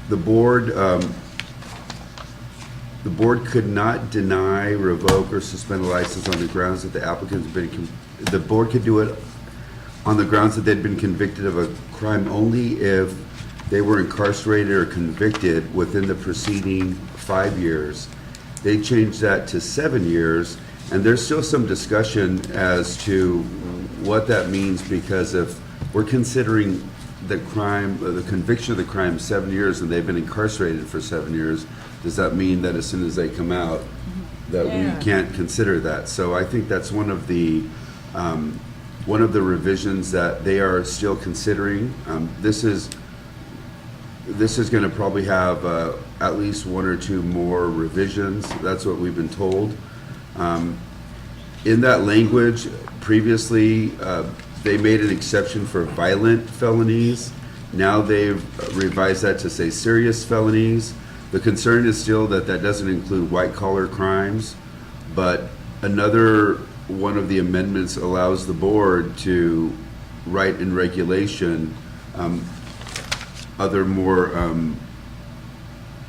the board could not deny, revoke, or suspend a license on the grounds that the applicant's been, the board could do it on the grounds that they'd been convicted of a crime only if they were incarcerated or convicted within the preceding 5 years. They changed that to 7 years, and there's still some discussion as to what that means, because if we're considering the crime, the conviction of the crime 7 years and they've been incarcerated for 7 years, does that mean that as soon as they come out, that we can't consider that? So I think that's one of the revisions that they are still considering. This is going to probably have at least 1 or 2 more revisions. That's what we've been told. In that language, previously, they made an exception for violent felonies. Now they've revised that to say serious felonies. The concern is still that that doesn't include white-collar crimes, but another one of the amendments allows the board to write in regulation other more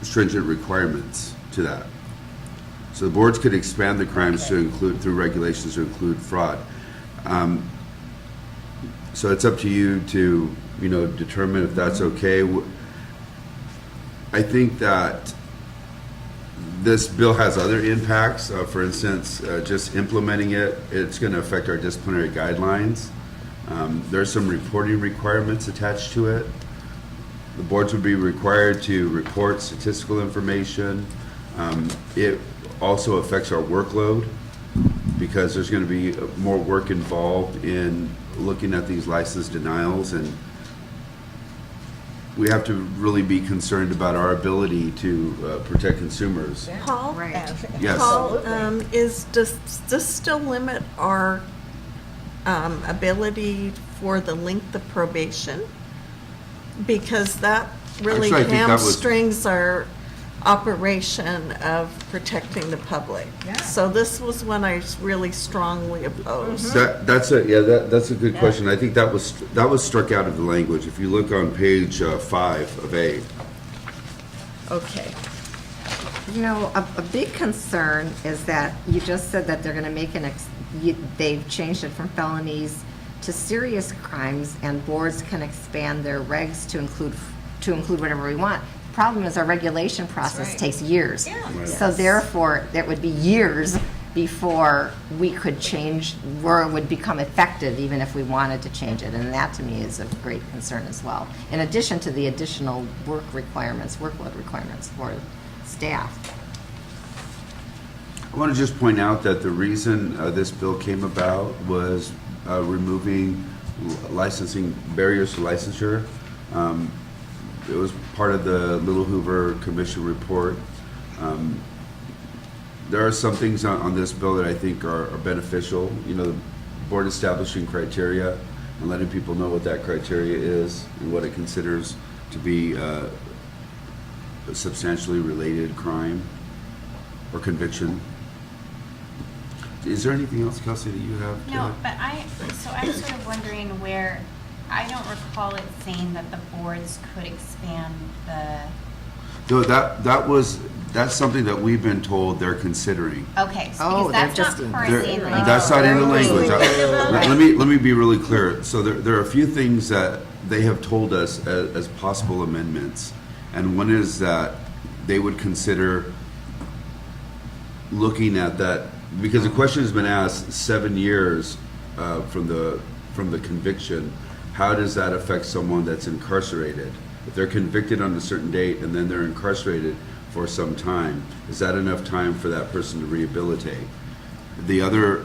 stringent requirements to that. So the boards could expand the crimes to include, through regulations, to include fraud. So it's up to you to, determine if that's okay. I think that this bill has other impacts. For instance, just implementing it, it's going to affect our disciplinary guidelines. There's some reporting requirements attached to it. The boards would be required to report statistical information. It also affects our workload, because there's going to be more work involved in looking at these license denials, and we have to really be concerned about our ability to protect consumers. Paul? Right. Yes. Paul, does this still limit our ability for the length of probation? Because that really Actually, I think that was- hamstrings our operation of protecting the public. So this was one I really strongly opposed. That's a good question. I think that was struck out of the language. If you look on page 5 of 8. Okay. A big concern is that you just said that they're going to make they've changed it from felonies to serious crimes, and boards can expand their regs to include whatever we want. The problem is our regulation process takes years. Right. So therefore, it would be years before we could change, where it would become effective, even if we wanted to change it. And that, to me, is of great concern as well, in addition to the additional workload requirements for staff. I want to just point out that the reason this bill came about was removing licensing barriers to licensure. It was part of the Little Hoover Commission report. There are some things on this bill that I think are beneficial. The board establishing criteria and letting people know what that criteria is and what it considers to be a substantially related crime or conviction. Is there anything else, Kelsey, that you have? No, but I'm sort of wondering where, I don't recall it saying that the boards could expand the. No, that that's something that we've been told they're considering. Okay, Oh, because they're that's just not in- currently in the language. That's not in the language. Right. Let me be really clear. So there are a few things that they have told us as possible amendments. And one is that they would consider looking at that, because the question has been asked 7 years from the conviction, how does that affect someone that's incarcerated? If they're convicted on a certain date and then they're incarcerated for some time, is that enough time for that person to rehabilitate? The other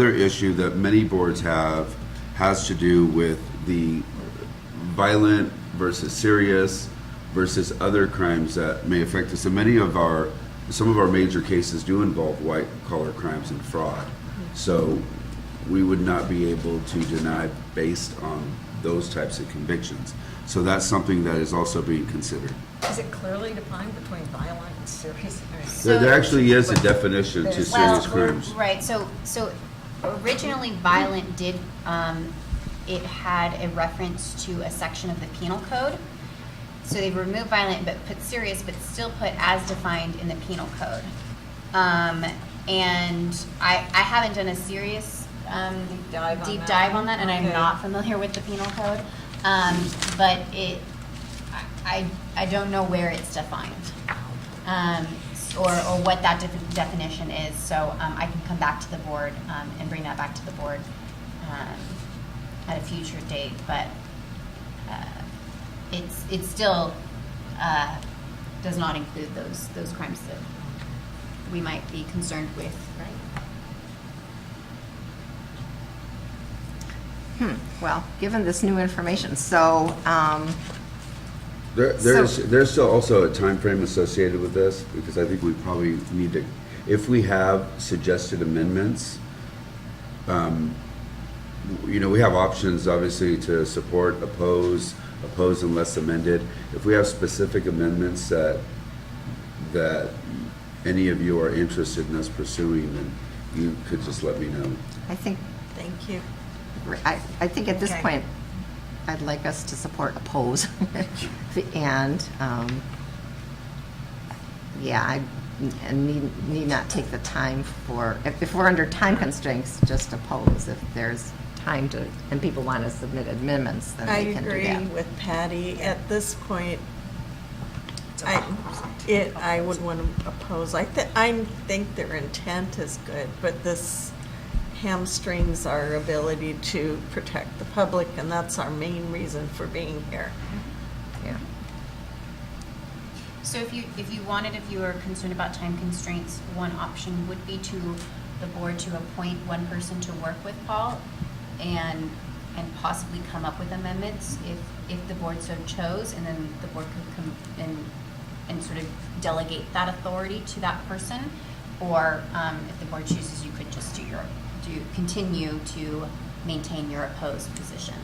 issue that many boards have has to do with the violent versus serious versus other crimes that may affect us. And some of our major cases do involve white collar crimes and fraud. So we would not be able to deny based on those types of convictions. So that's something that is also being considered. Is it clearly defined between violent and serious? There actually is a definition to serious crimes. Right, so originally violent did, it had a reference to a section of the penal code. So they removed violent but put serious, but still put as defined in the penal code. And I haven't done a serious deep dive on that, and I'm Okay. not familiar with the penal code. But I don't know where it's defined, or what that definition is. So I can come back to the board and bring that back to the board at a future date. But it still does not include those crimes that we might be concerned with, right? Well, given this new information, so, There's still also a time frame associated with this, because I think we probably need to, if we have suggested amendments, we have options, obviously, to support, oppose unless amended. If we have specific amendments that any of you are interested in us pursuing, then you could just let me know. I think, Thank you. I think at this Okay. point, I'd like us to support oppose. And, I need not take the time if we're under time constraints, just oppose. If there's time to, and people want to submit amendments, then I they can do agree that. with Patty. At this point, I would want to oppose. I think their intent is good, but this hamstrings our ability to protect the public, and that's our main reason for being here. Yeah. So if you were concerned about time constraints, one option would be to the board to appoint one person to work with Paul and possibly come up with amendments if the board so chose, and then the board could come and sort of delegate that authority to that person. Or if the board chooses, you could just continue to maintain your opposed position.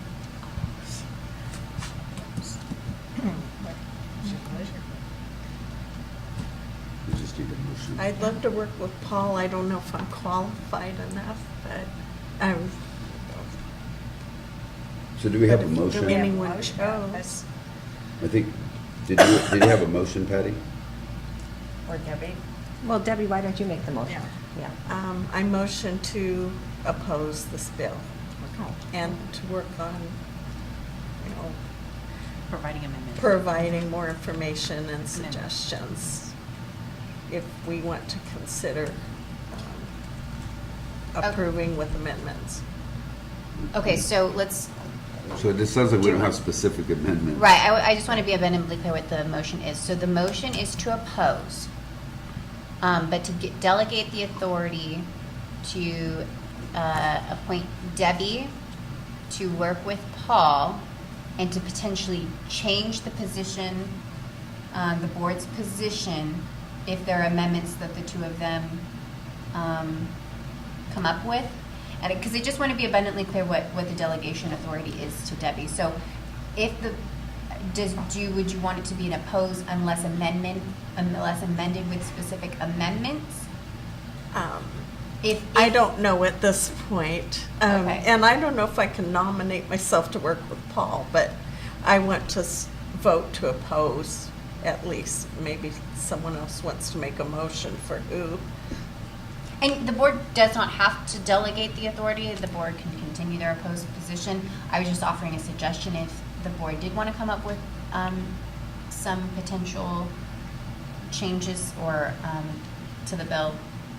We just need a motion. I'd love to work with Paul. I don't know if I'm qualified enough, but I'm. So do we have a If motion? anyone chose. I think, did you have a motion, Patty? Or Debbie? Well, Debbie, why don't you make the motion? Yeah. I motion to oppose this bill and to work on, Providing amendments. providing more information and suggestions if we want to consider approving with amendments. Okay, so let's, So it just sounds like we don't have specific amendments. right, I just want to be abundantly clear what the motion is. So the motion is to oppose, but to delegate the authority to appoint Debbie to work with Paul and to potentially change the position, the board's position, if there are amendments that the two of them come up with. And because I just want to be abundantly clear what the delegation authority is to Debbie. So if would you want it to be an oppose unless amended with specific amendments? I don't know at this point. Okay. And I don't know if I can nominate myself to work with Paul, but I want to vote to oppose at least. Maybe someone else wants to make a motion for who. And the board does not have to delegate the authority. The board can continue their opposed position. I was just offering a suggestion if the board did want to come up with some potential changes or to the bill.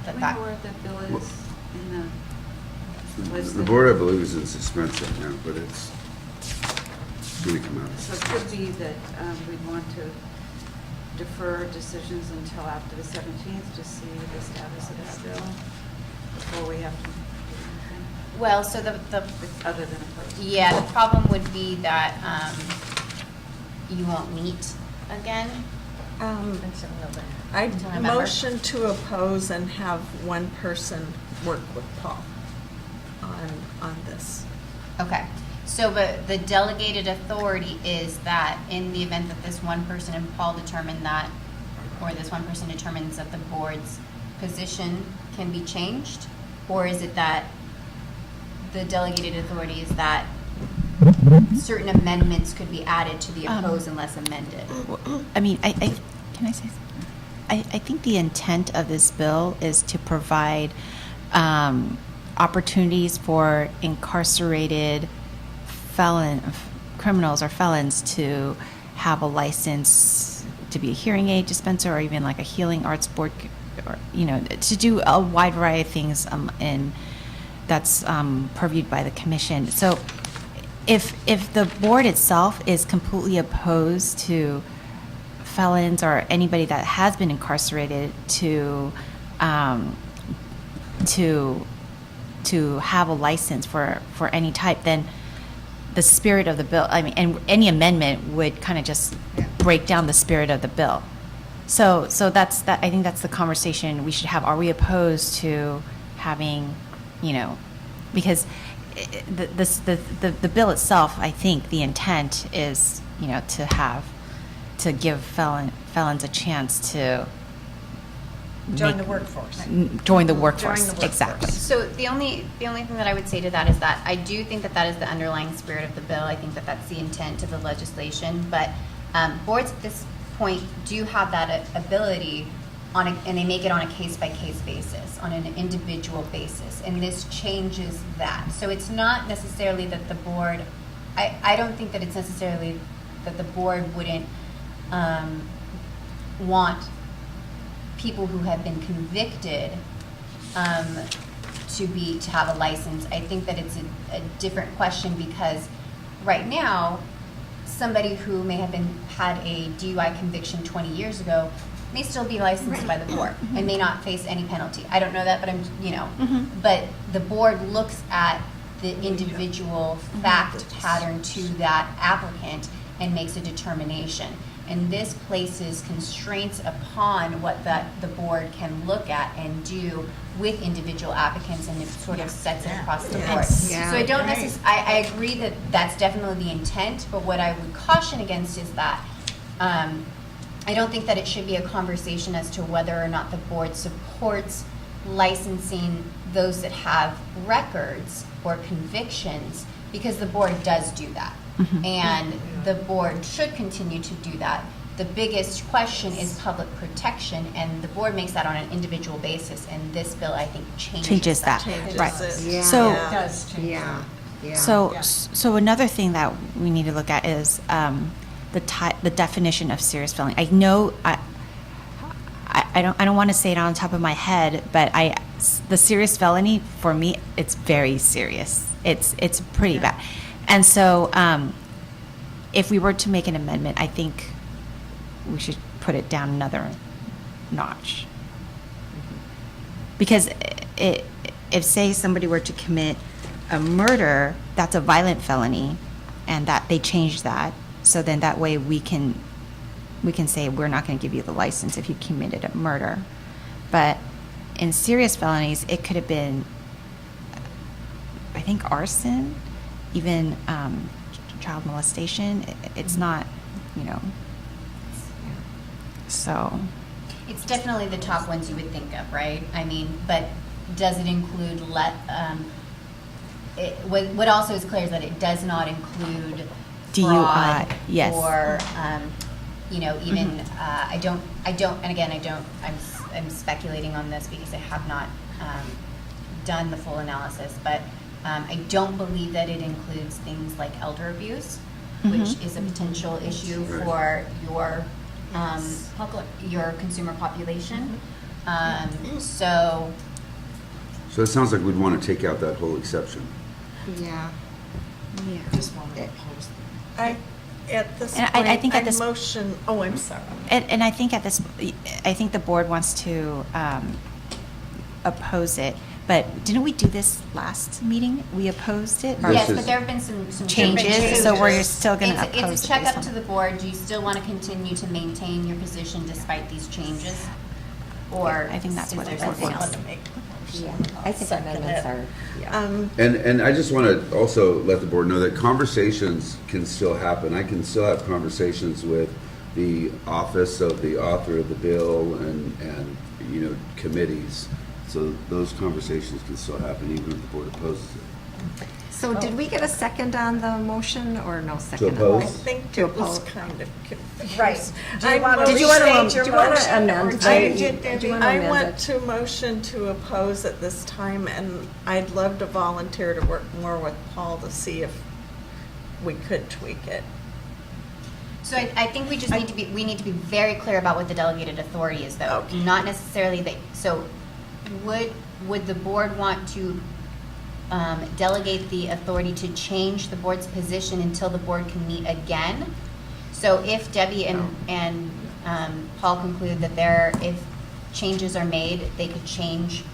Where the bill is in The board, I believe, is in suspense right now, but it's going to come out. So it could be that we'd want to defer decisions until after the 17th to see the status of that bill before we have to do anything. Well, so the Other than opposed. yeah, the problem would be that you won't meet again. I Until November. motion to oppose and have one person work with Paul on this. Okay, so the delegated authority is that in the event that this one person, and Paul determined that, or this one person determines that the board's position can be changed, or is it that the delegated authority is that certain amendments could be added to the oppose unless amended? I mean, can I say something? I think the intent of this bill is to provide opportunities for incarcerated criminals or felons to have a license to be a hearing aid dispenser or even like a healing arts board, or to do a wide variety of things and that's purviewed by the commission. So if the board itself is completely opposed to felons or anybody that has been incarcerated to have a license for any type, then the spirit of the bill, I mean, and any amendment would kind of just break down the spirit of the bill. So that's that. I think that's the conversation we should have. Are we opposed to having, because the bill itself, I think the intent is, to give felons a chance to Join the workforce. Join the workforce, exactly. So the only thing that I would say to that is that I do think that is the underlying spirit of the bill. I think that that's the intent of the legislation. But boards at this point do have that ability and they make it on a case-by-case basis, on an individual basis, and this changes that. So it's not necessarily that the board, I don't think that it's necessarily that the board wouldn't want people who have been convicted to have a license. I think that it's a different question because right now, somebody who may have had a DUI conviction 20 years ago may still be licensed by the board and may not face any penalty. I don't know that, but but the board looks at the individual fact pattern to that applicant and makes a determination. And this places constraints upon what the board can look at and do with individual applicants, and it sort of sets it across the board. Yeah. So I don't necessarily, I agree that that's definitely the intent, but what I would caution against is that I don't think that it should be a conversation as to whether or not the board supports licensing those that have records or convictions, because the board does do that. And the board should continue to do that. The biggest question is public protection, and the board makes that on an individual basis, and this bill, I think, changes that. Right. Yeah. So, It does change. Yeah. So another thing that we need to look at is the definition of serious felony. I know I don't want to say it on top of my head, but the serious felony for me, it's very serious. It's pretty bad. And so if we were to make an amendment, I think we should put it down another notch. Because if say somebody were to commit a murder, that's a violent felony, and that they changed that, so then that way we can say we're not going to give you the license if you committed a murder. But in serious felonies, it could have been, I think, arson, even child molestation. It's not, so. It's definitely the top ones you would think of, right? I mean, but does it include what also is clear is that it does not include DUI, fraud yes. or you know, even, I don't, and again, I'm speculating on this because I have not done the full analysis, but I don't believe that it includes things like elder abuse, which is a potential issue for your consumer population. So it sounds like we'd want to take out that whole exception. Yeah. At this And point, I think at this- motion, oh, I'm sorry. And I think I think the board wants to oppose it, but didn't we do this last meeting? We opposed it? Or- yes, but there have been some Changes, so we're still going to oppose it. It's a check based up to on- the board. Do you still want to continue to maintain your position despite these changes? Or I think that's is what there the board something wants. else? Yeah, I think amendments are, yeah. And I just want to also let the board know that conversations can still happen. I can still have conversations with the office of the author of the bill and you know, committees. So those conversations can still happen even if the board opposes it. So did we get a second on the motion or no second? oppose? I think To it was oppose. kind of confused. Right. Do you want to Did you wanna- restate your do you wanna motion, amend or the- change do it, you Debbie? wanna I amend want it? to motion to oppose at this time, and I'd love to volunteer to work more with Paul to see if we could tweak it. So I think we just need to be very clear about what the delegated authority is, though. Okay. Not necessarily that, so would the board want to delegate the authority to change the board's position until the board can meet again? So if Debbie and Paul conclude that if changes are made, they could change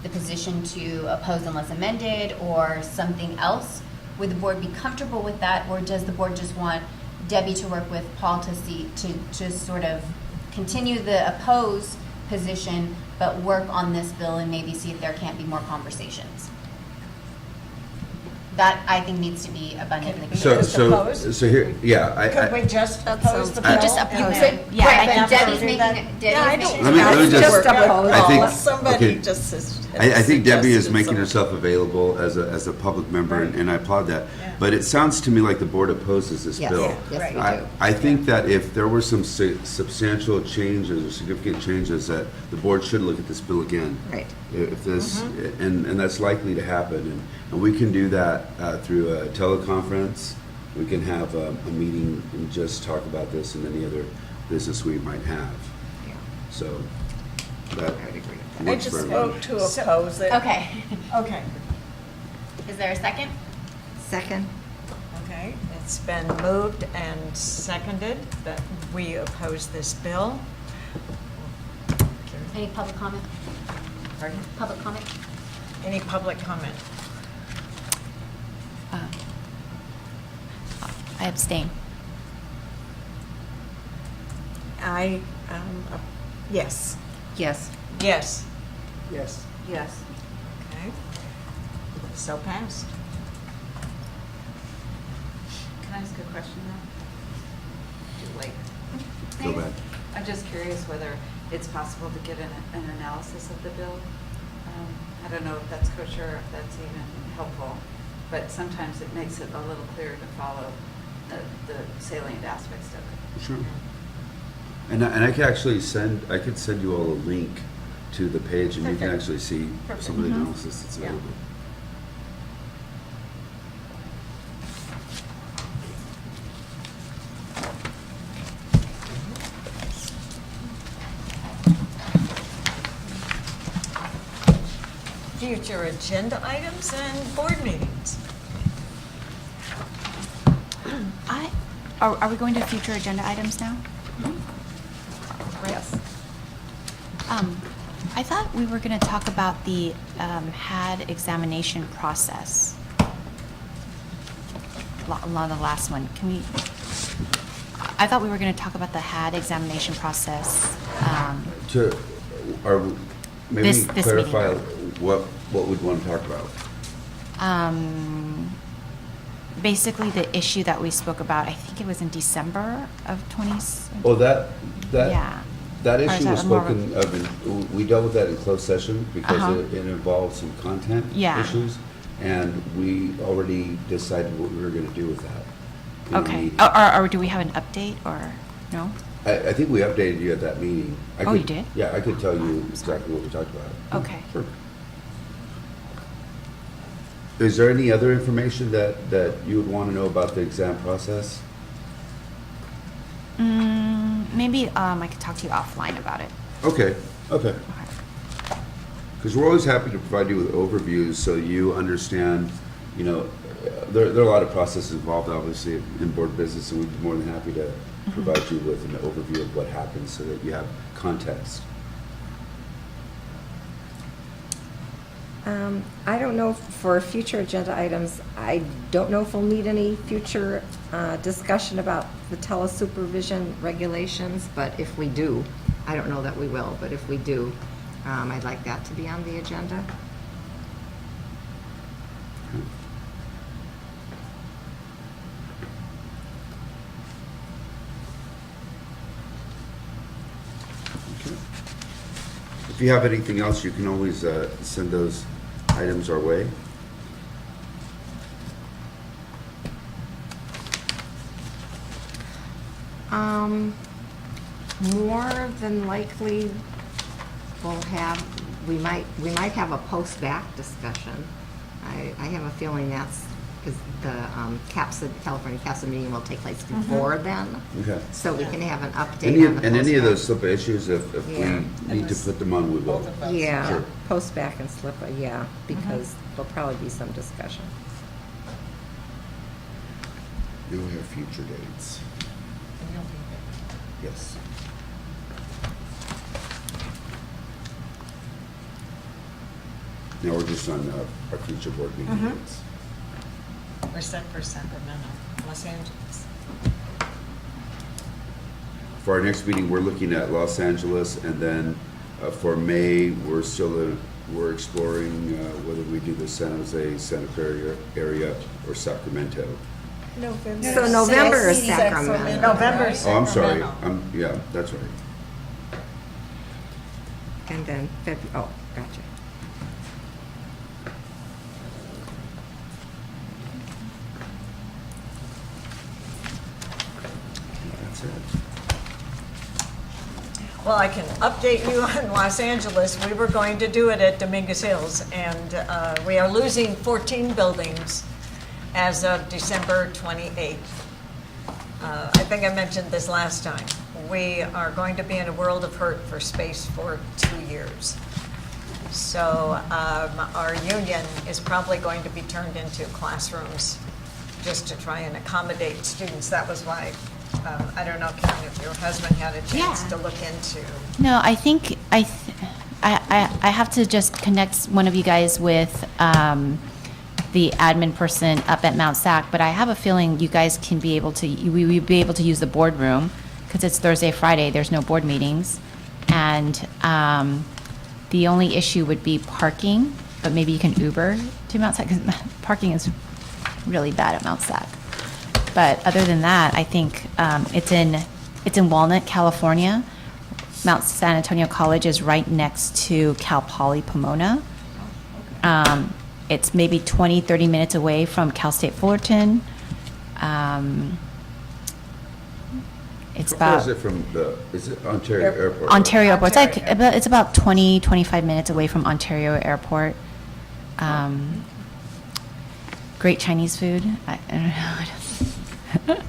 the position to oppose unless amended or something else, would the board be comfortable with that, or does the board just want Debbie to work with Paul to sort of continue the oppose position, but work on this bill and maybe see if there can't be more conversations? That, I think, needs to be abundantly clear. So here, yeah, Could we just oppose the bill? You just oppose it. Right, Yeah, but I think Debbie's do making, that. Yeah, I Debbie's don't. making. Let me just- Work I think- with somebody okay. just I think Debbie is suggested making something. herself available as a public member, Right. and I applaud that. Yeah. But it sounds to me like the board opposes this Yes, bill. yes, we Right. do. I think that if there were some substantial changes or significant changes, that the board should look at this bill again. Right. If this, and that's likely to happen, and we can do that through a teleconference. We can have a meeting and just talk about this and any other business we might have. Yeah. So that I would agree with that. I works just for everybody. vote to oppose it. Okay. Okay, Is there a second? Second? okay. It's been moved and seconded that we oppose this bill. Any public comment? Pardon? Public comment? Any public comment? I abstain. Yes. Yes. Yes. Yes. Yes. Okay. So passed. Can I ask a question now? Too late. Go back. I'm just curious whether it's possible to get an analysis of the bill. I don't know if that's kosher, if that's even helpful, but sometimes it makes it a little clearer to follow the salient aspects of it. Sure. And I could actually send you all a link to the page, and you can Perfect. actually see some of the analysis that's Yeah. available. Future agenda items and board meetings. Are we going to future agenda items now? Yes. I thought we were going to talk about the HAD examination process. On the last one, can we? I thought we were going to talk about the HAD examination process. Maybe This clarify meeting. what we'd want to talk about. Basically, the issue that we spoke about, I think it was in December of 20. Oh, that Yeah. that Or is issue that was more of spoken of. We dealt with that in closed session because Uh-huh. it involved some content Yeah. issues, and we already decided what we were going to do with that. in the Okay. meeting. Or do we have an update or no? I think we updated you at that meeting. Oh, you did? Yeah, I could tell you exactly what we talked about. Okay. Sure. Is there any other information that you would want to know about the exam process? Maybe I could talk to you offline about it. Okay. Because we're always happy to provide you with overviews so you understand, you know, there are a lot of processes involved, obviously, in board business, and we'd be more than happy to provide you with an overview of what happens so that you have context. I don't know for future agenda items, I don't know if we'll need any future discussion about the telesupervision regulations, but if we do, I don't know that we will, but if we do, I'd like that to be on the agenda. If you have anything else, you can always send those items our way. More than likely, we might have a post-back discussion. I have a feeling that's because the California CAPSA meeting will take place before then. Okay. So we can have an update on the And any of post-back. those SLIPA issues, if Yeah. we need to put them on, we will. Yeah, Sure. post-back and SLIPA, yeah, because there'll probably be some discussion. Do we have future dates? Yes. Now we're just on our future board meeting dates. We're set for Sacramento, Los Angeles. For our next meeting, we're looking at Los Angeles, and then for May, we're exploring whether we do the San Jose, Santa Clara area or Sacramento. November. So November is Sacramento. Sacramento. November, Oh, I'm sorry. Sacramento. Yeah, that's right. And then oh, gotcha. That's it. Well, I can update you on Los Angeles. We were going to do it at Dominguez Hills, and we are losing 14 buildings as of December 28th. I think I mentioned this last time. We are going to be in a world of hurt for space for 2 years. So our union is probably going to be turned into classrooms just to try and accommodate students. That was why, I don't know, Karen, if your husband had a chance to look into. No, I think I have to just connect one of you guys with the admin person up at Mount Sac, but I have a feeling you guys can be able to, we will be able to use the boardroom because it's Thursday, Friday, there's no board meetings. And the only issue would be parking, but maybe you can Uber to Mount Sac because parking is really bad at Mount Sac. But other than that, I think it's in Walnut, California. Mount San Antonio College is right next to Cal Poly Pomona. It's maybe 20, 30 minutes away from Cal State Fullerton. It's How far about is it from is it Ontario Airport? Ontario Airport. Ontario. It's about 20, 25 minutes away from Ontario Airport. Great Chinese food. I don't know.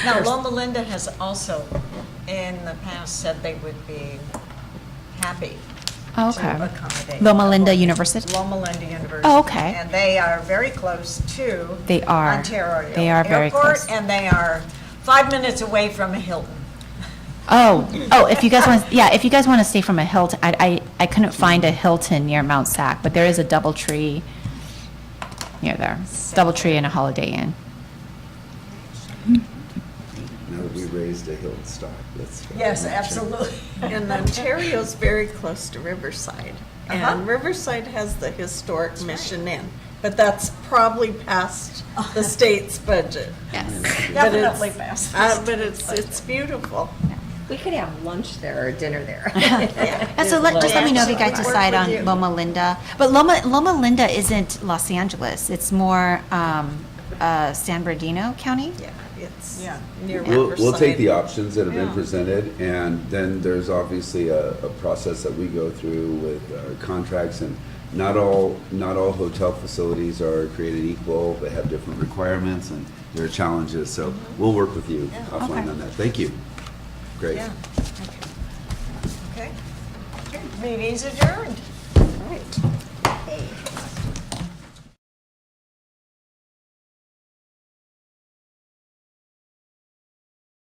Now, Loma Linda has also, in the past, said they would be happy Oh, to okay. accommodate. Loma Linda University? Loma Linda University. Oh, okay. And they are very close to They are. Ontario They are very Airport, close. and they are 5 minutes away from a Hilton. Oh, if you guys want, if you guys want to stay from a Hilton, I couldn't find a Hilton near Mount Sac, but there is a DoubleTree near there. DoubleTree and a Holiday Inn. Now that we raised a Hilton stock, let's go. Yes, absolutely. And Ontario's very close to Riverside. And Riverside has the historic Mission Inn, but that's probably past the state's budget. Yes. But it's- Definitely past. But it's beautiful. We could have lunch there or dinner there. So just let me know if you guys Work decide with on you. Loma Linda. But Loma Linda isn't Los Angeles. It's more San Bernardino County. it's Yeah. near We'll take the Riverside. options that have been Yeah. presented, and then there's obviously a process that we go through with contracts, and not all hotel facilities are created equal. They have different requirements, and there are challenges, so we'll work with you Yeah. offline Okay. on that. Thank you. Great. Yeah. Okay. Okay. Meeting's adjourned.